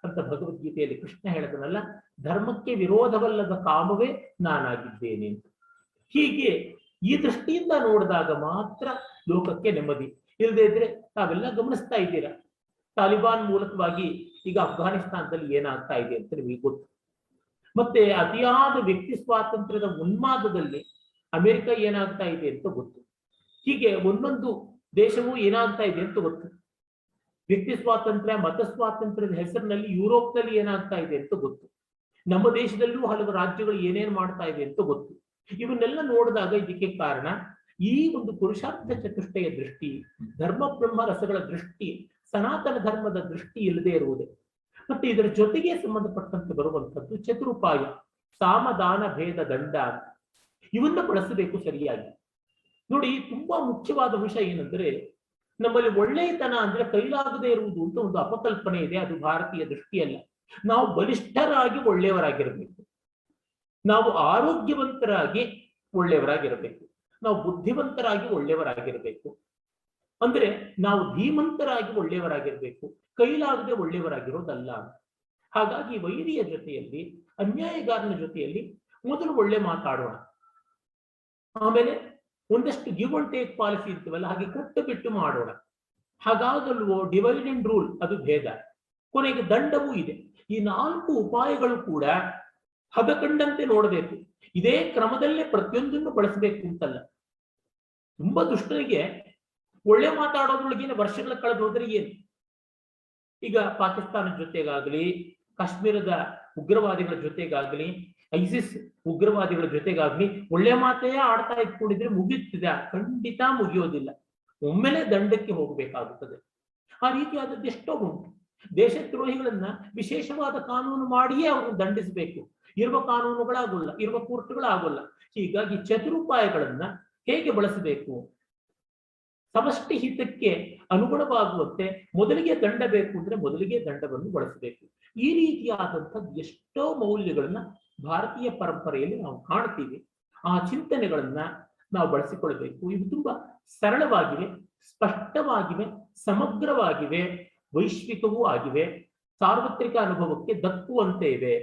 ಅಂತ ಭಗವದ್ಗೀತೆಯಲ್ಲಿ ಕೃಷ್ಣ ಹೇಳಿದನಲ್ಲ, ಧರ್ಮಕ್ಕೆ ವಿರೋಧವಲ್ಲದ ಕಾಮವೇ ನಾನಾಗಿದ್ದೇನೆ ಅಂತ. ಹೀಗೆ ಈ ದೃಷ್ಟಿಯಿಂದ ನೋಡಿದಾಗ ಮಾತ್ರ ಲೋಕಕ್ಕೆ ನೆಮ್ಮದಿ. ಇಲ್ಲದೇ ಇದ್ರೆ ತಾವೆಲ್ಲ ಗಮನಿಸ್ತಾ ಇದ್ದೀರಾ, ತಾಲಿಬಾನ್ ಮೂಲಕವಾಗಿ ಈಗ ಅಫ್ಘಾನಿಸ್ತಾನದಲ್ಲಿ ಏನಾಗ್ತಾ ಇದೆ ಅಂತ ನಿಮಗೆ ಗೊತ್ತು. ಮತ್ತೆ ಅತಿಯಾದ ವ್ಯಕ್ತಿ ಸ್ವಾತಂತ್ರ್ಯದ ಉನ್ಮಾದದಲ್ಲಿ ಅಮೆರಿಕ ಏನಾಗ್ತಾ ಇದೆ ಅಂತ ಗೊತ್ತು. ಹೀಗೆ ಒಂದೊಂದು ದೇಶವೂ ಏನಾಗ್ತಾ ಇದೆ ಅಂತ ಗೊತ್ತು. ವ್ಯಕ್ತಿ ಸ್ವಾತಂತ್ರ್ಯ, ಮತ ಸ್ವಾತಂತ್ರ್ಯದ ಹೆಸರಿನಲ್ಲಿ ಯುರೋಪ್ನಲ್ಲಿ ಏನಾಗ್ತಾ ಇದೆ ಅಂತ ಗೊತ್ತು. ನಮ್ಮ ದೇಶದಲ್ಲೂ ಹಲವು ರಾಜ್ಯಗಳು ಏನೇನು ಮಾಡ್ತಾ ಇದೆ ಅಂತ ಗೊತ್ತು. ಇವನ್ನೆಲ್ಲ ನೋಡಿದಾಗ ಇದಕ್ಕೆ ಕಾರಣ ಈ ಒಂದು ಪುರುಷಾರ್ಥ ಚತುಷ್ಟಯ ದೃಷ್ಟಿ, ಧರ್ಮ ಬ್ರಹ್ಮ ರಸಗಳ ದೃಷ್ಟಿ, ಸನಾತನ ಧರ್ಮದ ದೃಷ್ಟಿ ಇಲ್ಲದೆ ಇರುವುದೇ. ಮತ್ತೆ ಇದರ ಜೊತೆಗೆ ಸಂಬಂಧಪಟ್ಟಂತೆ ಬರುವಂಥದ್ದು ಚತುರುಪಾಯ, ಸಾಮದಾನ ಭೇದ ದಂಡ, ಇವನ್ನ ಬಳಸಬೇಕು ಸರಿಯಾಗಿ. ನೋಡಿ, ತುಂಬಾ ಮುಖ್ಯವಾದ ವಿಷಯ ಏನಂದ್ರೆ, ನಮ್ಮಲ್ಲಿ ಒಳ್ಳೆಯತನ ಅಂದ್ರೆ ಕೈಲಾಗದೇ ಇರುವುದು ಅಂತ ಒಂದು ಅಪಕಲ್ಪನೆ ಇದೆ. ಅದು ಭಾರತೀಯ ದೃಷ್ಟಿಯಲ್ಲ. ನಾವು ಬಲಿಷ್ಠರಾಗಿ ಒಳ್ಳೆಯವರಾಗಿರಬೇಕು, ನಾವು ಆರೋಗ್ಯವಂತರಾಗಿ ಒಳ್ಳೆಯವರಾಗಿರಬೇಕು, ನಾವು ಬುದ್ಧಿವಂತರಾಗಿ ಒಳ್ಳೆಯವರಾಗಿರಬೇಕು. ಅಂದ್ರೆ ನಾವು ಧೀಮಂತರಾಗಿ ಒಳ್ಳೆಯವರಾಗಿರ್ಬೇಕು, ಕೈಲಾಗದೆ ಒಳ್ಳೆಯವರಾಗಿರೋದಲ್ಲ. ಹಾಗಾಗಿ ವೈರಿಯ ಜೊತೆಯಲ್ಲಿ, ಅನ್ಯಾಯಗಾರನ ಜೊತೆಯಲ್ಲಿ ಮೊದಲು ಒಳ್ಳೆ ಮಾತಾಡೋಣ, ಆಮೇಲೆ ಒಂದಷ್ಟು ಗಿವ್ ಅಂಡ್ ಟೇಕ್ ಪಾಲಿಸಿ ಇರ್ತೀವಲ್ಲ ಹಾಗೆ ಕಟ್ಟು ಬಿಟ್ಟು ಮಾಡೋಣ. ಹಾಗಾಗಲ್ವೋ ಡಿವೈಡ್ ಅಂಡ್ ರೂಲ್, ಅದು ಭೇದ. ಕೊನೆಗೆ ದಂಡವೂ ಇದೆ. ಈ 4 ಉಪಾಯಗಳು ಕೂಡ ಹದ ಕಂಡಂತೆ ನೋಡಬೇಕು. ಇದೇ ಕ್ರಮದಲ್ಲೇ ಪ್ರತಿಯೊಂದನ್ನು ಬಳಸಬೇಕು ಅಂತಲ್ಲ. ತುಂಬಾ ದುಷ್ಟರಿಗೆ ಒಳ್ಳೆ ಮಾತಾಡೋದ್ರೊಳಗೇನೆ ವರ್ಷಗಳ ಕಳೆದು ಹೋದ್ರೆ ಏನು? ಈಗ ಪಾಕಿಸ್ತಾನದ ಜೊತೆಗಾಗ್ಲಿ, ಕಾಶ್ಮೀರದ ಉಗ್ರವಾದಿಗಳ ಜೊತೆಗಾಗ್ಲಿ, ಐಸಿಸ್ ಉಗ್ರವಾದಿಗಳ ಜೊತೆಗಾಗ್ಲಿ ಒಳ್ಳೆ ಮಾತೆಯೇ ಆಡ್ತಾ ಇಟ್ಕೊಂಡಿದ್ರೆ ಮುಗಿಯುತ್ತಿದೆ? ಖಂಡಿತ ಮುಗಿಯೋದಿಲ್ಲ. ಒಮ್ಮೆಲೆ ದಂಡಕ್ಕೆ ಹೋಗಬೇಕಾಗುತ್ತದೆ. ಆ ರೀತಿಯಾದದ್ದು ಎಷ್ಟೋ ಉಂಟು. ದೇಶದ್ರೋಹಿಗಳನ್ನ ವಿಶೇಷವಾದ ಕಾನೂನು ಮಾಡಿಯೇ ಅವ್ರನ್ನ ದಂಡಿಸಬೇಕು. ಇರುವ ಕಾನೂನುಗಳಾಗೋಲ್ಲ, ಇರುವ ಕೋರ್ಟ್ಗಳಾಗೋಲ್ಲ. ಹೀಗಾಗಿ ಚತುರುಪಾಯಗಳನ್ನ ಹೇಗೆ ಬಳಸಬೇಕು? ಸಮಷ್ಟಿ ಹಿತಕ್ಕೆ ಅನುಗುಣವಾಗುವಂತೆ ಮೊದಲಿಗೆ ದಂಡ ಬೇಕು ಅಂದ್ರೆ ಮೊದಲಿಗೆ ದಂಡವನ್ನು ಬಳಸಬೇಕು. ಈ ರೀತಿಯಾದಂಥದ್ದು ಎಷ್ಟೋ ಮೌಲ್ಯಗಳನ್ನ ಭಾರತೀಯ ಪರಂಪರೆಯಲ್ಲಿ ನಾವು ಕಾಣ್ತೀವಿ. ಆ ಚಿಂತನೆಗಳನ್ನ ನಾವು ಬಳಸಿಕೊಳ್ಬೇಕು. ಇವು ತುಂಬಾ ಸರಳವಾಗಿವೆ, ಸ್ಪಷ್ಟವಾಗಿವೆ, ಸಮಗ್ರವಾಗಿವೆ, ವೈಶ್ವಿಕವೂ ಆಗಿವೆ, ಸಾರ್ವತ್ರಿಕ ಅನುಭವಕ್ಕೆ ದಕ್ಕುವಂತೆ ಇವೆ.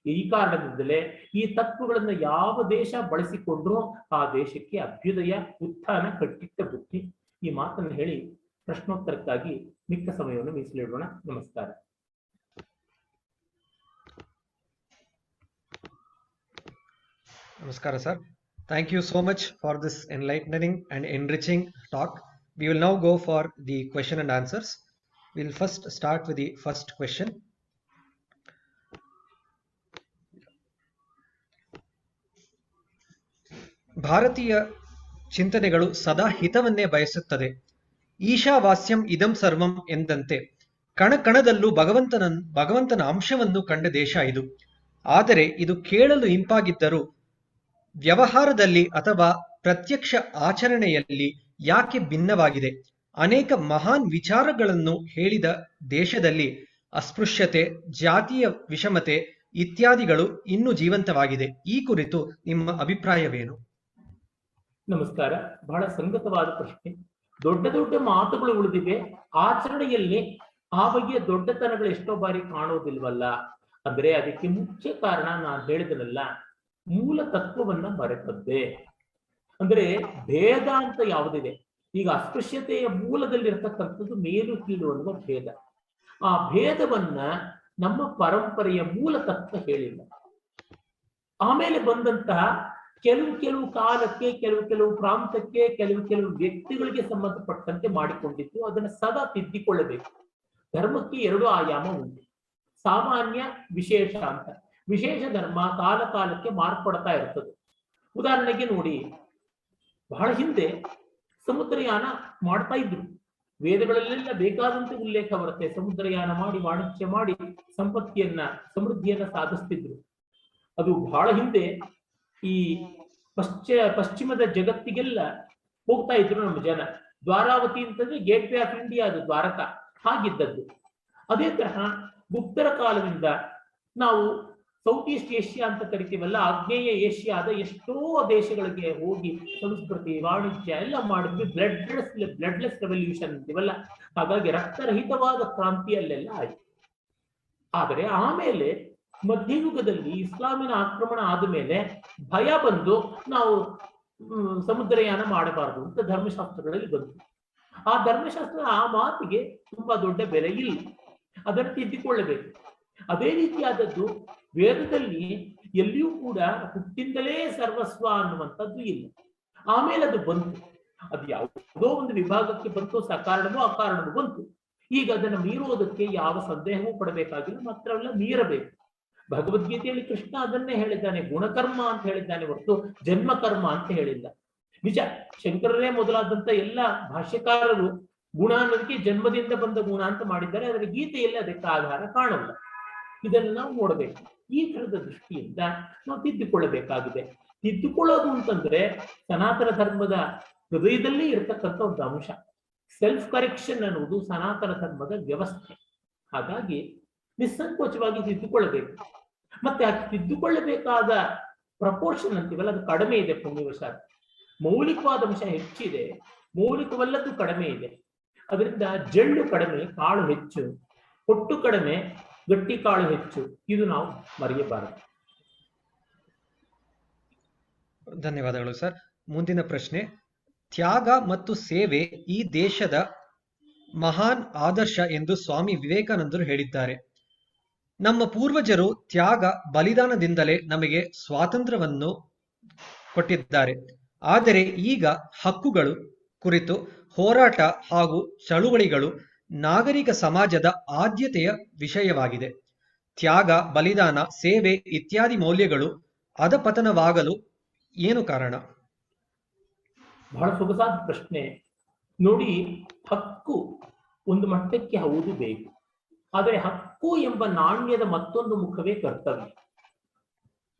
ಈ ಕಾರಣದಿಂದಲೇ ಈ ತತ್ವಗಳನ್ನ ಯಾವ ದೇಶ ಬಳಸಿಕೊಂಡ್ರೂ ಆ ದೇಶಕ್ಕೆ ಅಭ್ಯುದಯ, ಉತ್ಥಾನ, ಕಟ್ಟಿಟ್ಟ ಬುದ್ಧಿ. ಈ ಮಾತನ್ನು ಹೇಳಿ ಪ್ರಶ್ನೋತ್ತರಕ್ಕಾಗಿ ಮಿಕ್ಕ ಸಮಯವನ್ನು ಮೀಸಲಿಡೋಣ. ನಮಸ್ಕಾರ. Namaskara, sir. Thank you so much for this enlightening and enriching talk. We will now go for the question and answers. We'll first start with the first question. ಭಾರತೀಯ ಚಿಂತನೆಗಳು ಸದಾ ಹಿತವನ್ನೇ ಬಯಸುತ್ತದೆ. ಈಶಾವಾಸ್ಯಂ ಇದಂ ಸರ್ವಂ ಎಂದಂತೆ ಕಣ ಕಣದಲ್ಲೂ ಭಗವಂತನ ಅಂಶವನ್ನು ಕಂಡ ದೇಶ ಇದು. ಆದರೆ ಇದು ಕೇಳಲು ಇಂಪಾಗಿದ್ದರೂ ವ್ಯವಹಾರದಲ್ಲಿ ಅಥವಾ ಪ್ರತ್ಯಕ್ಷ ಆಚರಣೆಯಲ್ಲಿ ಯಾಕೆ ಭಿನ್ನವಾಗಿದೆ? ಅನೇಕ ಮಹಾನ್ ವಿಚಾರಗಳನ್ನು ಹೇಳಿದ ದೇಶದಲ್ಲಿ ಅಸ್ಪೃಶ್ಯತೆ, ಜಾತಿಯ ವಿಷಮತೆ ಇತ್ಯಾದಿಗಳು ಇನ್ನೂ ಜೀವಂತವಾಗಿದೆ. ಈ ಕುರಿತು ನಿಮ್ಮ ಅಭಿಪ್ರಾಯವೇನು? ನಮಸ್ಕಾರ. ಬಹಳ ಸಂಗತವಾದ ಪ್ರಶ್ನೆ. ದೊಡ್ಡ ದೊಡ್ಡ ಮಾತುಗಳು ಉಳಿದಿವೆ, ಆಚರಣೆಯಲ್ಲಿ ಆ ಬಗೆಯ ದೊಡ್ಡತನಗಳು ಎಷ್ಟೋ ಬಾರಿ ಕಾಣೋದಿಲ್ವಲ್ಲ ಅಂದ್ರೆ ಅದಕ್ಕೆ ಮುಖ್ಯ ಕಾರಣ ನಾನು ಹೇಳಿದನಲ್ಲ, ಮೂಲ ತತ್ವವನ್ನ ಮರೆತದ್ದೇ. ಅಂದ್ರೆ ಭೇದ ಅಂತ ಯಾವುದಿದೆ, ಈಗ ಅಸ್ಪೃಶ್ಯತೆಯ ಮೂಲದಲ್ಲಿರ್ತಕ್ಕಂಥದ್ದು ಮೇಲು ಕೀಳು ಅನ್ನುವ ಭೇದ. ಆ ಭೇದವನ್ನ ನಮ್ಮ ಪರಂಪರೆಯ ಮೂಲ ತತ್ವ ಹೇಳಿಲ್ಲ. ಆಮೇಲೆ ಬಂದಂತಹ ಕೆಲವು ಕಾಲಕ್ಕೆ, ಕೆಲವು ಪ್ರಾಂತಕ್ಕೆ, ಕೆಲವು ವ್ಯಕ್ತಿಗಳಿಗೆ ಸಂಬಂಧಪಟ್ಟಂತೆ ಮಾಡಿಕೊಂಡಿದ್ದು, ಅದನ್ನ ಸದಾ ತಿದ್ದಿಕೊಳ್ಳಬೇಕು. ಧರ್ಮಕ್ಕೆ 2 ಆಯಾಮ ಉಂಟು, ಸಾಮಾನ್ಯ ವಿಶೇಷ ಅಂತ. ವಿಶೇಷ ಧರ್ಮ ಕಾಲಕ್ಕೆ ಮಾರ್ಪಡ್ತಾ ಇರ್ತದೆ. ಉದಾಹರಣೆಗೆ ನೋಡಿ, ಬಹಳ ಹಿಂದೆ ಸಮುದ್ರಯಾನ ಮಾಡ್ತಾ ಇದ್ರು. ವೇದಗಳಲ್ಲೆಲ್ಲ ಬೇಕಾದಂತೆ ಉಲ್ಲೇಖ ಬರುತ್ತೆ. ಸಮುದ್ರಯಾನ ಮಾಡಿ ವಾಣಿಜ್ಯ ಮಾಡಿ ಸಮೃದ್ಧಿಯನ್ನ ಸಾಧಿಸ್ತಿದ್ರು. ಅದು ಬಹಳ ಹಿಂದೆ ಈ ಪಶ್ಚಿಮದ ಜಗತ್ತಿಗೆಲ್ಲ ಹೋಗ್ತಾ ಇದ್ರು ನಮ್ಮ ಜನ. ದ್ವಾರಾವತಿ ಅಂತಂದ್ರೆ ಗೇಟ್ ವೇ ಆಫ್ ಇಂಡಿಯಾ, ಅದು ದ್ವಾರಕಾ ಹಾಗಿದ್ದದ್ದು. ಅದೇ ತರಹ ಗುಪ್ತರ ಕಾಲದಿಂದ ನಾವು ಸೌತ್ ಈಸ್ಟ್ ಏಷ್ಯಾ ಅಂತ ಕರಿತೀವಲ್ಲ, ಆಗ್ನೇಯ ಏಷ್ಯಾದ ಎಷ್ಟೋ ದೇಶಗಳಿಗೆ ಹೋಗಿ ಸಂಸ್ಕೃತಿ ವಾಣಿಜ್ಯ ಎಲ್ಲ ಮಾಡಿದ್ವಿ. ಬ್ಲಡ್ಲೆಸ್ ರೆವಲ್ಯೂಷನ್ ಅಂತೀವಲ್ಲ, ಹಾಗಾಗಿ ರಕ್ತರಹಿತವಾದ ಕ್ರಾಂತಿ ಅಲ್ಲೆಲ್ಲ ಆಯ್ತು. ಆದರೆ ಆಮೇಲೆ ಮಧ್ಯಯುಗದಲ್ಲಿ ಇಸ್ಲಾಮಿನ ಆಕ್ರಮಣ ಆದ ಮೇಲೆ ಭಯ ಬಂದು ನಾವು ಸಮುದ್ರಯಾನ ಮಾಡಬಾರದು ಅಂತ ಧರ್ಮಶಾಸ್ತ್ರಗಳಲ್ಲಿ ಬಂತು. ಆ ಧರ್ಮಶಾಸ್ತ್ರ ಆ ಮಾತಿಗೆ ತುಂಬಾ ದೊಡ್ಡ ಬೆಲೆ ಇಲ್ಲ, ಅದನ್ನು ತಿದ್ದಿಕೊಳ್ಳಬೇಕು. ಅದೇ ರೀತಿಯಾದದ್ದು ವೇದದಲ್ಲಿ ಎಲ್ಲಿಯೂ ಕೂಡ ಹುಟ್ಟಿಂದಲೇ ಸರ್ವಸ್ವ ಅನ್ನುವಂಥದ್ದು ಇಲ್ಲ. ಆಮೇಲೆ ಅದು ಬಂತು, ಅದು ಯಾವುದೋ ಒಂದು ವಿಭಾಗಕ್ಕೆ ಬಂತು, ಸಕಾರಣವೋ ಅಕಾರಣವೋ ಬಂತು. ಈಗ ಅದನ್ನು ಮೀರುವುದಕ್ಕೆ ಯಾವ ಸಂದೇಹವೂ ಪಡಬೇಕಾಗಿಲ್ಲ, ಮಾತ್ರವಲ್ಲ ಮೀರಬೇಕು. ಭಗವದ್ಗೀತೆಯಲ್ಲಿ ಕೃಷ್ಣ ಅದನ್ನೇ ಹೇಳಿದ್ದಾನೆ, ಗುಣಕರ್ಮ ಅಂತ ಹೇಳಿದ್ದಾನೆ ಹೊರತು ಜನ್ಮಕರ್ಮ ಅಂತ ಹೇಳಿಲ್ಲ. ನಿಜ, ಶಂಕರರೇ ಮೊದಲಾದಂತ ಎಲ್ಲ ಭಾಷ್ಯಕಾರರು ಗುಣ ಅನ್ನೋದಕ್ಕೆ ಜನ್ಮದಿಂದ ಬಂದ ಗುಣ ಅಂತ ಮಾಡಿದ್ದಾರೆ. ಅದರ ಗೀತೆಯಲ್ಲಿ ಅದಕ್ಕೆ ಆಧಾರ ಕಾಣಲ್ಲ. ಇದನ್ನು ನಾವು ನೋಡಬೇಕು. ಈ ತರದ ದೃಷ್ಟಿಯಿಂದ ನಾವು ತಿದ್ದುಕೊಳ್ಳಬೇಕಾಗಿದೆ. ತಿದ್ದುಕೊಳ್ಳೋದು ಅಂತಂದ್ರೆ ಸನಾತನ ಧರ್ಮದ ಹೃದಯದಲ್ಲಿ ಇರತಕ್ಕಂಥ ಒಂದು ಅಂಶ. ಸೆಲ್ಫ್ ಕರೆಕ್ಷನ್ ಅನ್ನುವುದು ಸನಾತನ ಧರ್ಮದ ವ್ಯವಸ್ಥೆ. ಹಾಗಾಗಿ ನಿಸ್ಸಂಕೋಚವಾಗಿ ತಿದ್ದುಕೊಳ್ಳಬೇಕು. ಮತ್ತೆ ಆ ತಿದ್ದುಕೊಳ್ಳಬೇಕಾದ ಪ್ರಪೋರ್ಷನ್ ಅಂತೀವಲ್ಲ, ಅದು ಕಡಿಮೆ ಇದೆ. ಪುಣ್ಯವಶಾತ್ ಮೌಲಿಕವಾದ ಅಂಶ ಹೆಚ್ಚಿದೆ, ಮೌಲಿಕವಲ್ಲದ್ದು ಕಡಿಮೆ ಇದೆ. ಅದರಿಂದ ಜಳ್ಳು ಕಡಿಮೆ, ಕಾಳು ಹೆಚ್ಚು, ಹೊಟ್ಟು ಕಡಿಮೆ, ಗಟ್ಟಿ ಕಾಳು ಹೆಚ್ಚು. ಇದು ನಾವು ಮರೆಯಬಾರದು. ಧನ್ಯವಾದಗಳು ಸರ್. ಮುಂದಿನ ಪ್ರಶ್ನೆ, ತ್ಯಾಗ ಮತ್ತು ಸೇವೆ ಈ ದೇಶದ ಮಹಾನ್ ಆದರ್ಶ ಎಂದು ಸ್ವಾಮಿ ವಿವೇಕಾನಂದರು ಹೇಳಿದ್ದಾರೆ. ನಮ್ಮ ಪೂರ್ವಜರು ತ್ಯಾಗ ಬಲಿದಾನದಿಂದಲೇ ನಮಗೆ ಸ್ವಾತಂತ್ರ್ಯವನ್ನು ಕೊಟ್ಟಿದ್ದಾರೆ. ಆದರೆ ಈಗ ಹಕ್ಕುಗಳು ಕುರಿತು ಹೋರಾಟ ಹಾಗೂ ಚಳುವಳಿಗಳು ನಾಗರಿಕ ಸಮಾಜದ ಆದ್ಯತೆಯ ವಿಷಯವಾಗಿದೆ. ತ್ಯಾಗ, ಬಲಿದಾನ, ಸೇವೆ ಇತ್ಯಾದಿ ಮೌಲ್ಯಗಳು ಅಧಪತನವಾಗಲು ಏನು ಕಾರಣ? ಬಹಳ ಸೊಗಸಾದ ಪ್ರಶ್ನೆ. ನೋಡಿ, ಹಕ್ಕು ಒಂದು ಮಟ್ಟಕ್ಕೆ ಹೌದು ಬೇಕು, ಆದರೆ ಹಕ್ಕು ಎಂಬ ನಾಣ್ಯದ ಮತ್ತೊಂದು ಮುಖವೇ ಕರ್ತವ್ಯ.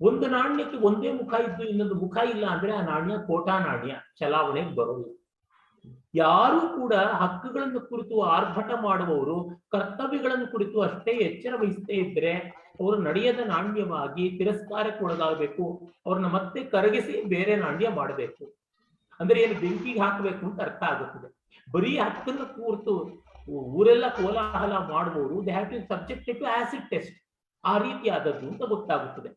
ಒಂದು ನಾಣ್ಯಕ್ಕೆ ಒಂದೇ ಮುಖ ಇದ್ದು ಇನ್ನೊಂದು ಮುಖ ಇಲ್ಲ ಅಂದ್ರೆ ಆ ನಾಣ್ಯ ಕೋಟಾ ನಾಣ್ಯ, ಚಲಾವಣೆಗೆ ಬರೋದು. ಯಾರೂ ಕೂಡ ಹಕ್ಕುಗಳನ್ನು ಕುರಿತು ಆರ್ಭಟ ಮಾಡುವವರು ಕರ್ತವ್ಯಗಳನ್ನು ಕುರಿತು ಅಷ್ಟೇ ಎಚ್ಚರ ವಹಿಸದೇ ಇದ್ರೆ ಅವರು ನಡೆಯದ ನಾಣ್ಯವಾಗಿ ತಿರಸ್ಕಾರಕ್ಕೆ ಒಳಗಾಗಬೇಕು. ಅವ್ರನ್ನ ಮತ್ತೆ ಕರಗಿಸಿ ಬೇರೆ ನಾಣ್ಯ ಮಾಡಬೇಕು. ಅಂದ್ರೆ ಏನು, ಬೆಂಕಿಗೆ ಹಾಕಬೇಕು ಅಂತ ಅರ್ಥ ಆಗುತ್ತದೆ. ಬರೀ ಹಕ್ಕನ್ನು ಕೂರ್ತು ಊರೆಲ್ಲ ಕೋಲಾಹಲ ಮಾಡುವವರು they have to subjected to acid test, ಆ ರೀತಿಯಾದದ್ದು ಅಂತ ಗೊತ್ತಾಗುತ್ತದೆ.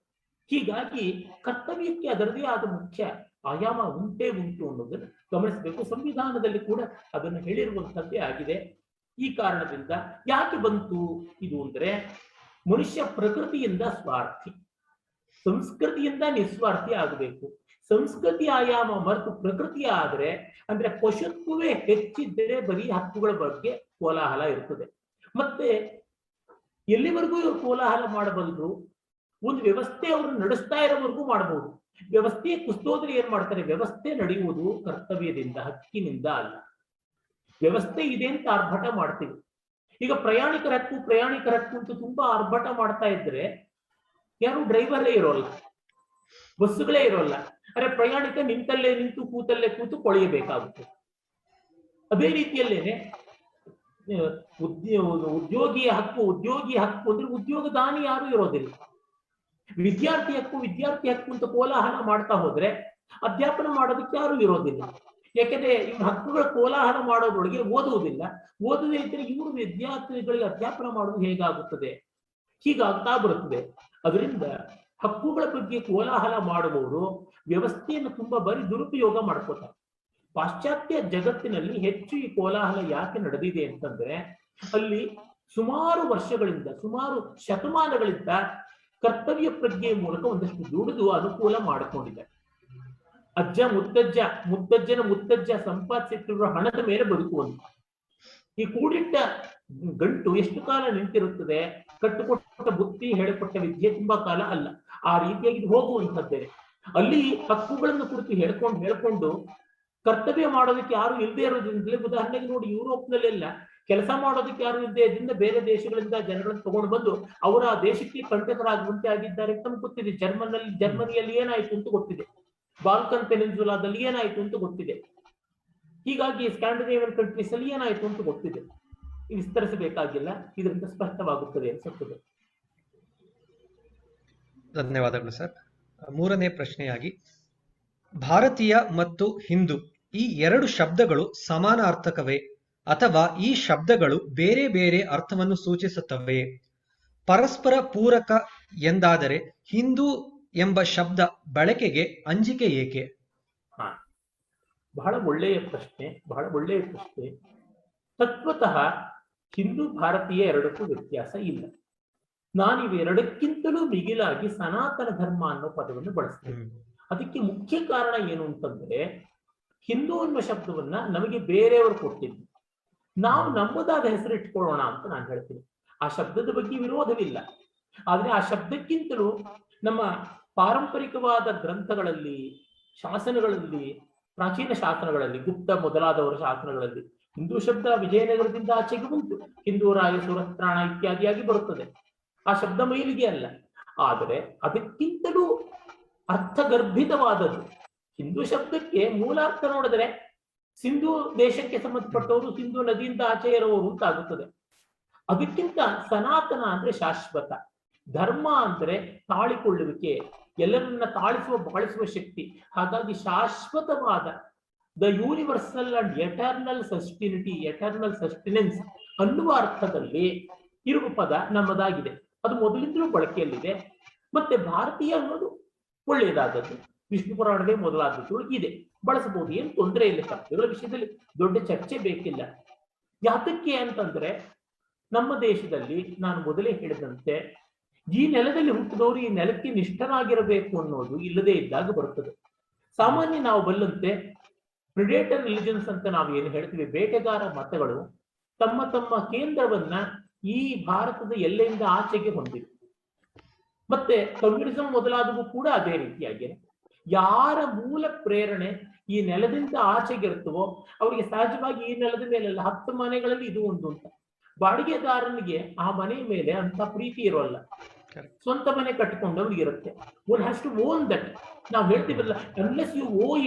ಹೀಗಾಗಿ ಕರ್ತವ್ಯಕ್ಕೆ ಅದರದೇ ಆದ ಮುಖ್ಯ ಆಯಾಮ ಉಂಟು ಅನ್ನೋದನ್ನು ಗಮನಿಸಬೇಕು. ಸಂವಿಧಾನದಲ್ಲಿ ಕೂಡ ಅದನ್ನು ಹೇಳಿರುವಂಥದ್ದೇ ಆಗಿದೆ. ಈ ಕಾರಣದಿಂದ ಯಾಕೆ ಬಂತು ಇದು ಅಂದ್ರೆ, ಮನುಷ್ಯ ಪ್ರಕೃತಿಯಿಂದ ಸ್ವಾರ್ಥಿ, ಸಂಸ್ಕೃತಿಯಿಂದ ನಿಸ್ವಾರ್ಥಿ ಆಗಬೇಕು. ಸಂಸ್ಕೃತಿ ಆಯಾಮ ಮರೆತು ಪ್ರಕೃತಿ ಆದ್ರೆ ಅಂದ್ರೆ ಪಶುತ್ವವೇ ಹೆಚ್ಚಿದ್ದರೆ ಬರೀ ಹಕ್ಕುಗಳ ಬಗ್ಗೆ ಕೋಲಾಹಲ ಇರ್ತದೆ. ಮತ್ತೆ ಎಲ್ಲಿವರೆಗೂ ಇವರು ಕೋಲಾಹಲ ಮಾಡಬಲ್ಲರು, ಒಂದು ವ್ಯವಸ್ಥೆ ಅವರು ನಡೆಸ್ತಾ ಇರೋವರೆಗೂ ಮಾಡಬಹುದು. ವ್ಯವಸ್ಥೆ ಕುಸ್ತೋದ್ರೆ ಏನ್ ಮಾಡ್ತಾರೆ, ವ್ಯವಸ್ಥೆ ನಡೆಯುವುದು ಕರ್ತವ್ಯದಿಂದ, ಹಕ್ಕಿನಿಂದ ಅಲ್ಲ. ವ್ಯವಸ್ಥೆ ಇದೆ ಅಂತ ಆರ್ಭಟ ಮಾಡ್ತೀವಿ. ಈಗ ಪ್ರಯಾಣಿಕರ ಹಕ್ಕು ಅಂತ ತುಂಬಾ ಆರ್ಭಟ ಮಾಡ್ತಾ ಇದ್ರೆ ಯಾರು ಡ್ರೈವರೇ ಇರೋಲ್ಲ, ಬಸ್ಸುಗಳೇ ಇರೋಲ್ಲ. ಅರೆ ಪ್ರಯಾಣಿಕ ನಿಂತಲ್ಲೇ ನಿಂತು ಕೂತಲ್ಲೇ ಕೂತು ಕೊಳೆಯಬೇಕಾಗುತ್ತೆ. ಅದೇ ರೀತಿಯಲ್ಲೇನೆ ಉದ್ಯೋಗಿ ಹಕ್ಕು ಅಂದ್ರೆ ಉದ್ಯೋಗದಾನಿ ಯಾರು ಇರೋದಿಲ್ಲ. ವಿದ್ಯಾರ್ಥಿ ಹಕ್ಕು ಅಂತ ಕೋಲಾಹಲ ಮಾಡ್ತಾ ಹೋದ್ರೆ ಅಧ್ಯಾಪನ ಮಾಡೋದಕ್ಕೆ ಯಾರು ಇರೋದಿಲ್ಲ. ಯಾಕೆಂದ್ರೆ ಇವ್ರ ಹಕ್ಕುಗಳ ಕೋಲಾಹಲ ಮಾಡೋದ್ರೊಳಗೆ ಓದುವುದೇ ಇದ್ರೆ ಇವರು ವಿದ್ಯಾರ್ಥಿಗಳಿಗೆ ಅಧ್ಯಾಪನ ಮಾಡೋದು ಹೇಗಾಗುತ್ತದೆ? ಹೀಗಾಗ್ತಾ ಬರುತ್ತದೆ. ಅದರಿಂದ ಹಕ್ಕುಗಳ ಬಗ್ಗೆ ಕೋಲಾಹಲ ಮಾಡುವವರು ವ್ಯವಸ್ಥೆಯನ್ನು ತುಂಬಾ ಬರೀ ದುರುಪಯೋಗ ಮಾಡ್ಕೋತಾರೆ. ಪಾಶ್ಚಾತ್ಯ ಜಗತ್ತಿನಲ್ಲಿ ಹೆಚ್ಚು ಈ ಕೋಲಾಹಲ ಯಾಕೆ ನಡೆದಿದೆ ಅಂತಂದ್ರೆ, ಅಲ್ಲಿ ಸುಮಾರು ವರ್ಷಗಳಿಂದ, ಸುಮಾರು ಶತಮಾನಗಳಿಂದ ಕರ್ತವ್ಯ ಪ್ರಜ್ಞೆಯ ಮೂಲಕ ಒಂದಷ್ಟು ದುಡಿದು ಅನುಕೂಲ ಮಾಡಿಕೊಂಡಿದ್ದಾರೆ. ಅಜ್ಜ ಮುತ್ತಜ್ಜನ ಮುತ್ತಜ್ಜ ಸಂಪಾದಿಸಿಟ್ಟಿರುವ ಹಣದ ಮೇಲೆ ಬದುಕುವಂತ ಈ ಕೂಡಿಟ್ಟ ಗಂಟು ಎಷ್ಟು ಕಾಲ ನಿಂತಿರುತ್ತದೆ? ಕಟ್ಟುಕೊಟ್ಟ ಬುತ್ತಿ, ಹೇಳಿಕೊಟ್ಟ ವಿದ್ಯೆ ತುಂಬಾ ಕಾಲ ಅಲ್ಲ. ಆ ರೀತಿಯಾಗಿ ಹೋಗುವಂಥದ್ದೇ. ಅಲ್ಲಿ ಹಕ್ಕುಗಳನ್ನು ಕುರಿತು ಹೇಳ್ಕೊಂಡು ಕರ್ತವ್ಯ ಮಾಡೋದಕ್ಕೆ ಯಾರು ಇಲ್ಲದೆ ಇರೋದ್ರಿಂದಲೇ, ಉದಾಹರಣೆಗೆ ನೋಡಿ, ಯುರೋಪ್ನಲ್ಲೆಲ್ಲ ಕೆಲಸ ಮಾಡೋದಕ್ಕೆ ಯಾರು ಇಲ್ಲದೆ ಇದರಿಂದ ಬೇರೆ ದೇಶಗಳಿಂದ ಜನಗಳನ್ನು ತಗೊಂಡು ಬಂದು ಅವರ ದೇಶಕ್ಕೆ ಕಂಟಕರಾಗುವಂತೆ ಆಗಿದ್ದಾರೆ. ತಮ್ಗೆ ಗೊತ್ತಿದೆ. ಜರ್ಮನಿಯಲ್ಲಿ ಏನಾಯ್ತು ಅಂತ ಗೊತ್ತಿದೆ. ಬಾಲ್ಕನ್ ಪೆನಿನ್ಸುಲಾದಲ್ಲಿ ಏನಾಯ್ತು ಅಂತ ಗೊತ್ತಿದೆ. ಹೀಗಾಗಿ ಸ್ಕ್ಯಾಂಡಿನೇವಿಯನ್ ಕಂಟ್ರೀಸ್ ಅಲ್ಲಿ ಏನಾಯ್ತು ಅಂತ ಗೊತ್ತಿದೆ. ವಿಸ್ತರಿಸಬೇಕಾಗಿಲ್ಲ, ಇದರಿಂದ ಸ್ಪಷ್ಟವಾಗುತ್ತದೆ ಅನ್ಸುತ್ತದೆ. ಧನ್ಯವಾದಗಳು ಸರ್. ಮೂರನೇ ಪ್ರಶ್ನೆಯಾಗಿ, ಭಾರತೀಯ ಮತ್ತು ಹಿಂದೂ ಈ ಎರಡು ಶಬ್ದಗಳು ಸಮಾನಾರ್ಥಕವೇ ಅಥವಾ ಈ ಶಬ್ದಗಳು ಬೇರೆ ಬೇರೆ ಅರ್ಥವನ್ನು ಸೂಚಿಸುತ್ತವೆಯೇ? ಪರಸ್ಪರ ಪೂರಕ ಎಂದಾದರೆ ಹಿಂದೂ ಎಂಬ ಶಬ್ದ ಬಳಕೆಗೆ ಅಂಜಿಕೆ ಏಕೆ? ಬಹಳ ಒಳ್ಳೆಯ ಪ್ರಶ್ನೆ. ತತ್ವತಃ ಹಿಂದೂ ಭಾರತೀಯ ಎರಡಕ್ಕೂ ವ್ಯತ್ಯಾಸ ಇಲ್ಲ. ನಾನು ಇವೆರಡಕ್ಕಿಂತಲೂ ಮಿಗಿಲಾಗಿ ಸನಾತನ ಧರ್ಮ ಅನ್ನೋ ಪದವನ್ನು ಬಳಸ್ತೇನೆ. ಅದಕ್ಕೆ ಮುಖ್ಯ ಕಾರಣ ಏನು ಅಂತಂದ್ರೆ, ಹಿಂದೂ ಅನ್ನುವ ಶಬ್ದವನ್ನ ನಮಗೆ ಬೇರೆಯವರು ಕೊಟ್ಟಿದ್ದು, ನಾವು ನಮ್ಮದಾದ ಹೆಸರು ಇಟ್ಕೊಳ್ಳೋಣ ಅಂತ ನಾನು ಹೇಳ್ತೀನಿ. ಆ ಶಬ್ದದ ಬಗ್ಗೆ ವಿರೋಧವಿಲ್ಲ. ಆದ್ರೆ ಆ ಶಬ್ದಕ್ಕಿಂತಲೂ ನಮ್ಮ ಪಾರಂಪರಿಕವಾದ ಗ್ರಂಥಗಳಲ್ಲಿ, ಶಾಸನಗಳಲ್ಲಿ, ಪ್ರಾಚೀನ ಶಾಸನಗಳಲ್ಲಿ, ಗುಪ್ತ ಮೊದಲಾದವರ ಶಾಸನಗಳಲ್ಲಿ ಹಿಂದೂ ಶಬ್ದ ವಿಜಯನಗರದಿಂದ ಆಚೆಗೆ ಬಂತು. ಹಿಂದೂ ರಾಯ ಸುರತ್ರಾಣ ಇತ್ಯಾದಿಯಾಗಿ ಬರುತ್ತದೆ. ಆ ಶಬ್ದ ಮೈಲಿಗೆ ಅಲ್ಲ. ಆದರೆ ಅದಕ್ಕಿಂತಲೂ ಅರ್ಥಗರ್ಭಿತವಾದದ್ದು. ಹಿಂದೂ ಶಬ್ದಕ್ಕೆ ಮೂಲಾರ್ಥ ನೋಡಿದ್ರೆ ಸಿಂಧೂ ದೇಶಕ್ಕೆ ಸಂಬಂಧಪಟ್ಟವರು, ಸಿಂಧೂ ನದಿಯಿಂದ ಆಚೆ ಇರುವವರು ಅಂತ ಆಗುತ್ತದೆ. ಅದಕ್ಕಿಂತ ಸನಾತನ ಅಂದ್ರೆ ಶಾಶ್ವತ, ಧರ್ಮ ಅಂದ್ರೆ ತಾಳಿಕೊಳ್ಳುವಿಕೆ, ಎಲ್ಲರನ್ನ ತಾಳಿಸುವ ಬಾಳಿಸುವ ಶಕ್ತಿ. ಹಾಗಾಗಿ ಶಾಶ್ವತವಾದ the universal and eternal sustainity, eternal sustenance ಅನ್ನುವ ಅರ್ಥದಲ್ಲಿ ಇರುವ ಪದ ನಮ್ಮದಾಗಿದೆ. ಅದು ಮೊದಲಿಂದಲೂ ಬಳಕೆಯಲ್ಲಿದೆ. ಮತ್ತೆ ಭಾರತೀಯ ಅನ್ನೋದು ಒಳ್ಳೆಯದಾದದ್ದು, ವಿಷ್ಣು ಪುರಾಣವೇ ಮೊದಲಾದದ್ದು ಇದೆ, ಬಳಸಬಹುದು, ಏನು ತೊಂದರೆ ಇಲ್ಲ. ಶಬ್ದಗಳ ವಿಷಯದಲ್ಲಿ ದೊಡ್ಡ ಚರ್ಚೆ ಬೇಕಿಲ್ಲ. ಯಾತಕ್ಕೆ ಅಂತಂದ್ರೆ, ನಮ್ಮ ದೇಶದಲ್ಲಿ ನಾನು ಮೊದಲೇ ಹೇಳಿದಂತೆ ಈ ನೆಲದಲ್ಲಿ ಹುಟ್ಟಿದವರು ಈ ನೆಲಕ್ಕೆ ನಿಷ್ಠರಾಗಿರಬೇಕು ಅನ್ನೋದು ಇಲ್ಲದೆ ಇದ್ದಾಗ ಬರುತ್ತದೆ. ಸಾಮಾನ್ಯ ನಾವು ಬಲ್ಲಂತೆ ಪ್ರಿಡೇಟರ್ ರಿಲಿಜನ್ಸ್ ಅಂತ ನಾವು ಏನು ಹೇಳ್ತೀವಿ, ಬೇಟೆಗಾರ ಮತಗಳು ತಮ್ಮ ತಮ್ಮ ಕೇಂದ್ರವನ್ನ ಈ ಭಾರತದ ಎಲ್ಲೆಯಿಂದ ಆಚೆಗೆ ಹೊಂದಿವೆ. ಮತ್ತೆ ಕಮ್ಯುನಿಸಂ ಮೊದಲಾದವು ಕೂಡ ಅದೇ ರೀತಿಯಾಗಿದೆ. ಯಾರ ಮೂಲ ಪ್ರೇರಣೆ ಈ ನೆಲದಿಂದ ಆಚೆಗಿರ್ತವೋ ಅವರಿಗೆ ಸಹಜವಾಗಿ ಈ ನೆಲದ ಮೇಲೆಲ್ಲ 10 ಮನೆಗಳಲ್ಲಿ ಇದು ಒಂದು ಅಂತ. ಬಾಡಿಗೆದಾರನಿಗೆ ಆ ಮನೆ ಮೇಲೆ ಅಂತ ಪ್ರೀತಿ ಇರೋಲ್ಲ. ಸ್ವಂತ ಮನೆ ಕಟ್ಟಿಕೊಂಡವ್ರಿಗೆ ಇರುತ್ತೆ. One has to own that. ನಾವು ಹೇಳ್ತೀವಲ್ಲ, unless you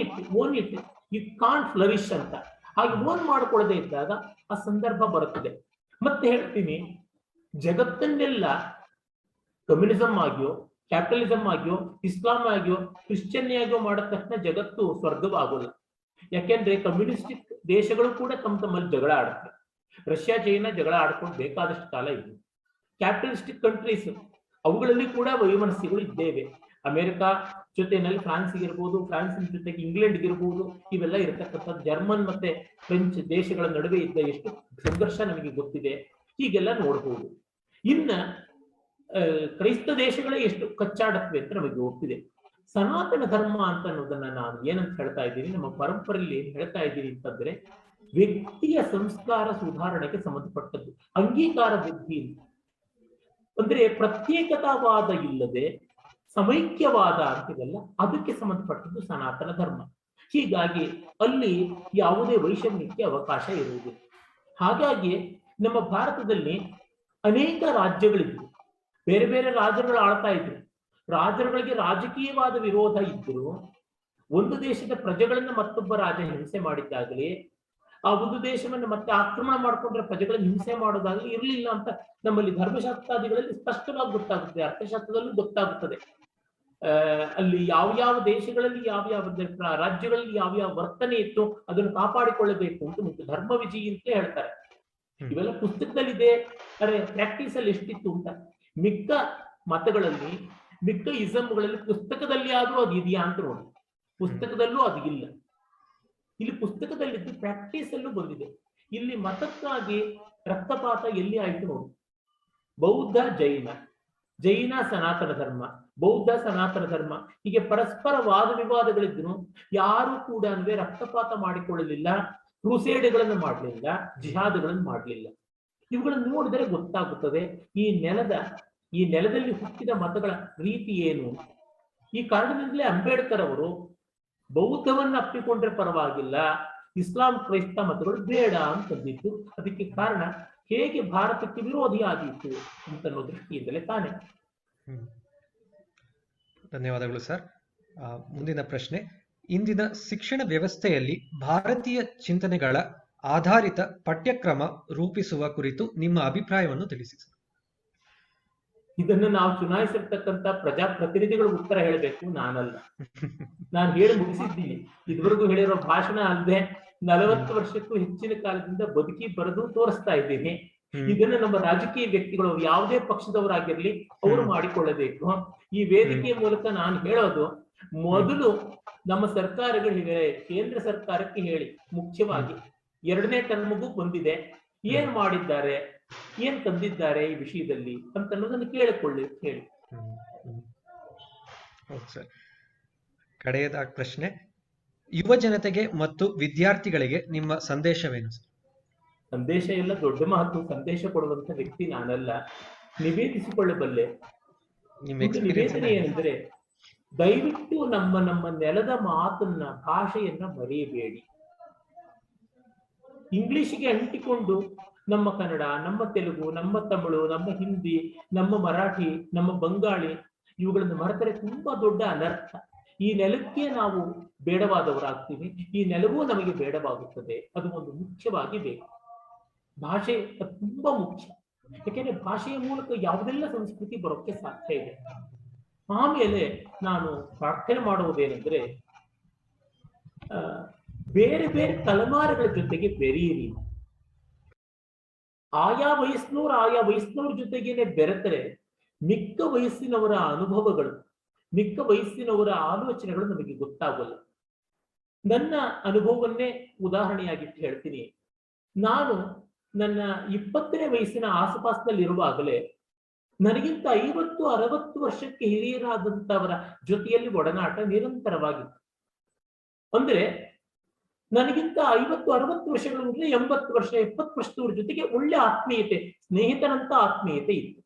own it you can't flourish ಅಂತ. ಹಾಗೆ ಓನ್ ಮಾಡ್ಕೊಳ್ಳದೆ ಇದ್ದಾಗ ಆ ಸಂದರ್ಭ ಬರುತ್ತದೆ. ಮತ್ತೆ ಹೇಳ್ತೀನಿ, ಜಗತ್ತನ್ನೆಲ್ಲ ಕಮ್ಯುನಿಸಂ ಆಗಿಯೋ, ಕ್ಯಾಪಿಟಲಿಸಂ ಆಗಿಯೋ, ಇಸ್ಲಾಂ ಆಗಿಯೋ, ಕ್ರಿಶ್ಚಿಯನ್ನಿಯಾಗಿಯೋ ಮಾಡಿದ ತಕ್ಷಣ ಜಗತ್ತು ಸ್ವರ್ಗವಾಗೋಲ್ಲ. ಯಾಕೆಂದ್ರೆ ಕಮ್ಯುನಿಸ್ಟಿಕ್ ದೇಶಗಳು ಕೂಡ ತಮ್ಮಲ್ಲಿ ಜಗಳ ಆಡುತ್ತೆ. ರಷ್ಯಾ ಚೈನಾ ಜಗಳ ಆಡ್ಕೊಂಡು ಬೇಕಾದಷ್ಟು ಕಾಲ ಇದೆ. ಕ್ಯಾಪಿಟಲಿಸ್ಟಿಕ್ ಕಂಟ್ರೀಸ್ ಅವುಗಳಲ್ಲಿ ಕೂಡ ವೈಮನಸ್ಸಿಗಳು ಇದ್ದೇವೆ. ಅಮೆರಿಕಾ ಜೊತೆನಲ್ಲಿ ಫ್ರಾನ್ಸ್ಗಿರ್ಬೋದು, ಫ್ರಾನ್ಸಿನ ಜೊತೆಗೆ ಇಂಗ್ಲೆಂಡ್ಗಿರ್ಬೋದು, ಇವೆಲ್ಲ ಇರತಕ್ಕಂಥದ್ದು. ಜರ್ಮನ್ ಮತ್ತೆ ಫ್ರೆಂಚ್ ದೇಶಗಳ ನಡುವೆ ಇದ್ದ ಎಷ್ಟು ಸಂಘರ್ಷ ನಮಗೆ ಗೊತ್ತಿದೆ. ಹೀಗೆಲ್ಲ ನೋಡಬಹುದು. ಇನ್ನ ಕ್ರೈಸ್ತ ದೇಶಗಳೇ ಎಷ್ಟು ಕಚ್ಚಾಡತ್ವೆ ಅಂತ ನಮಗೆ ಗೊತ್ತಿದೆ. ಸನಾತನ ಧರ್ಮ ಅಂತ ಅನ್ನೋದನ್ನ ನಾನು ಏನಂತ ಹೇಳ್ತಾ ಇದ್ದೀನಿ, ನಮ್ಮ ಪರಂಪರೆಯಲ್ಲಿ ಏನ್ ಹೇಳ್ತಾ ಇದ್ದೀನಿ ಅಂತಂದ್ರೆ, ವ್ಯಕ್ತಿಯ ಸಂಸ್ಕಾರ ಸುಧಾರಣೆಗೆ ಸಂಬಂಧಪಟ್ಟದ್ದು. ಅಂಗೀಕಾರ ಬುದ್ಧಿ ಅಂದ್ರೆ ಪ್ರತ್ಯೇಕತಾವಾದ ಇಲ್ಲದೆ ಸಮೈಕ್ಯವಾದ ಅಂತಿವಲ್ಲ, ಅದಕ್ಕೆ ಸಂಬಂಧಪಟ್ಟದ್ದು ಸನಾತನ ಧರ್ಮ. ಹೀಗಾಗಿ ಅಲ್ಲಿ ಯಾವುದೇ ವೈಷಮ್ಯಕ್ಕೆ ಅವಕಾಶ ಇರುವುದಿಲ್ಲ. ಹಾಗಾಗಿ ನಮ್ಮ ಭಾರತದಲ್ಲಿ ಅನೇಕ ರಾಜ್ಯಗಳಿದ್ವು. ಬೇರೆ ಬೇರೆ ರಾಜರುಗಳು ಆಳ್ತಾ ಇದ್ರು. ರಾಜರುಗಳಿಗೆ ರಾಜಕೀಯವಾದ ವಿರೋಧ ಇದ್ರು. ಒಂದು ದೇಶದ ಪ್ರಜೆಗಳನ್ನ ಮತ್ತೊಬ್ಬ ರಾಜ ಹಿಂಸೆ ಮಾಡಿದ್ದಾಗಲಿ, ಆ ಒಂದು ದೇಶವನ್ನು ಮತ್ತೆ ಆಕ್ರಮಣ ಮಾಡಿಕೊಂಡ್ರೆ ಪ್ರಜೆಗಳನ್ನು ಹಿಂಸೆ ಮಾಡೋದಾಗಲಿ ಇರಲಿಲ್ಲ ಅಂತ ನಮ್ಮಲ್ಲಿ ಧರ್ಮಶಾಸ್ತ್ರಾದಿಗಳಲ್ಲಿ ಸ್ಪಷ್ಟವಾಗಿ ಗೊತ್ತಾಗುತ್ತದೆ. ಅರ್ಥಶಾಸ್ತ್ರದಲ್ಲೂ ಗೊತ್ತಾಗುತ್ತದೆ. ಅಲ್ಲಿ ಯಾವ ದೇಶಗಳಲ್ಲಿ ಯಾವ ರಾಜ್ಯಗಳಲ್ಲಿ ಯಾವ ವರ್ತನೆ ಇತ್ತು ಅದನ್ನು ಕಾಪಾಡಿಕೊಳ್ಳಬೇಕು ಅಂತ ಮುಖ್ಯ. ಧರ್ಮ ವಿಜಯಿ ಅಂತ ಹೇಳ್ತಾರೆ. ಇವೆಲ್ಲ ಪುಸ್ತಕದಲ್ಲಿದೆ, ಅರೆ ಪ್ರಾಕ್ಟೀಸ್ ಅಲ್ಲಿ ಎಷ್ಟಿತ್ತು ಅಂತ. ಮಿಕ್ಕ ಮತಗಳಲ್ಲಿ ಮಿಕ್ಕ ಇಸಮ್ಗಳಲ್ಲಿ ಪುಸ್ತಕದಲ್ಲಿ ಆದ್ರೂ ಅದು ಇದೆಯಾ ಅಂತ ನೋಡಿ, ಪುಸ್ತಕದಲ್ಲೂ ಅದು ಇಲ್ಲ. ಇಲ್ಲಿ ಪುಸ್ತಕದಲ್ಲಿದ್ದು ಪ್ರಾಕ್ಟೀಸ್ ಅಲ್ಲೂ ಬಂದಿದೆ. ಇಲ್ಲಿ ಮತಕ್ಕಾಗಿ ರಕ್ತಪಾತ ಎಲ್ಲಿ ಆಯ್ತು ನೋಡಿ. ಬೌದ್ಧ ಜೈನ, ಜೈನ ಸನಾತನ ಧರ್ಮ, ಬೌದ್ಧ ಸನಾತನ ಧರ್ಮ, ಹೀಗೆ ಪರಸ್ಪರ ವಾದ ವಿವಾದಗಳಿದ್ರು ಯಾರು ಕೂಡ ರಕ್ತಪಾತ ಮಾಡಿಕೊಳ್ಳಲಿಲ್ಲ, ಕ್ರೂಸೇಡ್ಗಳನ್ನು ಮಾಡಲಿಲ್ಲ, ಜಿಹಾದ್ಗಳನ್ನು ಮಾಡಲಿಲ್ಲ. ಇವುಗಳನ್ನು ನೋಡಿದರೆ ಗೊತ್ತಾಗುತ್ತದೆ ಈ ನೆಲದಲ್ಲಿ ಹುಟ್ಟಿದ ಮತಗಳ ರೀತಿ ಏನು. ಈ ಕಾರಣದಿಂದಲೇ ಅಂಬೇಡ್ಕರ್ ಅವರು ಬೌದ್ಧವನ್ನು ಅಪ್ಪಿಕೊಂಡ್ರೆ ಪರವಾಗಿಲ್ಲ, ಇಸ್ಲಾಂ ಕ್ರೈಸ್ತ ಮತಗಳು ಬೇಡ ಅಂತಂದಿತ್ತು. ಅದಕ್ಕೆ ಕಾರಣ ಹೇಗೆ ಭಾರತಕ್ಕೆ ವಿರೋಧಿ ಆದೀತು ಅಂತನ್ನೋ ದೃಷ್ಟಿಯಿಂದಲೇ ತಾನೆ. ಧನ್ಯವಾದಗಳು ಸರ್. ಮುಂದಿನ ಪ್ರಶ್ನೆ, ಇಂದಿನ ಶಿಕ್ಷಣ ವ್ಯವಸ್ಥೆಯಲ್ಲಿ ಭಾರತೀಯ ಚಿಂತನೆಗಳ ಆಧಾರಿತ ಪಠ್ಯಕ್ರಮ ರೂಪಿಸುವ ಕುರಿತು ನಿಮ್ಮ ಅಭಿಪ್ರಾಯವನ್ನು ತಿಳಿಸಿ ಸರ್. ಇದನ್ನು ನಾವು ಚುನಾಯಿಸಿರ್ತಕ್ಕಂಥ ಪ್ರಜಾಪ್ರತಿನಿಧಿಗಳು ಉತ್ತರ ಹೇಳಬೇಕು, ನಾನಲ್ಲ. ನಾನು ಹೇಳಿ ಮುಗಿಸಿದ್ದೀನಿ. ಇದುವರೆಗೂ ಹೇಳಿರೋ ಭಾಷಣ ಅಲ್ಲದೆ 40 ವರ್ಷಕ್ಕೂ ಹೆಚ್ಚಿನ ಕಾಲದಿಂದ ಬದುಕಿ ಬರೆದು ತೋರಿಸ್ತಾ ಇದ್ದೀನಿ. ಇದನ್ನು ನಮ್ಮ ರಾಜಕೀಯ ವ್ಯಕ್ತಿಗಳು ಯಾವುದೇ ಪಕ್ಷದವರಾಗಿರ್ಲಿ ಅವರು ಮಾಡಿಕೊಳ್ಳಬೇಕು. ಈ ವೇದಿಕೆಯ ಮೂಲಕ ನಾನು ಹೇಳೋದು, ಮೊದಲು ನಮ್ಮ ಸರ್ಕಾರಗಳಿವೆ, ಕೇಂದ್ರ ಸರ್ಕಾರಕ್ಕೆ ಹೇಳಿ, ಮುಖ್ಯವಾಗಿ 2ನೇ ಟರ್ಮ್ಗೂ ಬಂದಿದೆ, ಏನ್ ಮಾಡಿದ್ದಾರೆ, ಏನ್ ತಂದಿದ್ದಾರೆ ಈ ವಿಷಯದಲ್ಲಿ ಅಂತ ಅನ್ನೋದನ್ನು ಕೇಳಿಕೊಳ್ಳಿ ಹೇಳಿ. ಕಡೆಯದಾದ ಪ್ರಶ್ನೆ, ಯುವ ಜನತೆಗೆ ಮತ್ತು ವಿದ್ಯಾರ್ಥಿಗಳಿಗೆ ನಿಮ್ಮ ಸಂದೇಶವೇನು ಸರ್? ಸಂದೇಶ ಎಲ್ಲ ದೊಡ್ಡ ಮಾತು, ಸಂದೇಶ ಕೊಡುವಂತ ವ್ಯಕ್ತಿ ನಾನಲ್ಲ, ನಿವೇದಿಸಿಕೊಳ್ಳಬಲ್ಲೆ. ನಿವೇದನೆ ಏನೆಂದ್ರೆ, ದಯವಿಟ್ಟು ನಮ್ಮ ನೆಲದ ಮಾತನ್ನ, ಭಾಷೆಯನ್ನ ಮರೆಯಬೇಡಿ. ಇಂಗ್ಲಿಷ್ಗೆ ಅಂಟಿಕೊಂಡು ನಮ್ಮ ಕನ್ನಡ, ನಮ್ಮ ತೆಲುಗು, ನಮ್ಮ ತಮಿಳು, ನಮ್ಮ ಹಿಂದಿ, ನಮ್ಮ ಮರಾಠಿ, ನಮ್ಮ ಬಂಗಾಳಿ ಇವುಗಳನ್ನು ಮರೆತರೆ ತುಂಬಾ ದೊಡ್ಡ ಅನರ್ಥ. ಈ ನೆಲಕ್ಕೆ ನಾವು ಬೇಡವಾದವರಾಗ್ತೀವಿ, ಈ ನೆಲವೂ ನಮಗೆ ಬೇಡವಾಗುತ್ತದೆ. ಅದು ಒಂದು ಮುಖ್ಯವಾಗಿ ಬೇಕು. ಭಾಷೆ ತುಂಬಾ ಮುಖ್ಯ. ಯಾಕೆಂದ್ರೆ ಭಾಷೆಯ ಮೂಲಕ ಯಾವುದೆಲ್ಲ ಸಂಸ್ಕೃತಿ ಬರೋಕ್ಕೆ ಸಾಧ್ಯ ಇದೆ. ಆಮೇಲೆ ನಾನು ಪ್ರಾರ್ಥನೆ ಮಾಡುವುದೇನೆಂದ್ರೆ, ಬೇರೆ ಬೇರೆ ತಲೆಮಾರುಗಳ ಜೊತೆಗೆ ಬೆರೆಯಿರಿ. ಆಯಾ ವಯಸ್ಸಿನವ್ರ ಜೊತೆಗೇನೆ ಬೆರೆತರೆ ಮಿಕ್ಕ ವಯಸ್ಸಿನವರ ಅನುಭವಗಳು, ಮಿಕ್ಕ ವಯಸ್ಸಿನವರ ಆಲೋಚನೆಗಳು ನಮಗೆ ಗೊತ್ತಾಗಲ್ಲ. ನನ್ನ ಅನುಭವವನ್ನೇ ಉದಾಹರಣೆಯಾಗಿಟ್ಟು ಹೇಳ್ತೀನಿ. ನಾನು ನನ್ನ 20ನೇ ವಯಸ್ಸಿನ ಆಸುಪಾಸಿನಲ್ಲಿ ಇರುವಾಗಲೇ ನನಗಿಂತ 50-60 ವರ್ಷಕ್ಕೆ ಹಿರಿಯರಾದಂತವರ ಜೊತೆಯಲ್ಲಿ ಒಡನಾಟ ನಿರಂತರವಾಗಿತ್ತು. ಅಂದ್ರೆ ನನಗಿಂತ 50-60 ವರ್ಷಗಳ ಮುಂದೆ 80 ವರ್ಷ 70 ವರ್ಷದವರ ಜೊತೆಗೆ ಒಳ್ಳೆ ಆತ್ಮೀಯತೆ, ಸ್ನೇಹಿತನಂತ ಆತ್ಮೀಯತೆ ಇತ್ತು.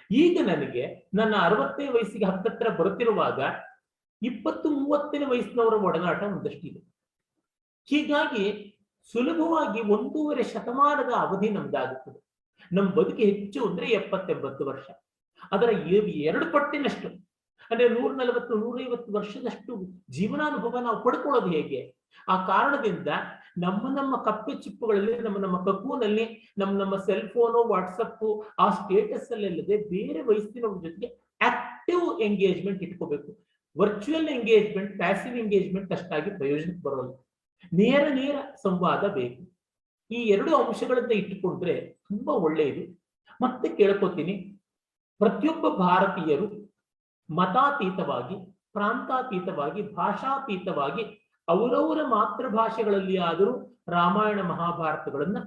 ಈಗ ನನಗೆ ನನ್ನ 60ನೇ ವಯಸ್ಸಿಗೆ ಹತ್ತತ್ರ ಬರುತ್ತಿರುವಾಗ 20-30ನೇ ವಯಸ್ಸಿನವರ ಒಡನಾಟ ಒಂದಷ್ಟಿದೆ. ಹೀಗಾಗಿ ಸುಲಭವಾಗಿ 1.5 ಶತಮಾನದ ಅವಧಿ ನಮ್ದಾಗುತ್ತದೆ. ನಮ್ಮ ಬದುಕಿ ಹೆಚ್ಚು ಅಂದ್ರೆ 70-80 ವರ್ಷ. ಅದರ 2 ಪಟ್ಟಿನಷ್ಟು ಅಂದ್ರೆ 140-150 ವರ್ಷದಷ್ಟು ಜೀವನಾನುಭವ ನಾವು ಪಡ್ಕೊಳ್ಳೋದು ಹೇಗೆ? ಆ ಕಾರಣದಿಂದ ನಮ್ಮ ಕಪ್ಪೆ ಚಿಪ್ಪುಗಳಲ್ಲಿ, ನಮ್ಮ ಕಕ್ಕೂನಲ್ಲಿ, ನಮ್ಮ ಸೆಲ್ ಫೋನು, ವಾಟ್ಸಪ್, ಆ ಸ್ಟೇಟಸ್ ಅಲ್ಲದೆ ಬೇರೆ ವಯಸ್ಸಿನವ್ರ ಜೊತೆಗೆ ಆಕ್ಟಿವ್ ಎಂಗೇಜ್ಮೆಂಟ್ ಇಟ್ಕೋಬೇಕು. ವರ್ಚುವಲ್ ಎಂಗೇಜ್ಮೆಂಟ್, ಪ್ಯಾಸಿವ್ ಎಂಗೇಜ್ಮೆಂಟ್ ಅಷ್ಟಾಗಿ ಪ್ರಯೋಜನಕ್ಕೆ ಬರೋಲ್ಲ. ನೇರ ಸಂವಾದ ಬೇಕು. ಈ 2 ಅಂಶಗಳನ್ನ ಇಟ್ಟುಕೊಂಡ್ರೆ ತುಂಬಾ ಒಳ್ಳೆಯದು. ಮತ್ತೆ ಕೇಳ್ಕೊತೀನಿ, ಪ್ರತಿಯೊಬ್ಬ ಭಾರತೀಯರು ಮತಾತೀತವಾಗಿ, ಪ್ರಾಂತಾತೀತವಾಗಿ, ಭಾಷಾತೀತವಾಗಿ ಅವರವರ ಮಾತೃಭಾಷೆಗಳಲ್ಲಿ ಆದರೂ ರಾಮಾಯಣ ಮಹಾಭಾರತಗಳನ್ನ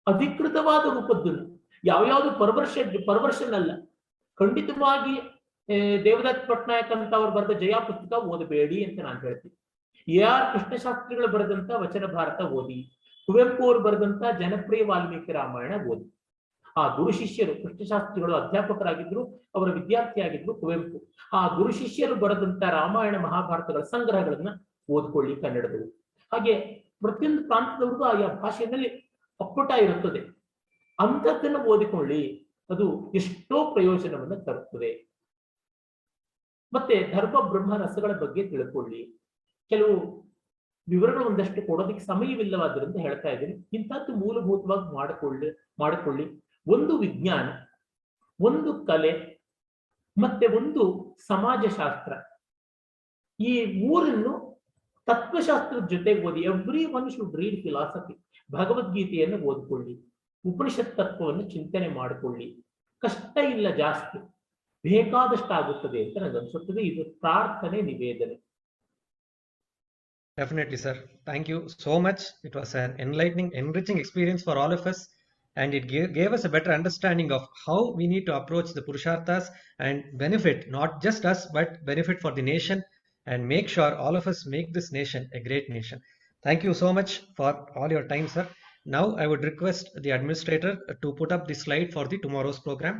ಅಧಿಕೃತವಾದ ರೂಪದ್ದನ್ನು, ಯಾವ್ಯಾವುದು ಪರ್ವರ್ಷನ್ ಅಲ್ಲ, ಖಂಡಿತವಾಗಿ ದೇವದತ್ ಪಟ್ನಾಯಕ್ ಅಂತ ಅವ್ರು ಬರೆದ ಜಯಾ ಪುಸ್ತಕ ಓದಬೇಡಿ ಅಂತ ನಾನು ಹೇಳ್ತೀನಿ. AR ಕೃಷ್ಣಶಾಸ್ತ್ರಿಗಳು ಬರೆದಂತ ವಚನ ಭಾರತ ಓದಿ, ಕುವೆಂಪು ಅವರು ಬರೆದಂತ ಜನಪ್ರಿಯ ವಾಲ್ಮೀಕಿ ರಾಮಾಯಣ ಓದಿ. ಆ ಗುರು ಶಿಷ್ಯರು, ಕೃಷ್ಣಶಾಸ್ತ್ರಿಗಳು ಅಧ್ಯಾಪಕರಾಗಿದ್ರು, ಅವರ ವಿದ್ಯಾರ್ಥಿಯಾಗಿದ್ರು ಕುವೆಂಪು. ಆ ಗುರು ಶಿಷ್ಯರು ಬರೆದಂತ ರಾಮಾಯಣ ಮಹಾಭಾರತಗಳ ಸಂಗ್ರಹಗಳನ್ನ ಓದ್ಕೊಳ್ಳಿ ಕನ್ನಡದವರು. ಹಾಗೆ ಪ್ರತಿಯೊಂದು ಪ್ರಾಂತದವ್ರಿಗೂ ಆಯಾ ಭಾಷೆಯಲ್ಲಿ ಅಪ್ಪಟ ಇರುತ್ತದೆ, ಅಂಥದ್ದನ್ನು ಓದಿಕೊಳ್ಳಿ. ಅದು ಎಷ್ಟೋ ಪ್ರಯೋಜನವನ್ನು ತರುತ್ತದೆ. ಮತ್ತೆ ಧರ್ಮ ಬ್ರಹ್ಮ ರಸಗಳ ಬಗ್ಗೆ ತಿಳ್ಕೊಳ್ಳಿ. ಕೆಲವು ವಿವರಗಳು ಒಂದಷ್ಟು ಕೊಡೋದಕ್ಕೆ ಸಮಯವಿಲ್ಲವಾದ್ರಿಂದ ಹೇಳ್ತಾ ಇದ್ದೀನಿ. ಇಂಥದ್ದು ಮೂಲಭೂತವಾಗಿ ಮಾಡಿಕೊಳ್ಳಿ. ಒಂದು ವಿಜ್ಞಾನ, ಒಂದು ಕಲೆ, ಮತ್ತೆ ಒಂದು ಸಮಾಜಶಾಸ್ತ್ರ, ಈ 3 ತತ್ವಶಾಸ್ತ್ರದ ಜೊತೆಗೆ ಓದಿ. Every one should read philosophy. ಭಗವದ್ಗೀತೆಯನ್ನು ಓದ್ಕೊಳ್ಳಿ, ಉಪನಿಷತ್ ತತ್ವವನ್ನು ಚಿಂತನೆ ಮಾಡಿಕೊಳ್ಳಿ. ಕಷ್ಟ ಇಲ್ಲ ಜಾಸ್ತಿ. ಬೇಕಾದಷ್ಟಾಗುತ್ತದೆ ಅಂತ ನನಗನ್ಸುತ್ತದೆ. ಇದು ಪ್ರಾರ್ಥನೆ, ನಿವೇದನೆ. Definitely, sir. Thank you so much. It was an enlightening, enriching experience for all of us, and it gave us a better understanding of how we need to approach the Purusharthas and benefit not just us, but benefit for the nation, and make sure all of us make this nation a great nation. Thank you so much for all your time, sir. Now I would request the administrator to put up the slide for the tomorrow's program.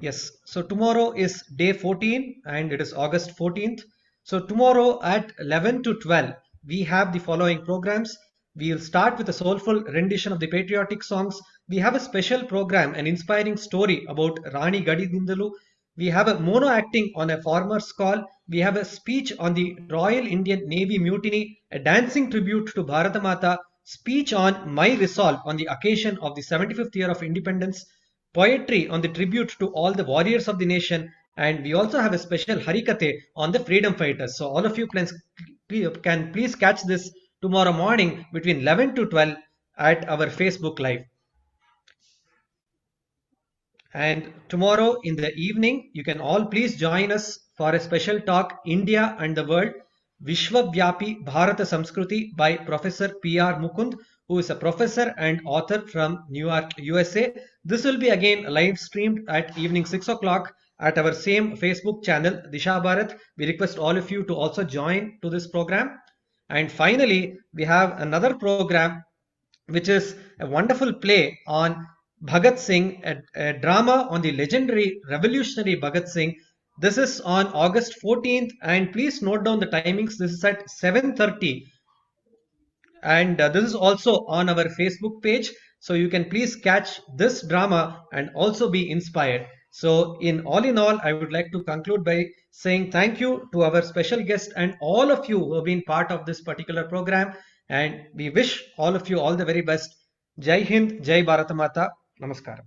Yes, so tomorrow is day 14 and it is August 14th. So tomorrow at 11 to 12, we have the following programs. We will start with a soulful rendition of the patriotic songs. We have a special program, an inspiring story about Rani Gadidindalu. We have a mono acting on a farmer's call. We have a speech on the Royal Indian Navy mutiny, a dancing tribute to Bharata Mata, speech on my resolve on the occasion of the 75th year of independence, poetry on the tribute to all the warriors of the nation, and we also have a special Harikate on the freedom fighters. So all of you can please catch this tomorrow morning between 11 to 12 at our Facebook Live. And tomorrow in the evening, you can all please join us for a special talk, India and the World, Vishwavyapi Bharata Samskruti by Professor P.R. Mukund, who is a professor and author from New York, USA. This will be again live streamed at evening 6 o'clock at our same Facebook channel, Disha Bharat. We request all of you to also join to this program. And finally, we have another program, which is a wonderful play on Bhagat Singh, a drama on the legendary revolutionary Bhagat Singh. This is on August 14th, and please note down the timings. This is at 7:30. And this is also on our Facebook page, so you can please catch this drama and also be inspired. So in all, I would like to conclude by saying thank you to our special guest and all of you who have been part of this particular program, and we wish all of you all the very best. Jai Hind, Jai Bharata Mata. Namaskaram.